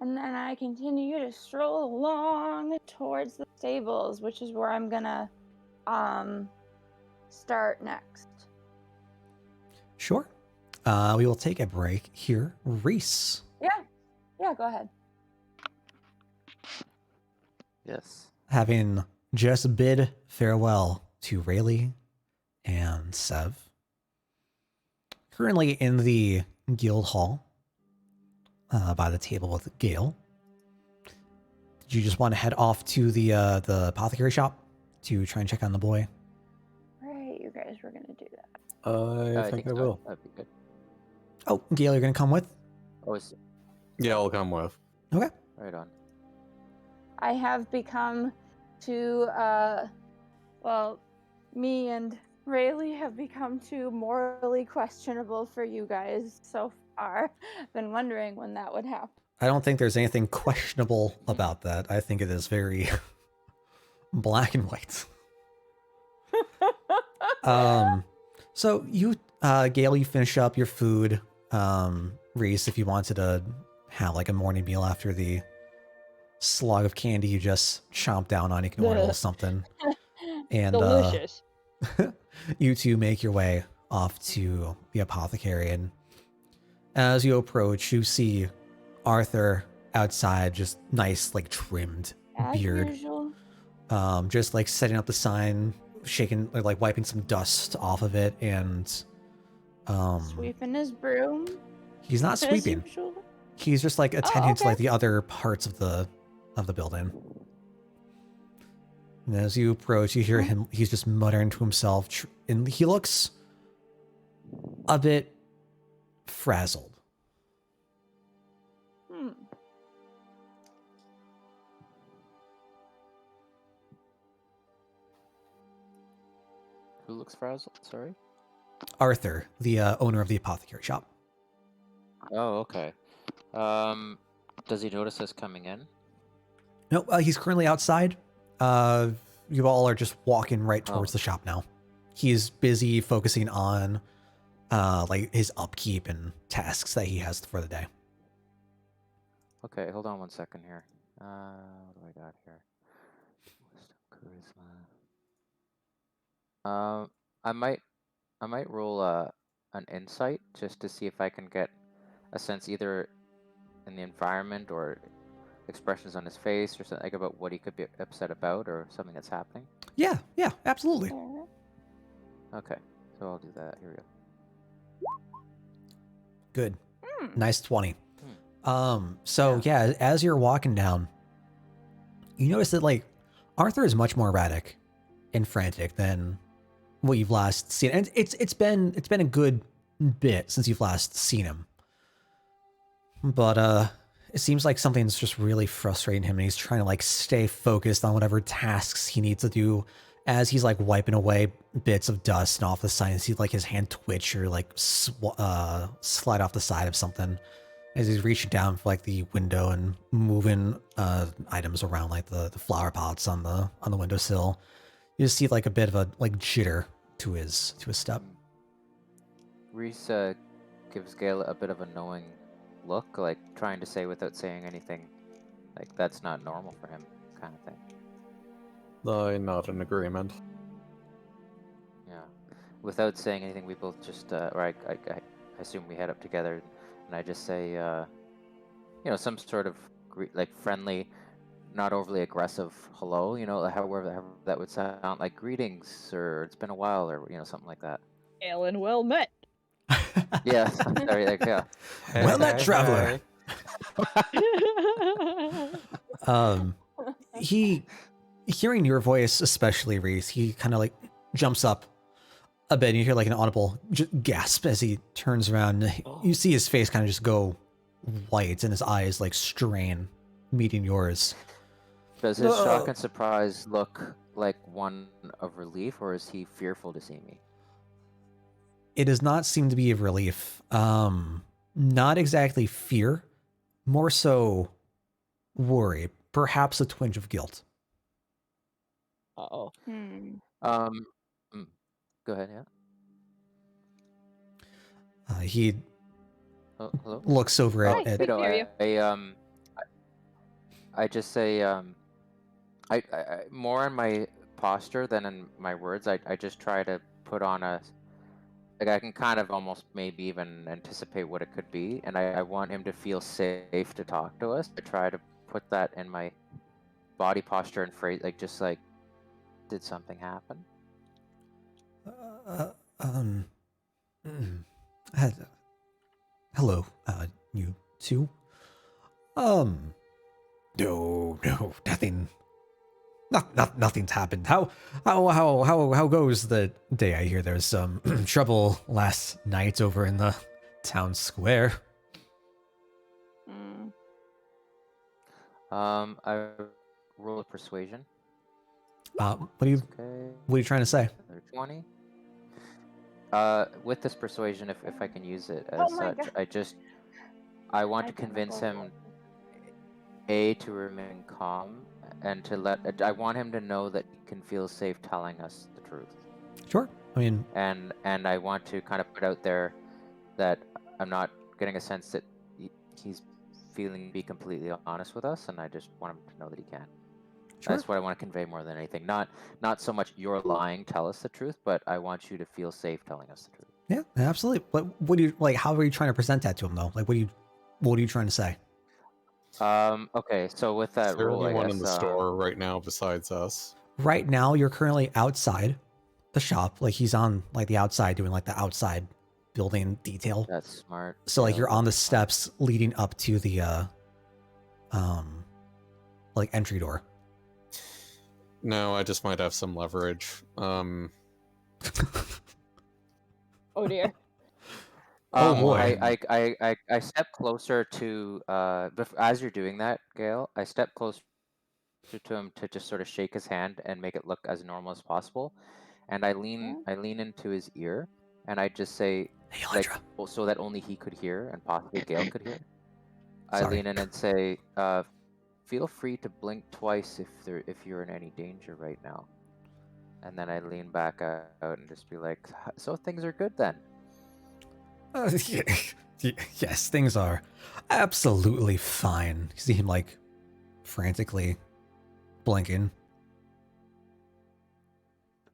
And then I continue to stroll along towards the stables, which is where I'm gonna start next. Sure. We will take a break here. Reese. Yeah, go ahead. Yes. Having just bid farewell to Rayleigh and Sev, currently in the guild hall by the table with Gale. Did you just want to head off to the apothecary shop to try and check on the boy? Right, you guys were gonna do that. I think I so. will. That'd be good. Oh, Gale, you're going to come with? Oh, it's Yeah, I'll come with. Okay. right on. I have become too, well, me and Rayleigh have become too morally questionable for you guys so far. Been wondering when that would happen. I don't think there's anything questionable about that. I think it is very black and white. So you, Gale, you finish up your food. Reese, if you wanted to have like a morning meal after the slug of candy you just chomped down on, you can order a little something. And Delicious. you two make your way off to the apothecary, and as you approach, you see Arthur outside, just nice, like trimmed As beard, usual. just like setting up the sign, shaking, like wiping some dust off of it, and Sweeping his broom. he's not as sweeping. usual. He's just like attending to okay. like the other parts of the building. And as you approach, you hear him. He's just muttering to himself, and he looks a bit frazzled. Who looks frazzled? Sorry. Arthur, the owner of the apothecary shop. Oh, okay. Does he notice us coming in? No, he's currently outside. You all are just walking right towards the shop now. He's busy focusing on like his upkeep and tasks that he has for the day. Okay, hold on 1 second here. What do I got here? Wisdom, charisma. I might roll an insight just to see if I can get a sense either in the environment or expressions on his face or something like about what he could be upset about or something that's happening. Yeah, absolutely. Okay, so I'll do that. Here we go. Good. Nice 20. Yeah. Yeah, as you're walking down, you notice that like Arthur is much more erratic and frantic than what you've last seen. And it's been a good bit since you've last seen him. But it seems like something's just really frustrating him and he's trying to like stay focused on whatever tasks he needs to do as he's like wiping away bits of dust and off the side. You see like his hand twitch or like slide off the side of something as he's reaching down for like the window and moving items around like the flower pots on the windowsill. You just see like a bit of a like jitter to his step. Reese gives Gale a bit of a knowing look, like trying to say without saying anything, like that's not normal for him, kind of thing. Not in agreement. Yeah. Without saying anything, we both just, or I assume we head up together, and I just say, you know, some sort of like friendly, not overly aggressive hello, you know, however that would sound, like greetings, or it's been a while, or, you know, something like that. Alan, well met. Yeah, sorry, like, yeah. Well met, traveler. He, hearing your voice, especially Reese, he kind of like jumps up a bit and you hear like an audible gasp as he turns around. You see his face kind of just go white and his eyes like strain, meeting yours. Does his shock and surprise look like one of relief, or is he fearful to see me? It does not seem to be of relief. Not exactly fear, more so worry, perhaps a twinge of guilt. Uh-oh. Go ahead, yeah. He hello? looks over Hi, at we can hear you. I just say, I more in my posture than in my words. I just try to put on a, like I can kind of almost maybe even anticipate what it could be, and I want him to feel safe to talk to us. I try to put that in my body posture and phrase, like just like, did something happen? Hello, you two. No, nothing. Nothing's happened. How goes the day? I hear there's some trouble last night over in the town square. I roll a persuasion. What are you trying to say? 20. With this persuasion, if I can use it as such, I want to convince him, A, to remain calm, and I want him to know that he can feel safe telling us the truth. Sure. I mean, and I want to kind of put out there that I'm not getting a sense that he's feeling to be completely honest with us, and I just want him to know that he can. Sure. That's what I want to convey more than anything. Not so much you're lying, tell us the truth, but I want you to feel safe telling us the truth. Yeah, absolutely. But what do you like? How are you trying to present that to him, though? Like, what are you trying to say? Okay, so with that Is there rule, anyone I guess, in the store right now besides us? Right now, you're currently outside the shop. Like he's on like the outside doing like the outside building detail. That's smart. So like you're on the steps leading up to the like entry door. No, I just might have some leverage. Oh dear. Oh boy. I step closer to as you're doing that, Gail, I step closer to him to just sort of shake his hand and make it look as normal as possible, and I lean into his ear and I just say, Hey, like, Elytra. so that only he could hear and possibly Gale could hear. I Sorry. lean in and say, feel free to blink twice if you're in any danger right now. And then I lean back out and just be like, so things are good then. Yes, things are absolutely fine. You see him like frantically blinking.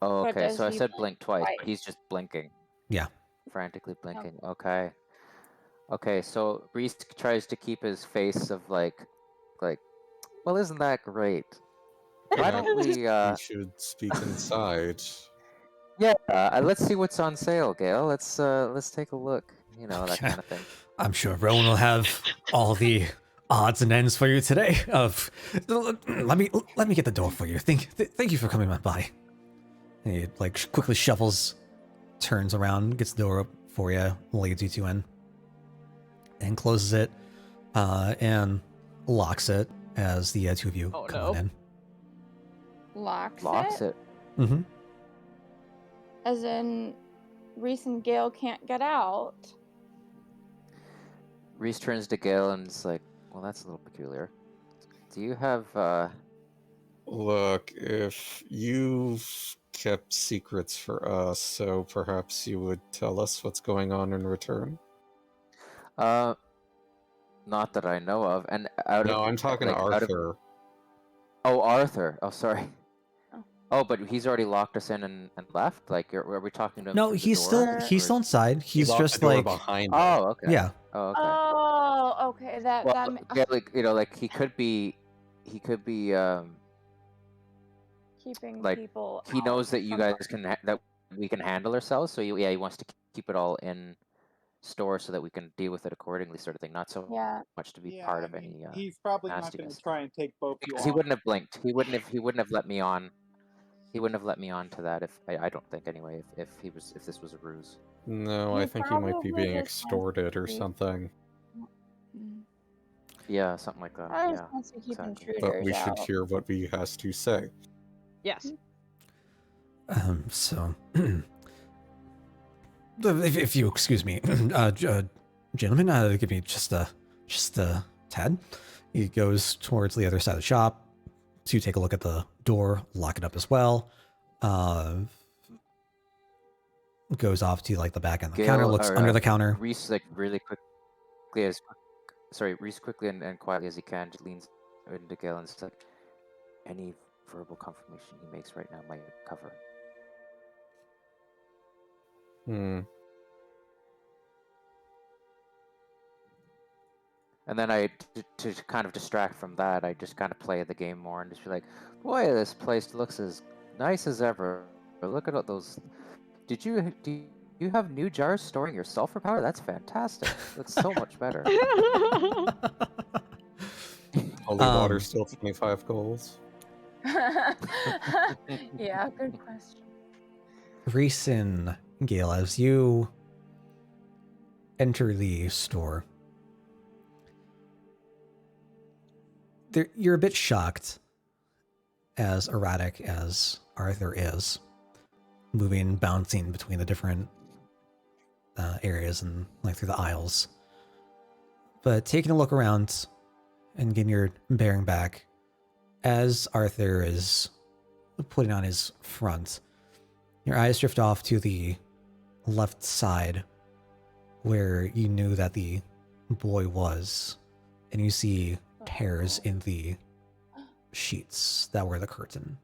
Oh, But okay. does So I he said blink blink twice, twice? but he's just blinking. Yeah. Frantically blinking. Okay. Okay, so Reese tries to keep his face of like, well, isn't that great? Why don't we, You should speak inside. yeah, let's see what's on sale, Gail. Let's take a look. You know, that kind of thing. I'm sure Rowan will have all the odds and ends for you today. Let me get the door for you. Thank you for coming by. And he like quickly shuffles, turns around, gets the door up for you, leads you two in, and closes it, and locks it as the two of you Oh, come no. on in. Locks it. Mm-hmm. As in, Reese and Gale can't get out. Reese turns to Gail and is like, well, that's a little peculiar. Do you have, Look, if you've kept secrets for us, so perhaps you would tell us what's going on in return? not that I know of, and out No, of, I'm talking like, to Arthur. Oh, Arthur. Oh, sorry. Oh. Oh, but he's already locked us in and left? Like, are we talking to him No, through he's the door? still Or- inside. He He's locked just the door like behind them. Oh, okay. yeah. Oh, okay. Oh, okay. That Well, yeah, like, you know, like he could be, keeping like, people. he knows out that you from guys that we can handle ourselves. So he wants to keep it all in store so that we can deal with it accordingly, sort of thing. Not so Yeah. much to be Yeah, part I of mean, any he's probably not going nastiness. to try and take both you Because he on. wouldn't have blinked. He wouldn't have let me on. He wouldn't have let me on to that if I don't think anyway. If this was a ruse. No, I He think he might be probably being just wants extorted to or be- something. Yeah, something like that. I Yeah. just wants to keep exactly. But intruders we should out. hear what he has to say. Yes. So, if you excuse me, gentlemen, give me just a tad. He goes towards the other side of the shop to take a look at the door, lock it up as well. Goes off to like the back end of the counter, looks under the counter. Reese, like, really quickly Reese quickly and quietly as he can, just leans into Gale and says, like, any verbal confirmation he makes right now might cover. And then to kind of distract from that, I just kind of play the game more and just be like, boy, this place looks as nice as ever. But look at all those. Do you have new jars storing your sulfur powder? That's fantastic. Looks so much better. Holy water still 25 goals. Yeah, good question. Reese and Gale, as you enter the store, you're a bit shocked, as erratic as Arthur is, moving, bouncing between the different areas and like through the aisles. But taking a look around and getting your bearing back, as Arthur is putting on his front, your eyes drift off to the left side where you knew that the boy was, and you see tears in the sheets that were the curtain.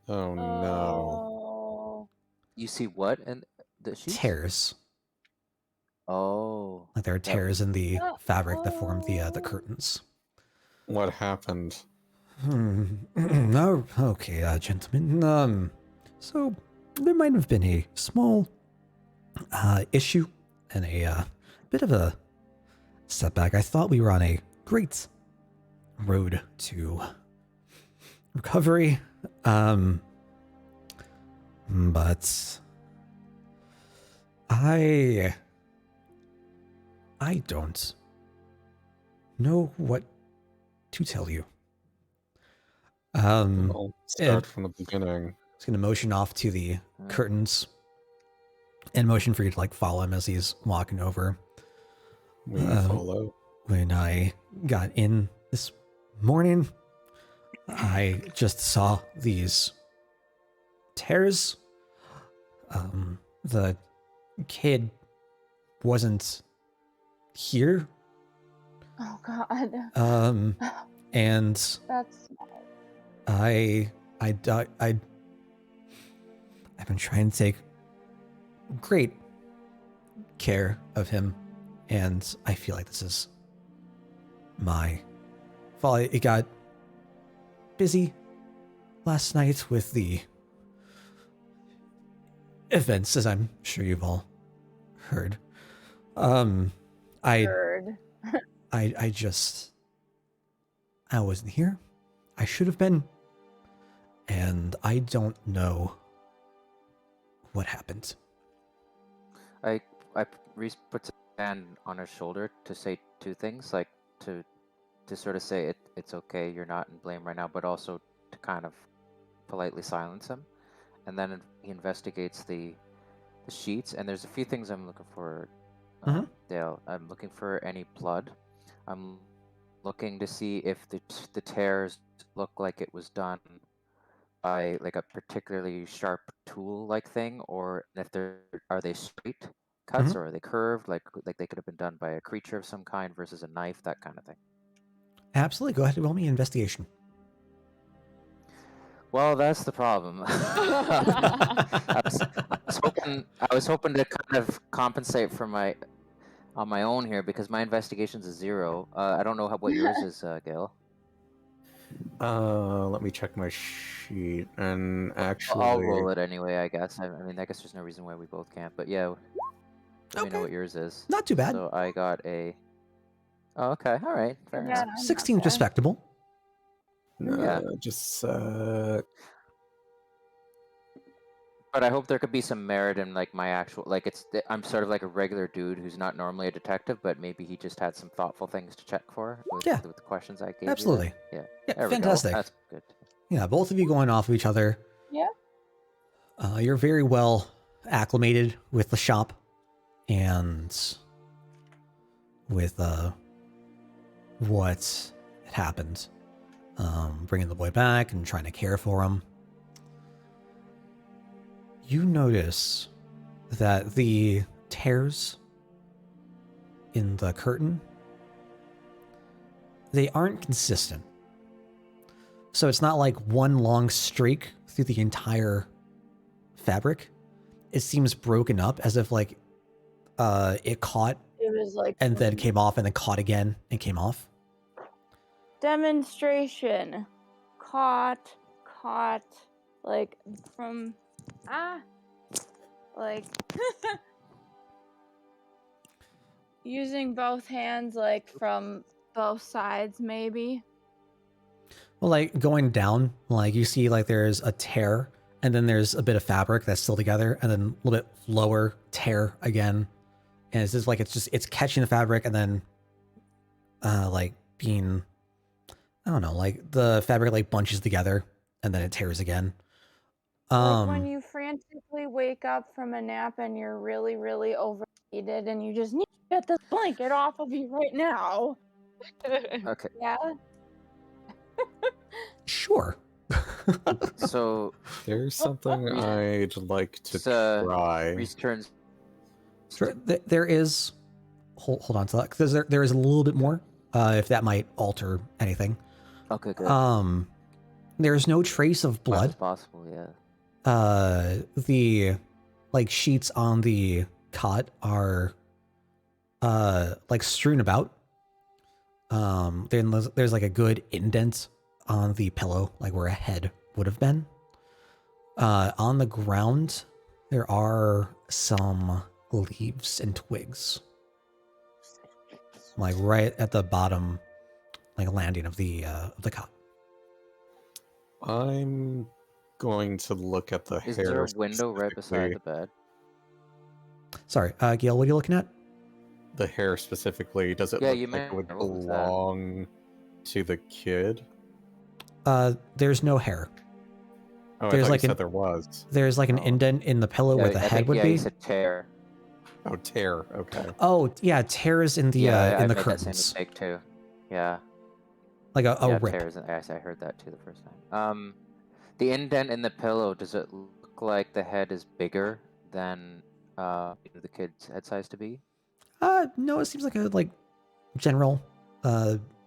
Oh no. Oh. You see what in the sheets? Tears. Oh. Like there are that tears in the fabric that form the Oh. curtains. What happened? Oh, okay, gentlemen. So there might have been a small issue and a bit of a setback. I thought we were on a great road to recovery, but I don't know what to tell you. Well, start from the beginning. It's going to motion off to the curtains and motion for you to like follow him as he's walking over. We follow. When I got in this morning, I just saw these tears. The kid wasn't here. Oh God. And That's I've been trying to take great care of him, and I feel like this is my fault. It got busy last night with the events, as I'm sure you've all heard. I heard. I wasn't here. I should have been. And I don't know what happened. Reese puts a hand on her shoulder to say two things, like to sort of say it's okay, you're not in blame right now, but also to kind of politely silence him. And then he investigates the sheets, and there's a few things I'm looking for, Dale. I'm looking for any blood. I'm looking to see if the tears look like it was done by like a particularly sharp tool-like thing, or if are they straight cuts or are they curved, like they could have been done by a creature of some kind versus a knife, that kind of thing. Absolutely. Go ahead and roll me an investigation. Well, that's the problem. I was hoping to kind of compensate for on my own here, because my investigation's a 0. I don't know what yours is, Gail. Let me check my sheet. And actually, I'll roll it anyway, I guess. I mean, I guess there's no reason why we both can't. But yeah, let me know what yours is. Not too bad. So I got a... Oh, okay. All right. Fair Yeah, enough. 16 respectable. Yeah. just But I hope there could be some merit in like my actual, like I'm sort of like a regular dude who's not normally a detective, but maybe he just had some thoughtful things to check for with the questions I gave Absolutely. you. Yeah, There we go. fantastic. That's good. Yeah, both of you going off of each other. Yeah. You're very well acclimated with the shop and with what had happened. Bringing the boy back and trying to care for him. You notice that the tears in the curtain, they aren't consistent. So it's not like one long streak through the entire fabric. It seems broken up, as if like it caught It was like and then came off and then caught again and came off. demonstration. Caught, like from like using both hands, like from both sides, maybe. Well, like going down, like you see like there's a tear and then there's a bit of fabric that's still together, and then a little bit lower tear again. And it's just like it's catching the fabric and then like being, I don't know, like the fabric like bunches together and then it tears again. Like when you frantically wake up from a nap and you're really, really overheated and you just need to get this blanket off of you right now. Okay. Yeah. Sure. So there's something I'd like to try. Reese turns. Sure. There is. Hold on to that, because there is a little bit more. If that might alter anything. Okay, good. There's no trace of blood. As possible, yeah. The like sheets on the cot are like strewn about. Then there's like a good indent on the pillow, like where a head would have been. On the ground, there are some leaves and twigs, like right at the bottom, like landing of the cot. I'm going to look at the Is hair. there a window right beside the bed? Sorry, Gail, what are you looking at? The hair specifically, does it Yeah, look you like it would meant- what was that? belong to the kid? There's no hair. Oh, I There's thought like you an said there was. there's like an Oh. indent in the pillow where the I head think, would yeah, be. you said tear. Oh, tear. Okay. Oh yeah, tears in the Yeah, I in the made that same curtains, mistake too. Yeah. like a Yeah, rip. tears. Yes, I heard that too the first time. The indent in the pillow, does it look like the head is bigger than the kid's head size to be? No, it seems like a general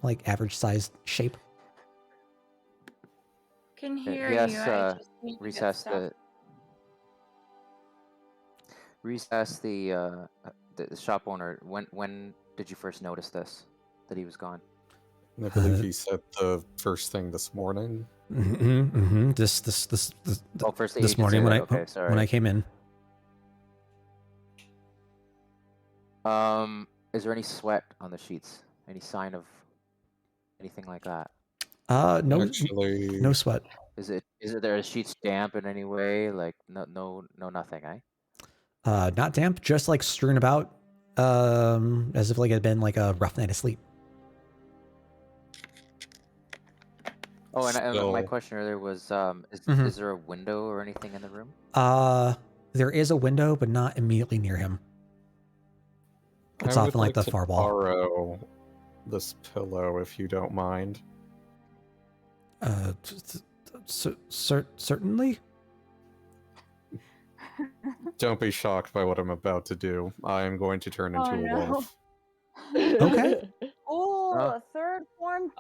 like average sized shape. Can Okay, hear he you. asks I just need to get recess stuff. the shop owner. When did you first notice this? That he was gone? I believe he said the first thing this morning. This Oh, first he this did morning say when that. I Okay, when sorry. I came in. Is there any sweat on the sheets? Any sign of anything like that? No, Actually, no sweat. Is there a sheets damp in any way? Like no nothing, eh? Not damp, just like strewn about, as if like it had been like a rough night of sleep. Oh, and my still, question earlier was, Mhm. is there a window or anything in the room? There is a window, but not immediately near him. It's I off would in like like the to far wall. borrow this pillow if you don't mind. Certainly. Don't be shocked by what I'm about to do. I am going to turn into Oh, a no. wolf. Okay. Oh, third form,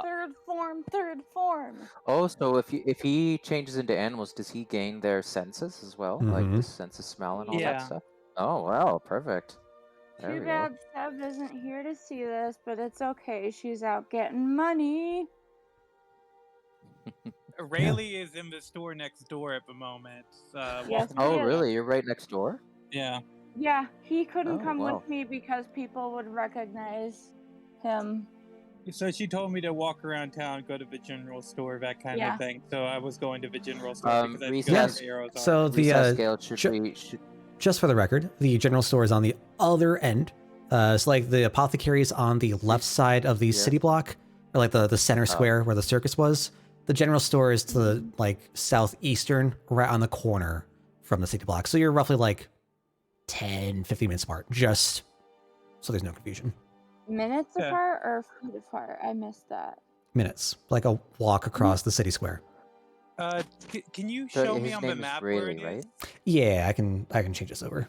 third form. Oh, so if he changes into animals, does he gain their senses as well? Like Mhm. the sense of smell and all Yeah. that stuff? Oh, wow, perfect. There Too we go. bad Sev isn't here to see this, but it's okay. She's out getting money. Rayleigh is in the store next door at the moment. Yes, Walking he Oh, around. is. really? You're right next door? Yeah. Yeah, he couldn't Oh, come wow. with me because people would recognize him. So she told me to walk around town, go to the general store, that kind Yeah. of thing. So I was going to the general store because I Recess- feel like Yes. the arrows are. So the Recess scale should ju- we should just for the record, the general store is on the other end. It's like the apothecary's on the left side of the Yeah. city block, or like the center square where the circus was. The general store is to the like southeastern, right on the corner from the city block. So you're roughly like 10, 15 minutes apart, just so there's no confusion. Minutes Yeah. apart or feet apart? I missed that. Minutes, like a walk across the city square. Can you So show me his on the name is map where Rayleigh, it right? is? Yeah, I can change this over.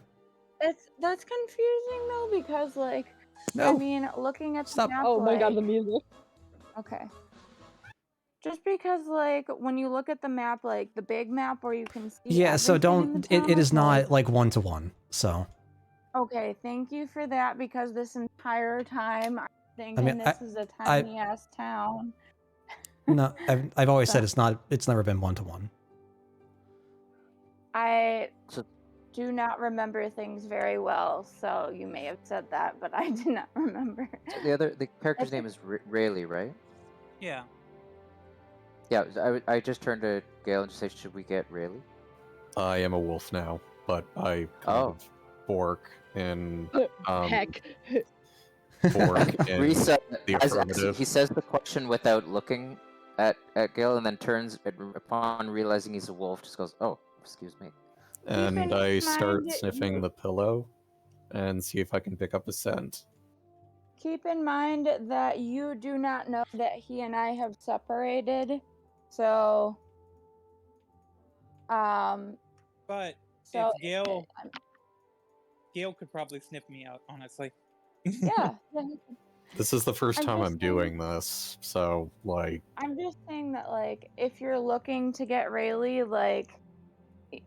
That's confusing though because like No. I mean looking at Stop. the map Oh my god, like- the music. Okay. Just because like when you look at the map, like the big map where you can see Yeah, so everything in the don't. It town, is like- not like 1-to-1. So Okay, thank you for that because this entire time I'm thinking this is a tiny ass town. no, I've always said So- it's never been 1-to-1. I So- do not remember things very well, so you may have said that, but I do not remember. So the character's name is Rayleigh, right? Yeah. Yeah, I just turned to Gale and just say, should we get Rayleigh? I am a wolf now, but I kind Oh. of bork in Heck. bork in Reset. the As affirmative. he says the question without looking at Gale, and then turns upon realizing he's a wolf. Just goes, "Oh, excuse me." And in I start mind sniffing you- the pillow and see if I can pick up a scent. Keep in mind that you do not know that he and I have separated, so But so if Gale could probably sniff me out, honestly. yeah. This is the first I'm time just I'm saying- doing this, so like I'm just saying that like if you're looking to get Rayleigh, like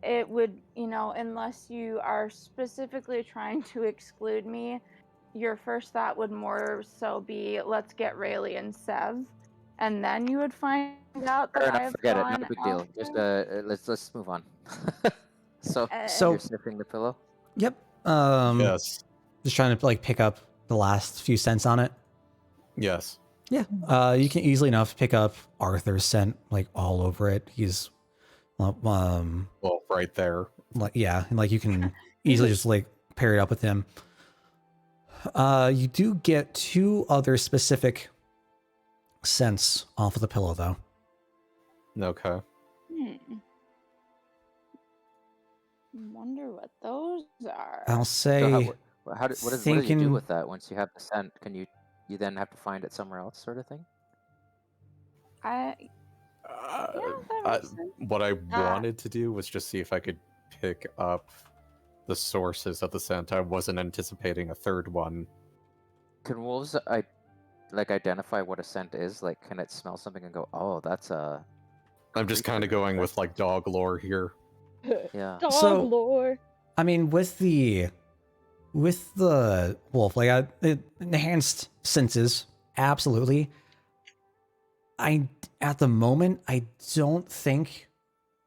it would, unless you are specifically trying to exclude me, your first thought would more so be let's get Rayleigh and Sev, and then you would find out that Fair I enough. have Forget it. gone Not a big deal. Just let's move on. So So- you're sniffing the pillow. Yep. yes, Just trying to like pick up the last few cents on it. yes. Yeah. You can easily enough pick up Arthur's scent like all over it. He's Well, right there. like yeah, and like you can easily just like pair it up with him. You do get 2 other specific scents off of the pillow though. Okay. Wonder what those are. I'll So say what do you do thinking with that once you have the scent? Can you then have to find it somewhere else, sort of thing? Yeah, that makes sense. What I Ah. wanted to do was just see if I could pick up the sources of the scent. I wasn't anticipating a third one. Can wolves identify what a scent is? Like, can it smell something and go, "Oh, that's a"? I'm just kind of creature, going with like dog lore here. Yeah. Dog So- lore. I mean, with the wolf, like enhanced senses, absolutely. At the moment, I don't think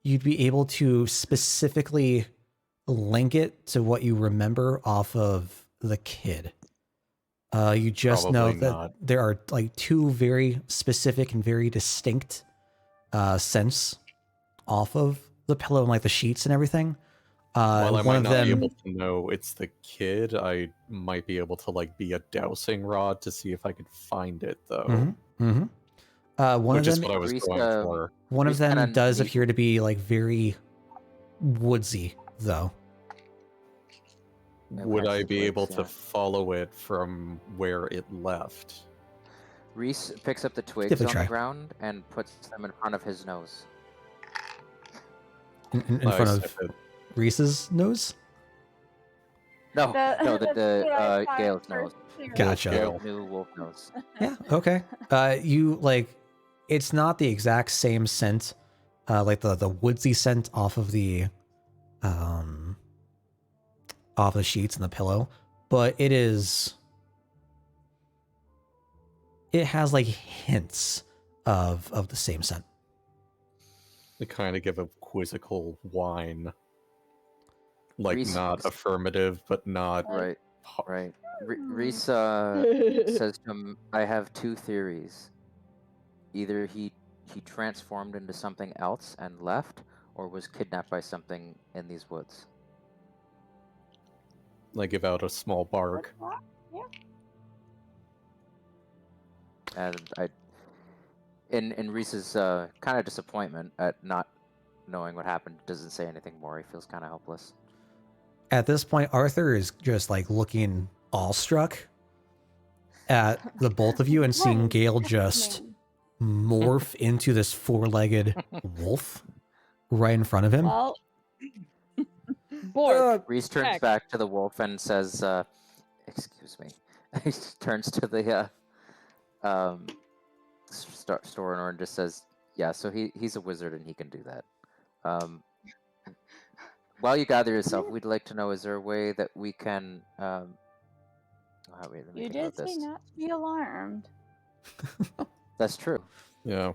you'd be able to specifically link it to what you remember off of the kid. You just know Probably that not. there are like two very specific and very distinct scents off of the pillow and like the sheets and everything. While I one might of not be them, able to know it's the kid, I might be able to like be a dowsing rod to see if I could find it though. one Which of is them, what I was Reese, going for. one of Reese them kinda does neat- appear to be like very woodsy, though. Yeah, Would I connects to be able twigs, to yeah. follow it from where it left? Reese picks up the twigs Give it a on try. the ground and puts them in front of his nose. In Nice. front of Reese's nose. No, no, That's the what I thought Gale's first, nose. too. Gotcha. Gale's new wolf nose. Yeah, okay. You like, it's not the exact same scent, like the woodsy scent off of the sheets and the pillow, but it has like hints of the same scent. They kind of give a quizzical whine. Like Reese- not affirmative, but not Right, po- right. Reese says to him, "I have two theories. Either he transformed into something else and left, or was kidnapped by something in these woods." Like give out a small bark. And in Reese's kind of disappointment at not knowing what happened, doesn't say anything more. He feels kind of helpless. At this point, Arthur is just like looking awestruck at the both of you and seeing What is Gale just happening? morph into this four-legged wolf right in front of him. Well, Bork. Reese turns Heck. back to the wolf and says, "Excuse me." He turns to the store owner and just says, "Yeah, so he's a wizard and he can do that." While you gather yourself, we'd like to know: is there a way that we can? Wait, let me you think did about say this. not to be alarmed. That's true. Yeah,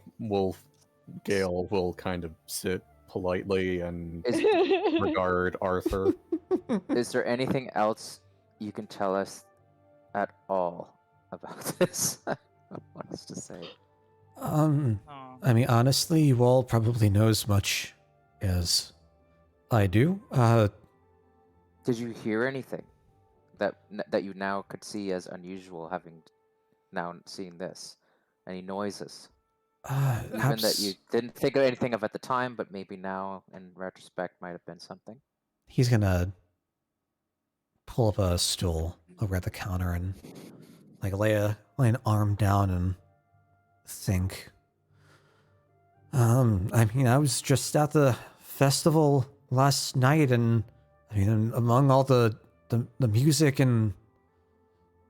Gale will kind of sit politely and regard Arthur. Is there anything else you can tell us at all about this? I don't want us to say. Aw. I mean, honestly, you all probably know as much as I do. Did you hear anything that you now could see as unusual, having now seen this? Any noises? Even that you didn't think of anything of at the time, but maybe now, in retrospect, might have been something. He's gonna pull up a stool over at the counter and like lay an arm down and think. I mean, I was just at the festival last night, and I mean, among all the music and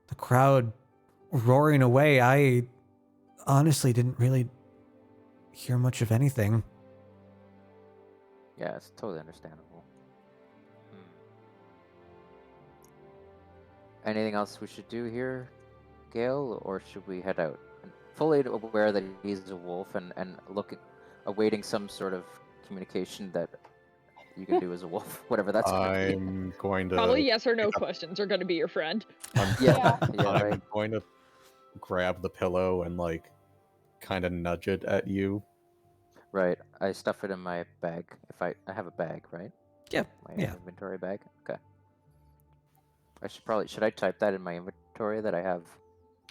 the crowd roaring away, I honestly didn't really hear much of anything. Yeah, it's totally understandable. Anything else we should do here, Gale, or should we head out? And fully aware that he's a wolf and awaiting some sort of communication that you can do as a wolf, whatever that's going to be. I'm going to Probably yes or no pick up- questions are going to be your friend. Yeah, yeah, I'm right. going to grab the pillow and like kind of nudge it at you. Right. I stuff it in my bag. If I have a bag, right? Yeah, My yeah. inventory bag. Okay. Should I type that in my inventory that I have,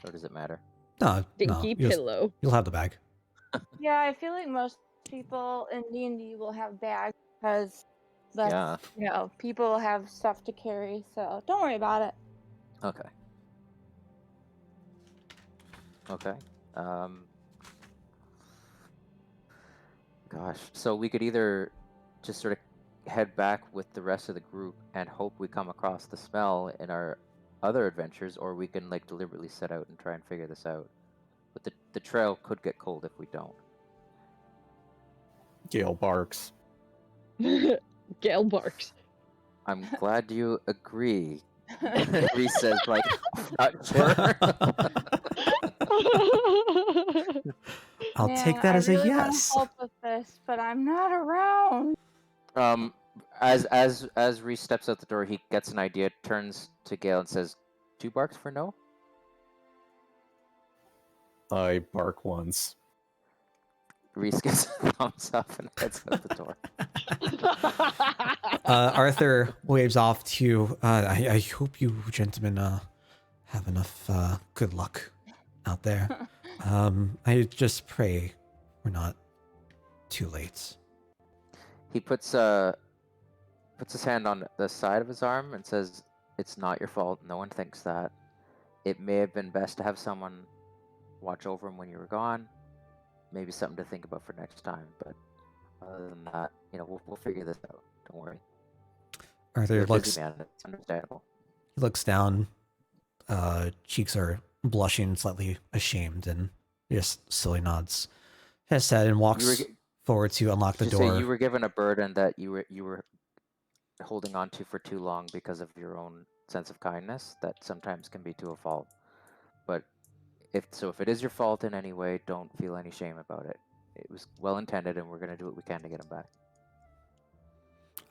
or does it matter? No, Dinky you'll, pillow. you'll have the bag. Yeah, I feel like most people in D&D will have bags because That's, Yeah. you know, people have stuff to carry, so don't worry about it. Okay. Okay. Gosh. So we could either just sort of head back with the rest of the group and hope we come across the smell in our other adventures, or we can like deliberately set out and try and figure this out. But the trail could get cold if we don't. Gale barks. Gale barks. I'm glad you agree. Reese says, like, not sure. I'll Man, take that I as a really wanna yes. help with this, but I'm not around. As Reese steps out the door, he gets an idea, turns to Gale and says, 2 barks for no? I bark once. Reese gets a thumbs up and heads out the door. Arthur waves off to you. I hope you gentlemen have enough good luck out there. I just pray we're not too late. He puts his hand on the side of his arm and says, "It's not your fault. No one thinks that. It may have been best to have someone watch over him when you were gone. Maybe something to think about for next time. But other than that, you know, we'll figure this out. Don't worry." Arthur You're a looks busy man. It's understandable. looks down. Cheeks are blushing, slightly ashamed, and just slowly nods his head and walks forward to unlock the Did you door. say you were given a burden that you were holding on to for too long because of your own sense of kindness that sometimes can be to a fault. But if it is your fault in any way, don't feel any shame about it. It was well intended, and we're going to do what we can to get him back.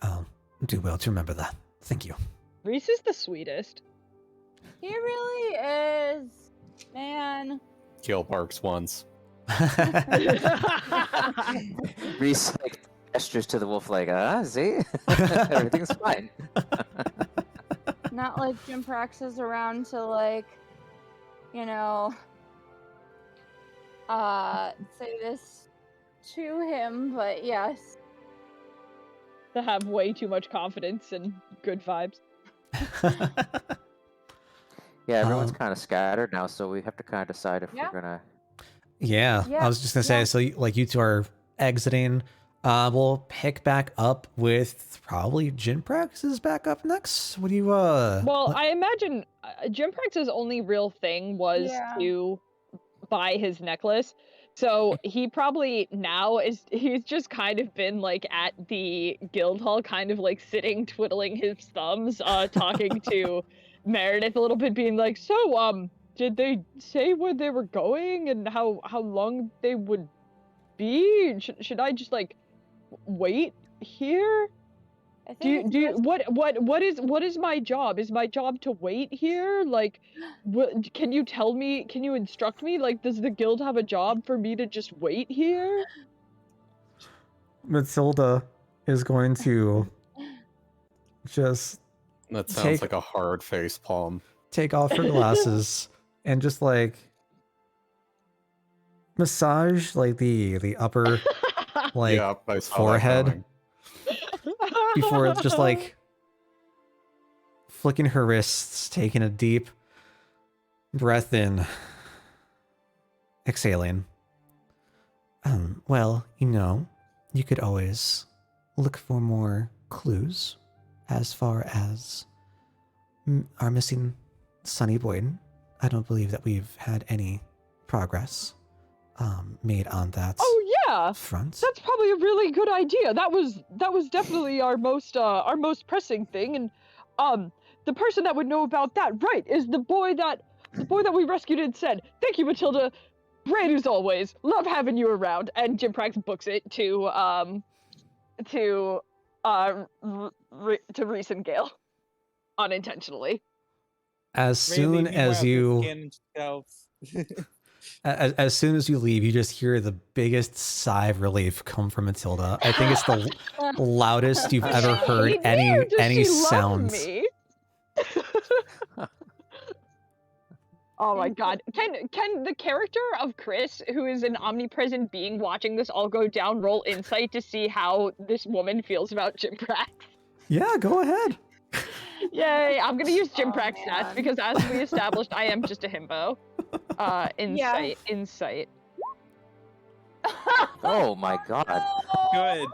I'll do well to remember that. Thank you. Reese is the sweetest. He really is. Man. Gale barks once. Reese like gestures to the wolf like, see? Everything's fine. Not like Jim Prax is around to, like, you know, say this to him, but yes. To have way too much confidence and good vibes. Yeah, everyone's kind of scattered now, so we have to kind of decide if Yeah. we're gonna. Yeah, I was just gonna say. Yeah. So, like, you two are exiting. We'll pick back up with probably Jinprax is back up next. What do you Well, I imagine Jim Prax's only real thing was Yeah. to buy his necklace. So he probably now he's just kind of been like at the guild hall, kind of like sitting twiddling his thumbs, talking to Meredith a little bit, being like, so did they say where they were going and how long they would be? Should I just like wait here? I Do you, think do you, it's what is my job? Is my job to wait here? Like, can you tell me? Can you instruct me? Like, does the guild have a job for me to just wait here? Matilda is going to just That sounds Take- like a hard face palm. take off her glasses and just like massage like the upper like Yeah, I saw that forehead coming. before just like flicking her wrists, taking a deep breath in, exhaling. Well, you know, you could always look for more clues as far as our missing Sonny Boyden. I don't believe that we've had any progress made on that Oh yeah, front. that's probably a really good idea. That was definitely our most pressing thing, and the person that would know about that, right, is the boy that we rescued and said, "Thank you, Matilda. Great as always. Love having you around." And Jim Prax books it to Reese and Gale, unintentionally. As soon Rayleigh, as meanwhile, you scanning shelves. as soon as you leave, you just hear the biggest sigh of relief come from Matilda. I think it's the loudest you've ever heard Does she any love sounds. me? Oh my god. Can the character of Chris, who is an omnipresent being watching this all go down, roll insight to see how this woman feels about Jim Prax? Yeah, go ahead. Yay! I'm gonna use Jim Oh, Prax stats man. because, as we established, I am just a himbo. Insight. Oh my god. Good.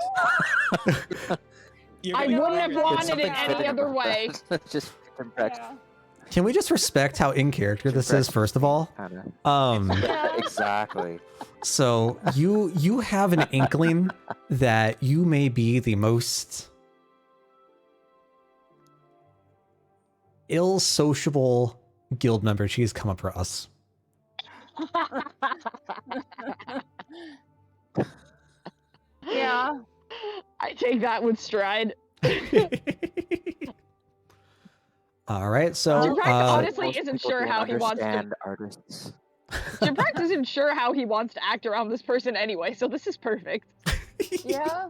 You're I gonna wouldn't have clear wanted Something it any fitting other about way. that. Just Jim Prax. Yeah. Can we just respect how in character this is, first of all? Kinda. Yeah. Exactly. So you have an inkling that you may be the most ill-sociable guild member she's come across. Yeah. I take that with stride. All right, so Jim Prax honestly Most isn't people sure don't how he wants to. understand artists. Jim Prax isn't sure how he wants to act around this person anyway, so this is perfect. Yeah.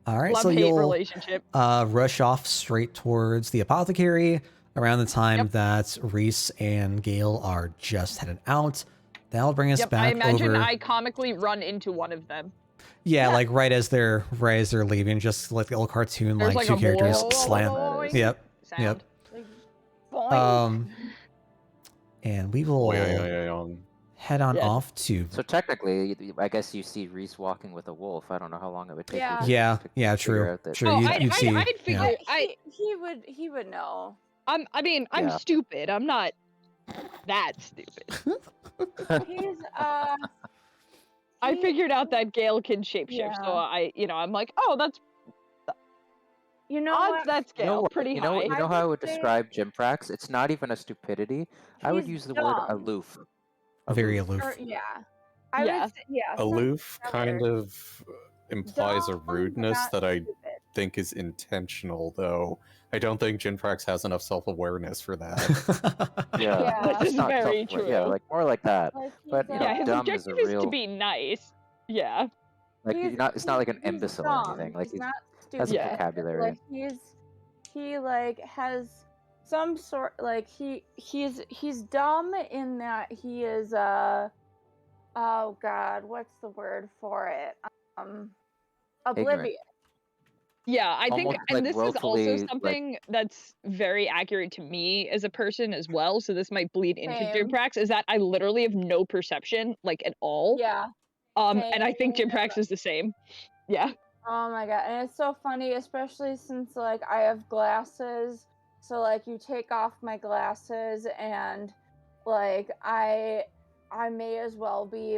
all right, so Love-hate you'll relationship. rush off straight towards the apothecary around the time that Reese and Gale are just headed out. That'll bring us Yep, back I imagine over. I comically run into one of them. Yeah, like right as they're leaving, just like the old cartoon, There's like like two a characters boing, slam. boing Yep. sound. Like, boing. And we will head on Yes. off to. So technically, I guess you see Reese walking with a wolf. I don't know how long it would take. Yeah. You Yeah, to yeah, figure true, out that- true. Oh, You'd see. I'd figure. He would know. I'm Yeah. stupid. I'm not that stupid. He's I figured out that Gale can shapeshift, so Yeah. I'm like, oh, that's you know odds what? that's You know Gale, what? pretty You know, high. you know I how I would would say- describe Jim Prax? It's not even a stupidity. I would He's use the word dumb. aloof. Very Aloof. aloof. Yeah. Yeah. Would say, yeah. Aloof kind better. of implies a Dumb, but rudeness not that I stupid. think is intentional, though. I don't think Jinprax has enough self-awareness for that. Yeah, Yeah. This is not very self-aware. Yeah, true. like more like that. Like, he's But, you know, Yeah, his dumb is a objective is to real- be nice. Yeah. Like it's not like an he's imbecile dumb. or anything. Like he's not has stupid. a Yeah. vocabulary. Like he like has some sort like he's dumb in that he is oh god, what's the word for it? Oblivious. Yeah, I think, Almost, and like, this is also willfully, like- something that's very accurate to me as a person as well. So this might bleed into Jim Same. Prax, is that I literally have no perception, like at all. Yeah. And I think Jim same. Prax is the same. Yeah. Oh my god, and it's so funny, especially since like I have glasses. So like you take off my glasses and like I may as well be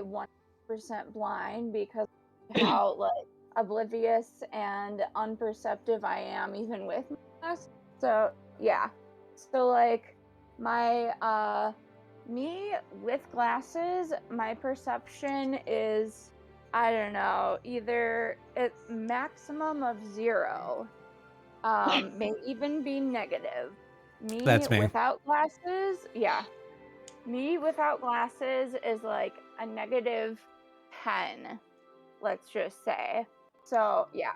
100% blind because of how like oblivious and unperceptive I am even with my glasses. So yeah. So like my me with glasses, my perception is, I don't know, either it's maximum of 0, may even be negative. Me That's me. without glasses, yeah. Me without glasses is like a negative 10, let's just say. So yeah.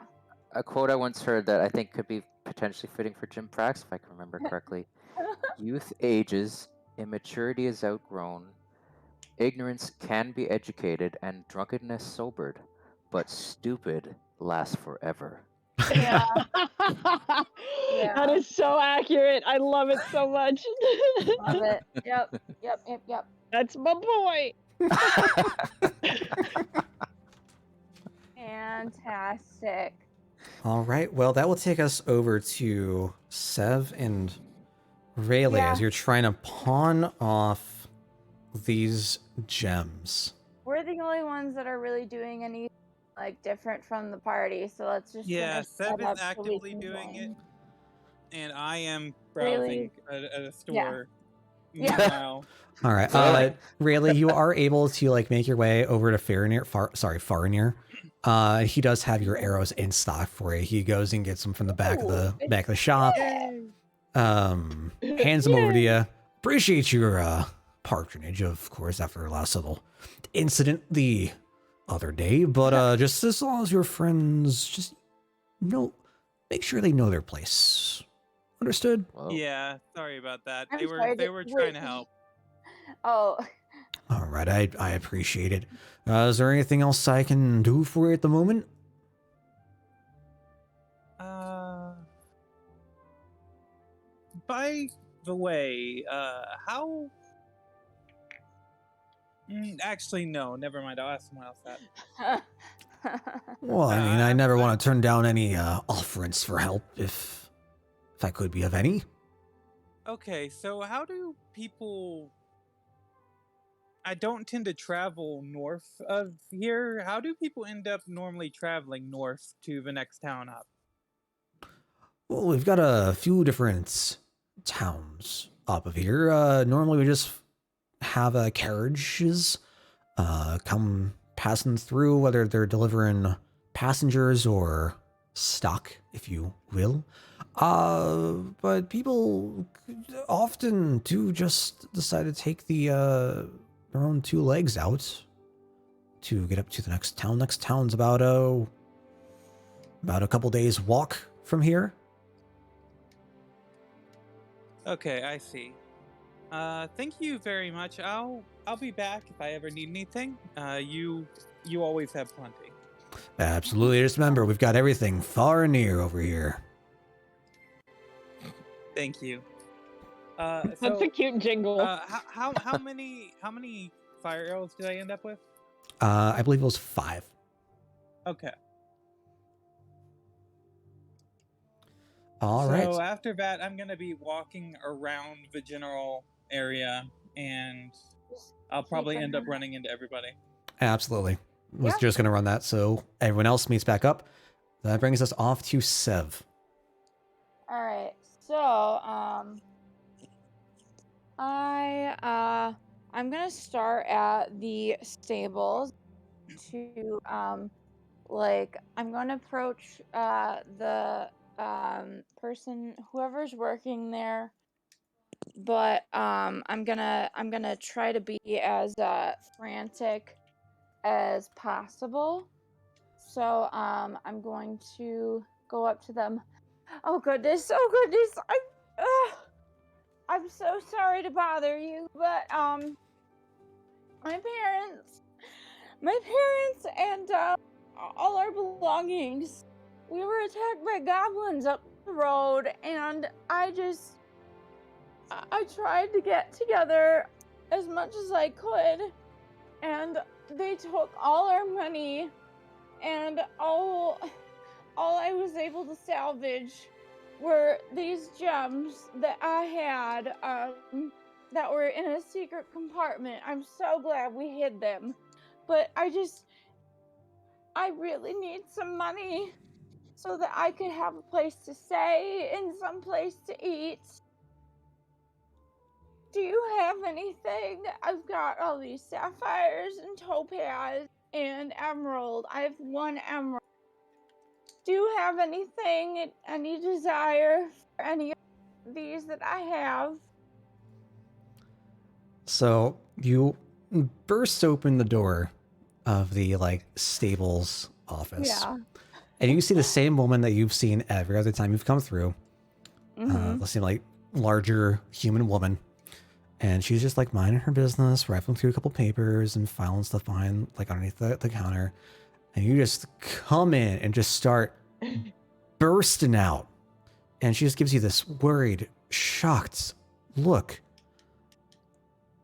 A quote I once heard that I think could be potentially fitting for Jim Prax, if I can remember correctly. Youth ages, immaturity is outgrown, ignorance can be educated, and drunkenness sobered, but stupid lasts forever. Yeah. That is so accurate. I love it so much. Love it. Yep. That's my boy. Fantastic. All right. Well, that will take us over to Sev and Rayleigh as you're trying to pawn off these gems. We're the only ones that are really doing anything like different from the party, so let's just Yeah, finish that Seb is up so we actively can doing it, join. and I am Really? browsing at a Yeah. store. Yeah. Meanwhile, All right. Rayleigh, you are able to like make your way over to Farinir. He does have your arrows in stock for you. He goes and gets them from the back of the shop. Hands them over to you. Appreciate your patronage, of course, after our last little incident the other day. But just as long as your friends just make sure they know their place. Understood? Whoa. yeah, sorry about that. I'm They sorry, were wait. trying to help. Oh, All right, I appreciate it. Is there anything else I can do for you at the moment? by the way, how? Actually, no. Never mind. I'll ask someone else that. Well, I mean, I never I- want to turn down any offerings for help if I could be of any. Okay, so how do people? I don't tend to travel north of here. How do people end up normally traveling north to the next town up? Well, we've got a few different towns up of here. Normally, we just have carriages come passing through, whether they're delivering passengers or stock, if you will. But people often do just decide to take their own two legs out to get up to the next town. Next town's about a couple days walk from here. Okay, I see. Thank you very much. I'll be back if I ever need anything. You always have plenty. Absolutely. Just remember, we've got everything far and near over here. Thank you. That's So, a cute jingle. how many fire arrows did I end up with? I believe it was 5. Okay. All right. So after that, I'm gonna be walking around the general area, and I'll probably end up running into everybody. Absolutely. Was Yeah. just going to run that so everyone else meets back up. That brings us off to Sev. All right. So, I'm gonna start at the stables to like I'm gonna approach the person whoever's working there, but I'm gonna try to be as frantic as possible. So I'm going to go up to them. Oh goodness, I'm so sorry to bother you, but my parents and all our belongings, we were attacked by goblins up the road, and I tried to get together as much as I could, and they took all our money, and all I was able to salvage were these gems that I had that were in a secret compartment. I'm so glad we hid them, but I really need some money so that I could have a place to stay and some place to eat. Do you have anything? I've got all these sapphires and topaz and emerald. I have 1 emerald. Do you have anything, any desire for any of these that I have? So you burst open the door of the stables office. Yeah. And you see the same woman that you've seen every other time you've come through. Mhm. The same larger human woman. And she's just minding her business, rifling through a couple papers and filing stuff behind underneath the counter. And you just come in and just start bursting out. And she just gives you this worried, shocked look.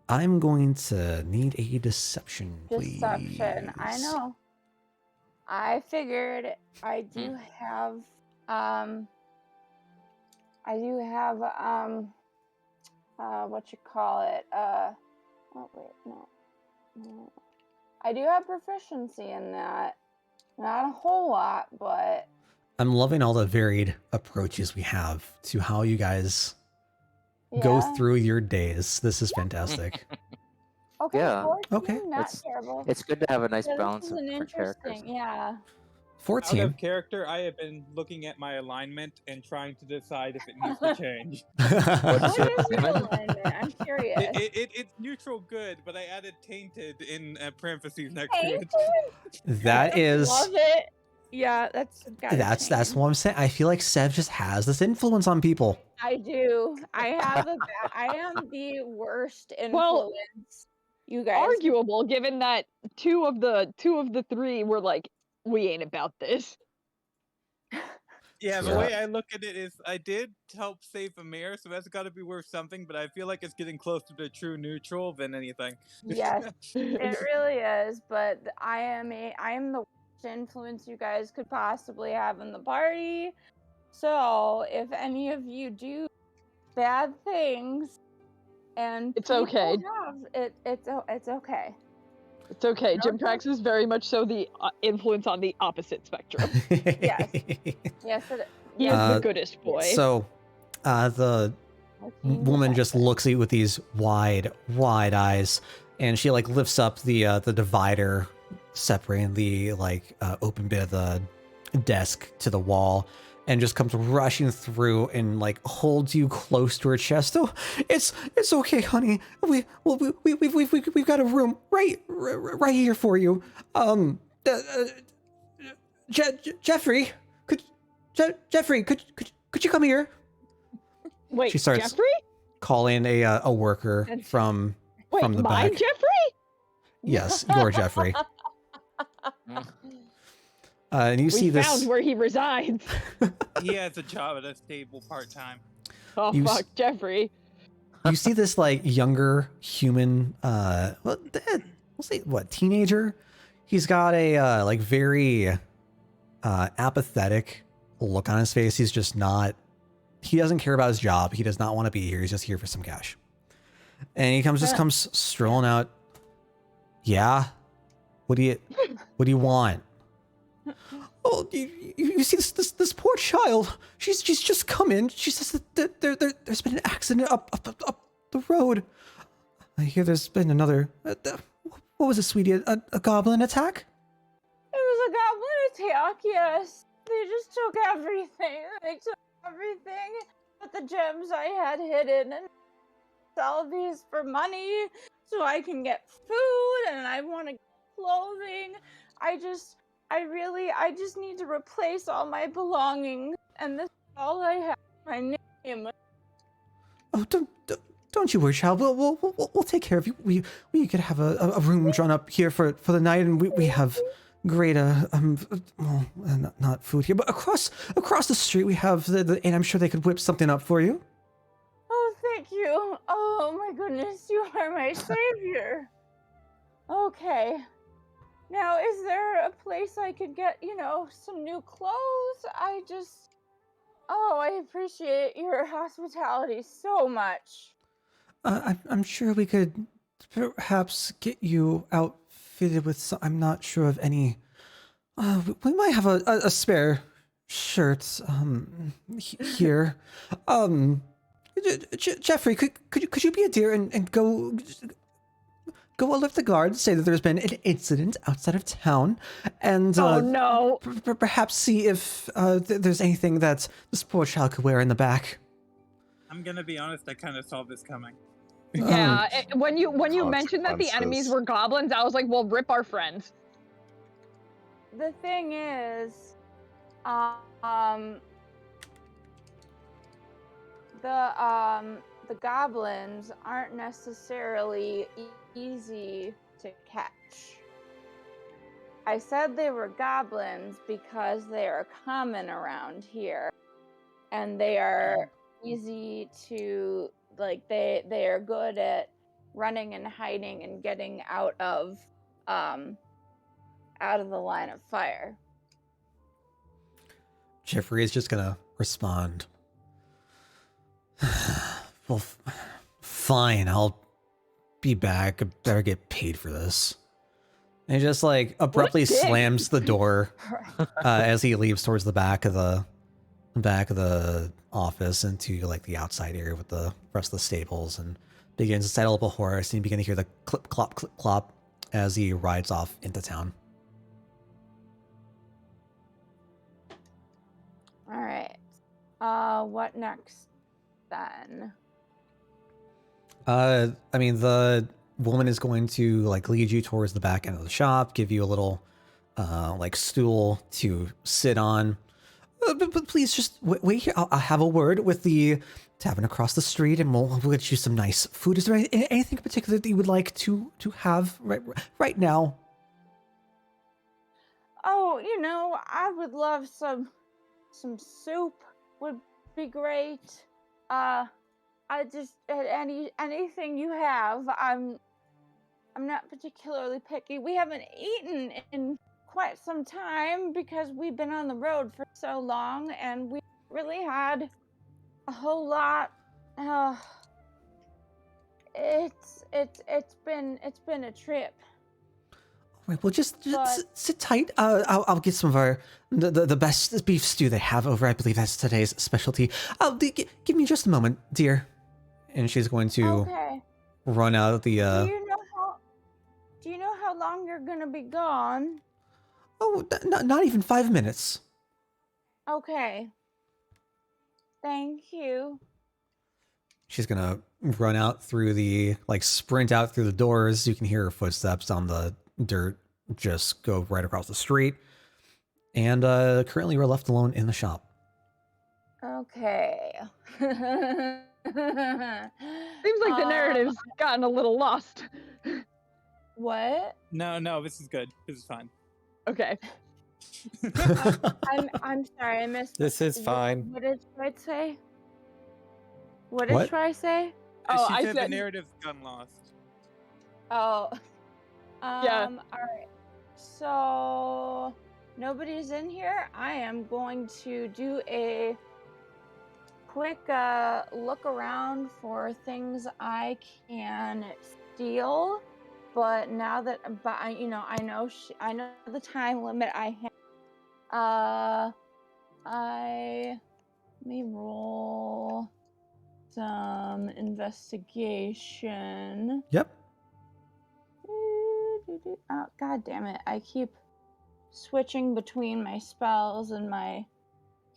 I'm going to need a deception, please. Deception. I know. I figured I do have what you call it? Oh wait, no. I do have proficiency in that. Not a whole lot, but I'm loving all the varied approaches we have to how you guys go yeah. through your days. This is fantastic. Okay, Yeah. 14, Okay. not terrible. It's good to have a nice Yeah, balance this of is an different characters. interesting, yeah. 14. Out of character, I have been looking at my alignment and trying to decide if it needs to change. What What's your is your alignment? alignment? I'm curious. It's neutral good, but I added tainted in parentheses next to it. That is Love it. Yeah, that's gotta that's change. what I'm saying. I feel like Sev just has this influence on people. I do. I am the worst influence. Well, you guys. arguable, given that two of the 3 were like, we ain't about this. Yeah, the Yeah. way I look at it is I did help save a mayor, so that's got to be worth something, but I feel like it's getting closer to true neutral than anything. Yes, it really is. But I am the worst influence you guys could possibly have in the party. So if any of you do bad things and It's people okay. have it, it's okay. It's okay. No Jim Prax is very much so the influence on the opposite spectrum. Yes. Yes, He yes. is the Uh, goodest boy. So, the woman just looks at you with these wide eyes, and she like lifts up the divider separating the open bit of the desk to the wall, and just comes rushing through and like holds you close to her chest. Oh, it's okay, honey. We've got a room right here for you. Jeffrey, Jeffrey, could you come here? Wait, She starts Jeffrey? calling a worker from Wait, the my back. Jeffrey? Yes, your Jeffrey. And you see We found this. where he resides. He has a job at a stable part-time. Oh, You fuck, Jeffrey. You see this like younger human, we'll say what, teenager? He's got a like very apathetic look on his face. He's just not. He doesn't care about his job. He does not want to be here. He's just here for some cash. And he comes strolling out. Yeah. What do you want? Oh, you see this poor child. She's just come in. She says that there's been an accident up the road. I hear there's been another. What was it, sweetie? A goblin attack? It was a goblin attack, yes. They just took everything. They took everything but the gems I had hidden and sell these for money so I can get food and I want to get clothing. I just need to replace all my belongings and this is all I have. My name. Oh, don't you worry, child. We'll take care of you. We could have a room drawn up here for the night, and we have great not food here, but across the street we have and I'm sure they could whip something up for you. Oh, thank you. Oh my goodness, you are my savior. Okay. Now, is there a place I could get, some new clothes? I appreciate your hospitality so much. I'm sure we could perhaps get you outfitted with some. I'm not sure of any. We might have a spare shirt here. Jeffrey, could you be a dear and go alert the guard, say that there's been an incident outside of town, and Oh no. perhaps see if there's anything that this poor child could wear in the back. I'm gonna be honest, I kind of saw this coming. Yeah, when you mentioned that the enemies Consequences. were goblins, I was like, well, rip our friends. The thing is, the goblins aren't necessarily easy to catch. I said they were goblins because they are common around here, and they are easy to they are good at running and hiding and getting out of the line of fire. Jeffrey is just gonna respond. Well, fine, I'll be back. I better get paid for this. And he just like abruptly dick. slams the door as he leaves towards the back of the office into like the outside area with the rest of the stables, and begins to saddle up a horse, and you begin to hear the clip clop as he rides off into town. All right. What next then? I mean, the woman is going to like lead you towards the back end of the shop, give you a little like stool to sit on. But please just wait here. I'll have a word with the tavern across the street, and we'll get you some nice food. Is there anything in particular that you would like to have right now? Oh, I would love some some soup would be great. I just anything you have. I'm not particularly picky. We haven't eaten in quite some time because we've been on the road for so long, and we really had a whole lot. It's been a trip. Right, well, just But sit tight. I'll get some of the best beef stew they have over. I believe that's today's specialty. Give me just a moment, dear. And she's going to okay. run out of the. Do you know how long you're gonna be gone? Oh, not even 5 minutes. Okay. Thank you. She's gonna run out through the sprint out through the doors. You can hear her footsteps on the dirt just go right across the street. And currently we're left alone in the shop. Okay. Seems like the narrative's gotten a little lost. What? No, this is good. This is fine. Okay. I'm sorry, I missed. This is fine. What did Troy say? What did What? Troy say? Oh, She I said the said- narrative's gotten lost. Oh. Yeah. Alright. So nobody's in here. I am going to do a quick look around for things I can steal. But now that I know the time limit I have. Let me roll some investigation. Yep. Oh, God damn it. I keep switching between my spells and my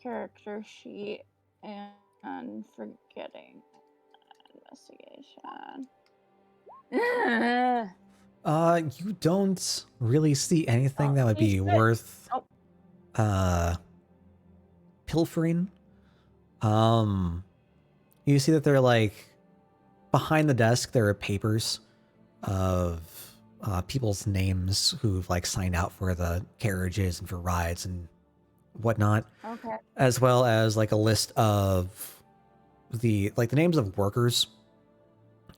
character sheet and forgetting investigation. You don't really see anything that would be he's good. worth Oh. pilfering. You see that they're behind the desk there are papers of people's names who've signed out for the carriages and for rides and whatnot. Okay. As well as a list of the names of workers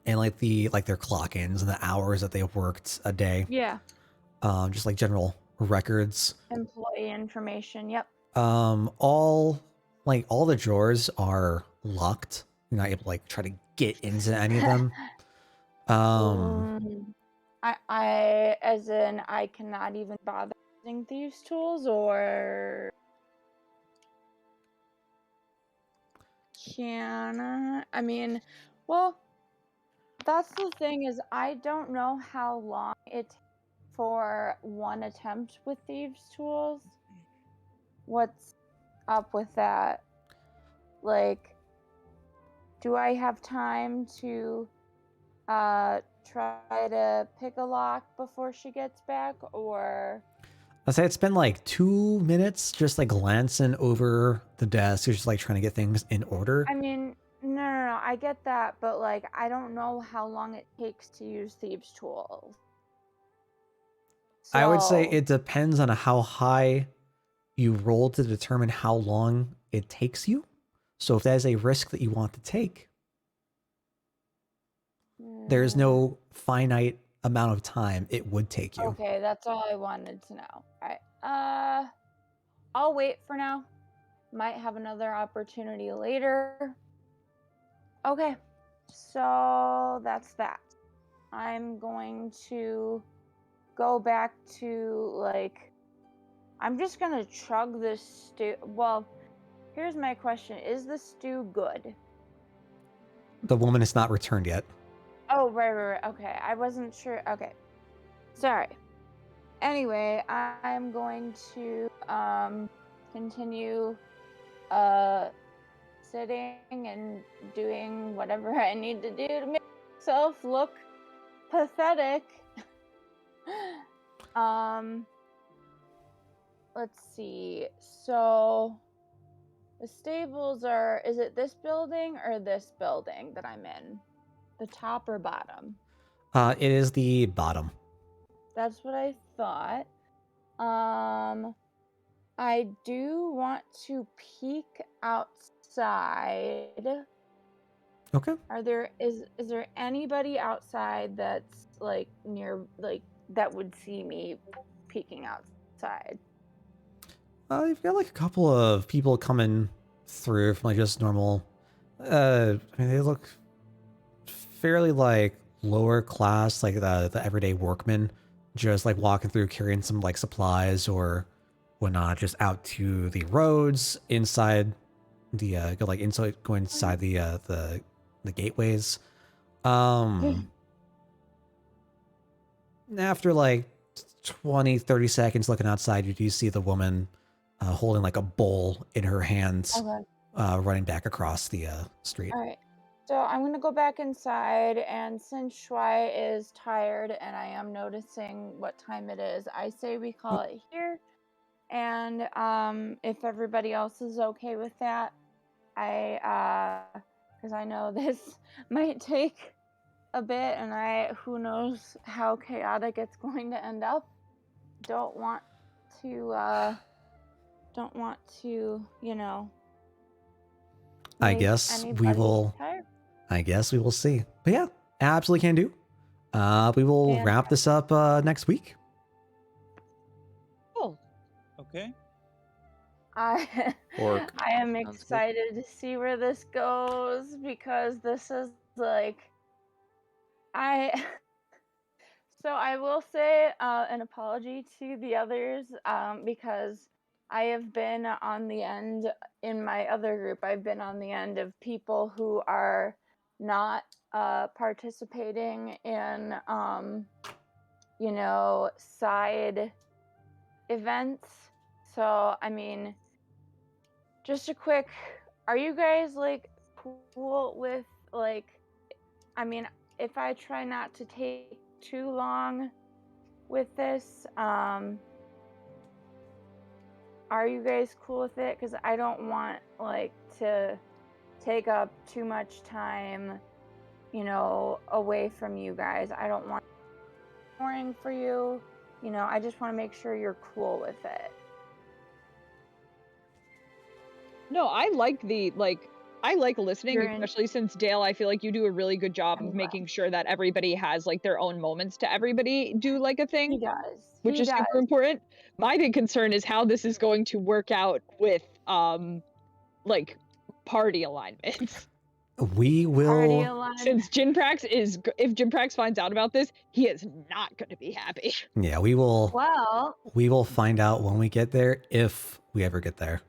and their clock ins and the hours that they worked a day. Yeah. Just general records. Employee information. Yep. All the drawers are locked. You're not able to try to get into any of them. I as in I cannot even bother using thieves' tools, or can I mean, well, that's the thing is I don't know how long it takes for one attempt with thieves' tools. What's up with that? Do I have time to try to pick a lock before she gets back, or I'd say it's been 2 minutes just glancing over the desk. You're just trying to get things in order. I mean, no, I get that, but I don't know how long it takes to use thieves' tools. I would say So- it depends on how high you roll to determine how long it takes you. So if that is a risk that you want to take, there's no finite amount of time it would take you. Okay, that's all I wanted to know. All right. I'll wait for now. Might have another opportunity later. Okay. So that's that. I'm going to go back to I'm just going to chug this stew. Well, here's my question. Is the stew good? The woman has not returned yet. Oh, right. Okay. I wasn't sure. Okay. Sorry. Anyway, I'm going to continue sitting and doing whatever I need to do to make myself look pathetic. Let's see. So the stables are, is it this building or this building that I'm in? The top or bottom? It is the bottom. That's what I thought. I do want to peek outside. Okay. Is there anybody outside that's like near, like that would see me peeking outside? You've got like a couple of people coming through from like just normal. I mean, they look fairly like lower class, like the everyday workmen, just like walking through carrying some like supplies or whatnot, just out to the roads inside the like inside going inside the gateways. After like 20-30 seconds looking outside, you do see the woman holding like a bowl in her hands, Okay. running back across the street. All right. So I'm gonna go back inside, and since Shuai is tired and I am noticing what time it is, I say we call it here. And if everybody else is okay with that, because I know this might take a bit, and who knows how chaotic it's going to end up. Don't want to, you know. I make guess we anybody will. tired. I guess we will see. But yeah, absolutely can do. We will wrap this up next week. Cool. Okay. Orc. I am Sounds good. excited to see where this goes, because this is like so I will say an apology to the others, because I have been on the end in my other group. I've been on the end of people who are not participating in side events. So I mean, just a quick, are you guys like cool with like, I mean, if I try not to take too long with this, are you guys cool with it? Because I don't want like to take up too much time, away from you guys. I don't want it boring for you. I just want to make sure you're cool with it. No, I like listening, You're in- especially since Dale, I feel like you do a really good job I'm of glad. making sure that everybody has like their own moments to everybody do like a He thing, does. which He is super does. important. My big concern is how this is going to work out with like party alignments. We Party will. alignment. Since if Jinprax finds out about this, he is not going to be happy. Yeah, we will. Well, We will find out when we get there, if we ever get there.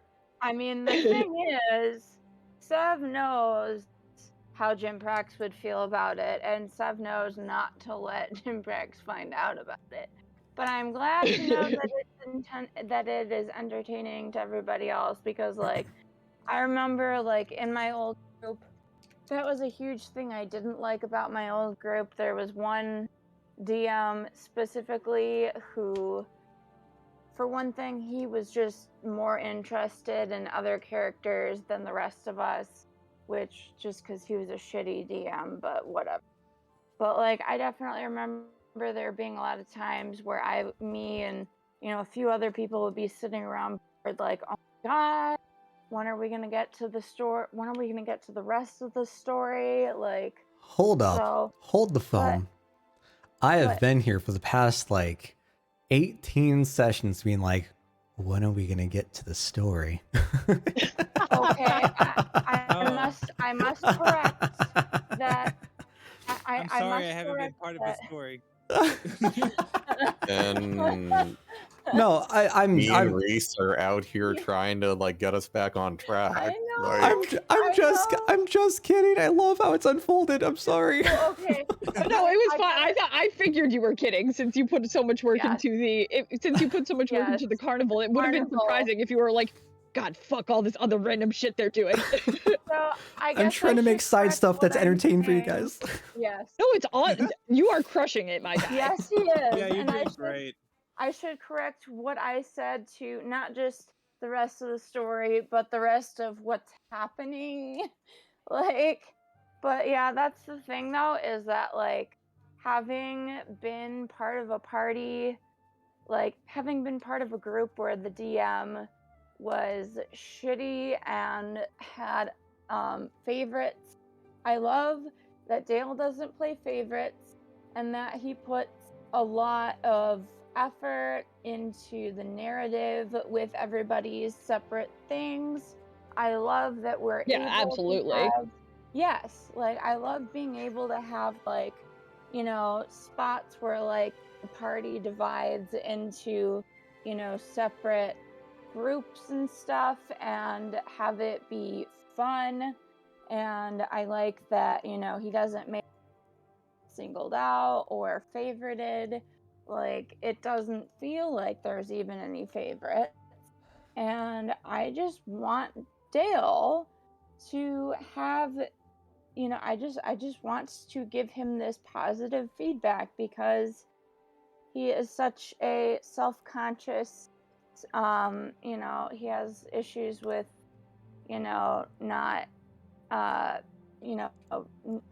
I mean, the thing is, Sev knows how Jimprax would feel about it, and Sev knows not to let Jimprax find out about it. But I'm glad to know that it is entertaining to everybody else, because like I remember like in my old group, that was a huge thing I didn't like about my old group. There was one DM specifically who, for one thing, he was just more interested in other characters than the rest of us, which just because he was a shitty DM, but whatever. But like, I definitely remember there being a lot of times where me and a few other people would be sitting around bored, like, oh my god, when are we gonna get to the story? When are we gonna get to the rest of the story? Like, Hold up. so, Hold the phone. I have what? been here for the past like 18 sessions being like, when are we going to get to the story? Okay, I must correct that. I'm I sorry must I haven't been correct part of that. the story. And No, I'm me and Reese are out here trying to like get us back on track. I know. Like, I'm just kidding. I love how it's unfolded. I'm sorry. Well, okay. No, it was fine. I figured you were kidding, since you put so much work Yes. into the carnival. It would have been Carnival. surprising if you were like, God, fuck all this other random shit they're doing. So I guess I'm trying to make side stuff that's entertaining for you guys. Yes. No, it's all you are crushing it, my guy. Yes, he is. Yeah, you're And doing great. I should correct what I said to not just the rest of the story, but the rest of what's happening. Like, but yeah, that's the thing though, is that like having been part of a party like having been part of a group where the DM was shitty and had favorites. I love that Dale doesn't play favorites and that he puts a lot of effort into the narrative with everybody's separate things. I love that we're Yeah, able absolutely. to have, yes, like I love being able to have like, you know, spots where like the party divides into, you know, separate groups and stuff and have it be fun. And I like that, you know, he doesn't make singled out or favorited. Like, it doesn't feel like there's even any favorites. And I just want Dale to have, you know, I just want to give him this positive feedback because he is such a self-conscious, you know, he has issues with, you know, not, you know,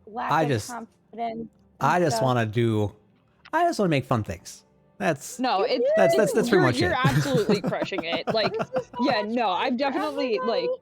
lack I of just confidence. I and just stuff. want to make fun things. That's No, You it's that's do. pretty much you're it. absolutely crushing it. Like, This is so yeah, much no, fun I've for definitely like everybody.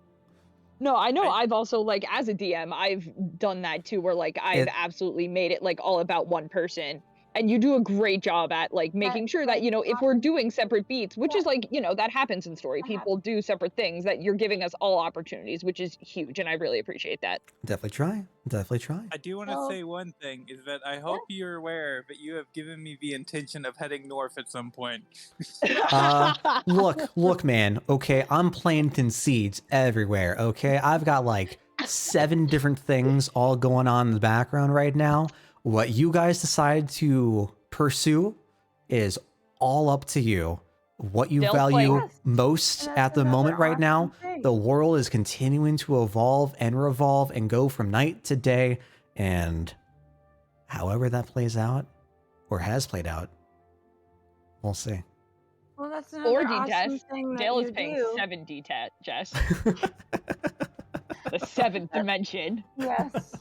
no, I know I- I've also like as a DM, I've done that too where like I've It absolutely made it like all about one person. And you do a great job at like making sure that, Like, you know, if we're doing separate beats, which yeah, is like, you know, that happens in story. that People happens. do separate things that you're giving us all opportunities, which is huge and I really appreciate that. definitely try. Definitely try. I do want to So, say one thing is that I yeah. hope you're aware that you have given me the intention of heading north at some point. Look, man. Okay, I'm planting seeds everywhere. Okay, I've got like 7 different things all going on in the background right now. What you guys decide to pursue is all up to you. What you Dale's value playing. Yes, most and at that's the moment another right now, awesome thing. the world is continuing to evolve and revolve and go from night to day, and however that plays out or has played out, we'll see. Well, that's Or another awesome D-Test. thing that Dale is you paying do. 7 D-Test, Jess. The 7th dimension. Yes.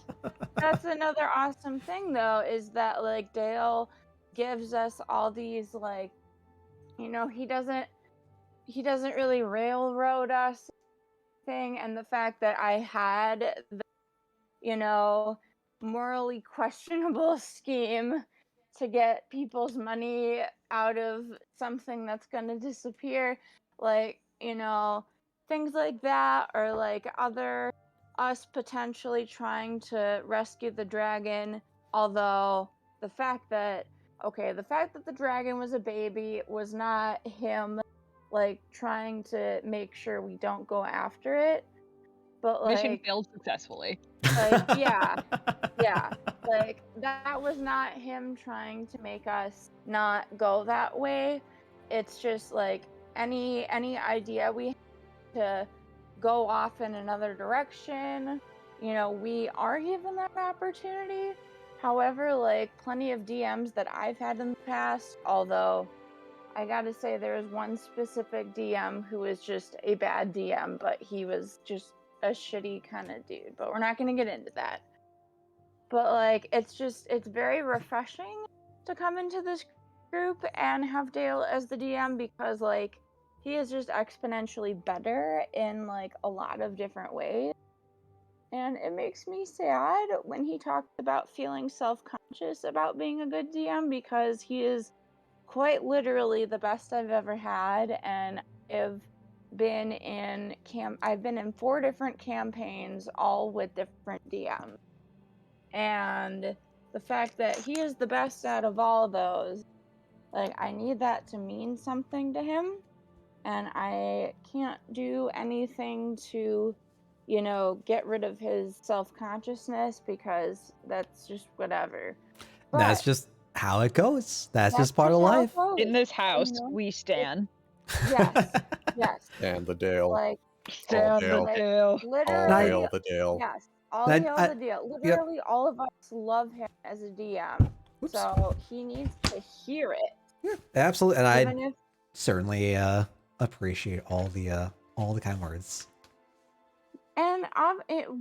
That's another awesome thing though, is that like Dale gives us all these like, you know, he doesn't really railroad us thing, and the fact that I had the, you know, morally questionable scheme to get people's money out of something that's going to disappear, like, you know, things like that, or like us potentially trying to rescue the dragon, although the fact that the dragon was a baby was not him like trying to make sure we don't go after it, but Mission like failed successfully. yeah, like that was not him trying to make us not go that way. It's just like any idea we have to go off in another direction, you know, we are given that opportunity. However, like plenty of DMs that I've had in the past, although I gotta say there's one specific DM who was just a bad DM, but he was just a shitty kind of dude, but we're not gonna get into that. But like it's very refreshing to come into this group and have Dale as the DM because like he is just exponentially better in like a lot of different ways. And it makes me sad when he talks about feeling self-conscious about being a good DM because he is quite literally the best I've ever had, and I've been in 4 different campaigns, all with different DMs. And the fact that he is the best out of all of those, like I need that to mean something to him, and I can't do anything to, you know, get rid of his self-consciousness because that's just whatever. That's But just how it goes. That's that's just part just of how it life. goes. In this You house, know? we stand. Yes. Yes. And the Dale. Like, Stand Dale. the like Dale. All literally, hail the Dale. yes. All I- hail I- the deal. Yep. Literally, all of us love him as a DM. Whoops. So he needs to hear it, Yeah, absolutely. And I even if certainly appreciate all the kind words. and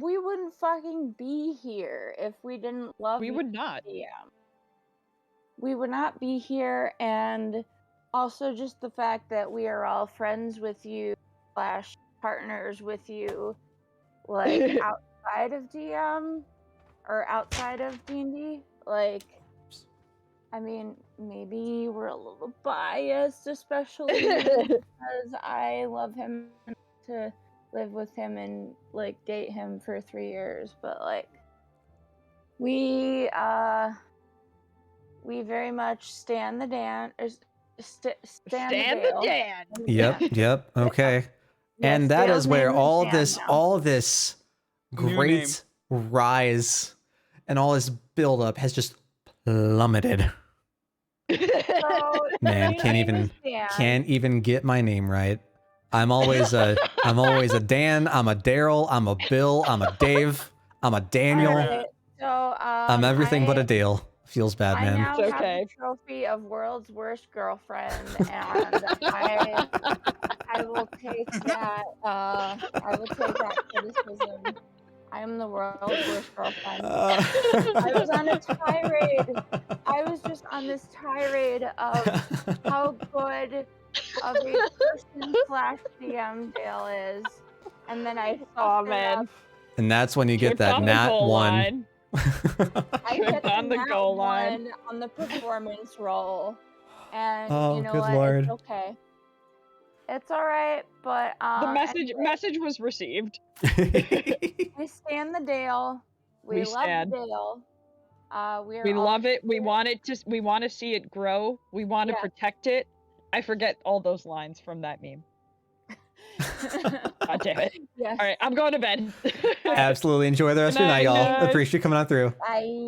we wouldn't fucking be here if we didn't love We you would not. as a DM. We would not be here, and Also, just the fact that we are all friends with you / partners with you, like outside of DM or outside of D&D, like, I mean, maybe we're a little biased, especially because I love him to live with him and like date him for 3 years, but like we very much stand the Dan or stand Stand the the Dale. Dan. Yep. Okay. Yes, And that Dale's is where name is all Dan this, now. all this New name. great rise and all this buildup has just plummeted. So Man, his name is Dan. can't even get my name right. I'm always a Dan, I'm a Daryl, I'm a Bill, I'm a Dave, I'm a Daniel. Alright, so I'm everything but a Dale. Feels bad, I man. now It's have okay. the trophy of world's worst girlfriend, and I will take that. I will take that criticism. I am the world's worst girlfriend. I was on a tirade. I was just on this tirade of how good of a person / DM Dale is, and then I Aw, fucked it man. up. And that's when you get Tripped that on the nat goal 1. line. I Tripped hit on the nat goal line. 1 on the performance roll, and Oh, you know good what? lord. It's okay. It's all right, but The anyway, message was received. we stand the Dale. We We love stand. the Dale. We are We all love it. We want to see it grow. We want to Yeah. protect it. I forget all those lines from that meme. God damn it. Yes. All right, I'm going to bed. Absolutely. Enjoy the rest of your Good night, y'all. night. Appreciate you coming on through. Bye.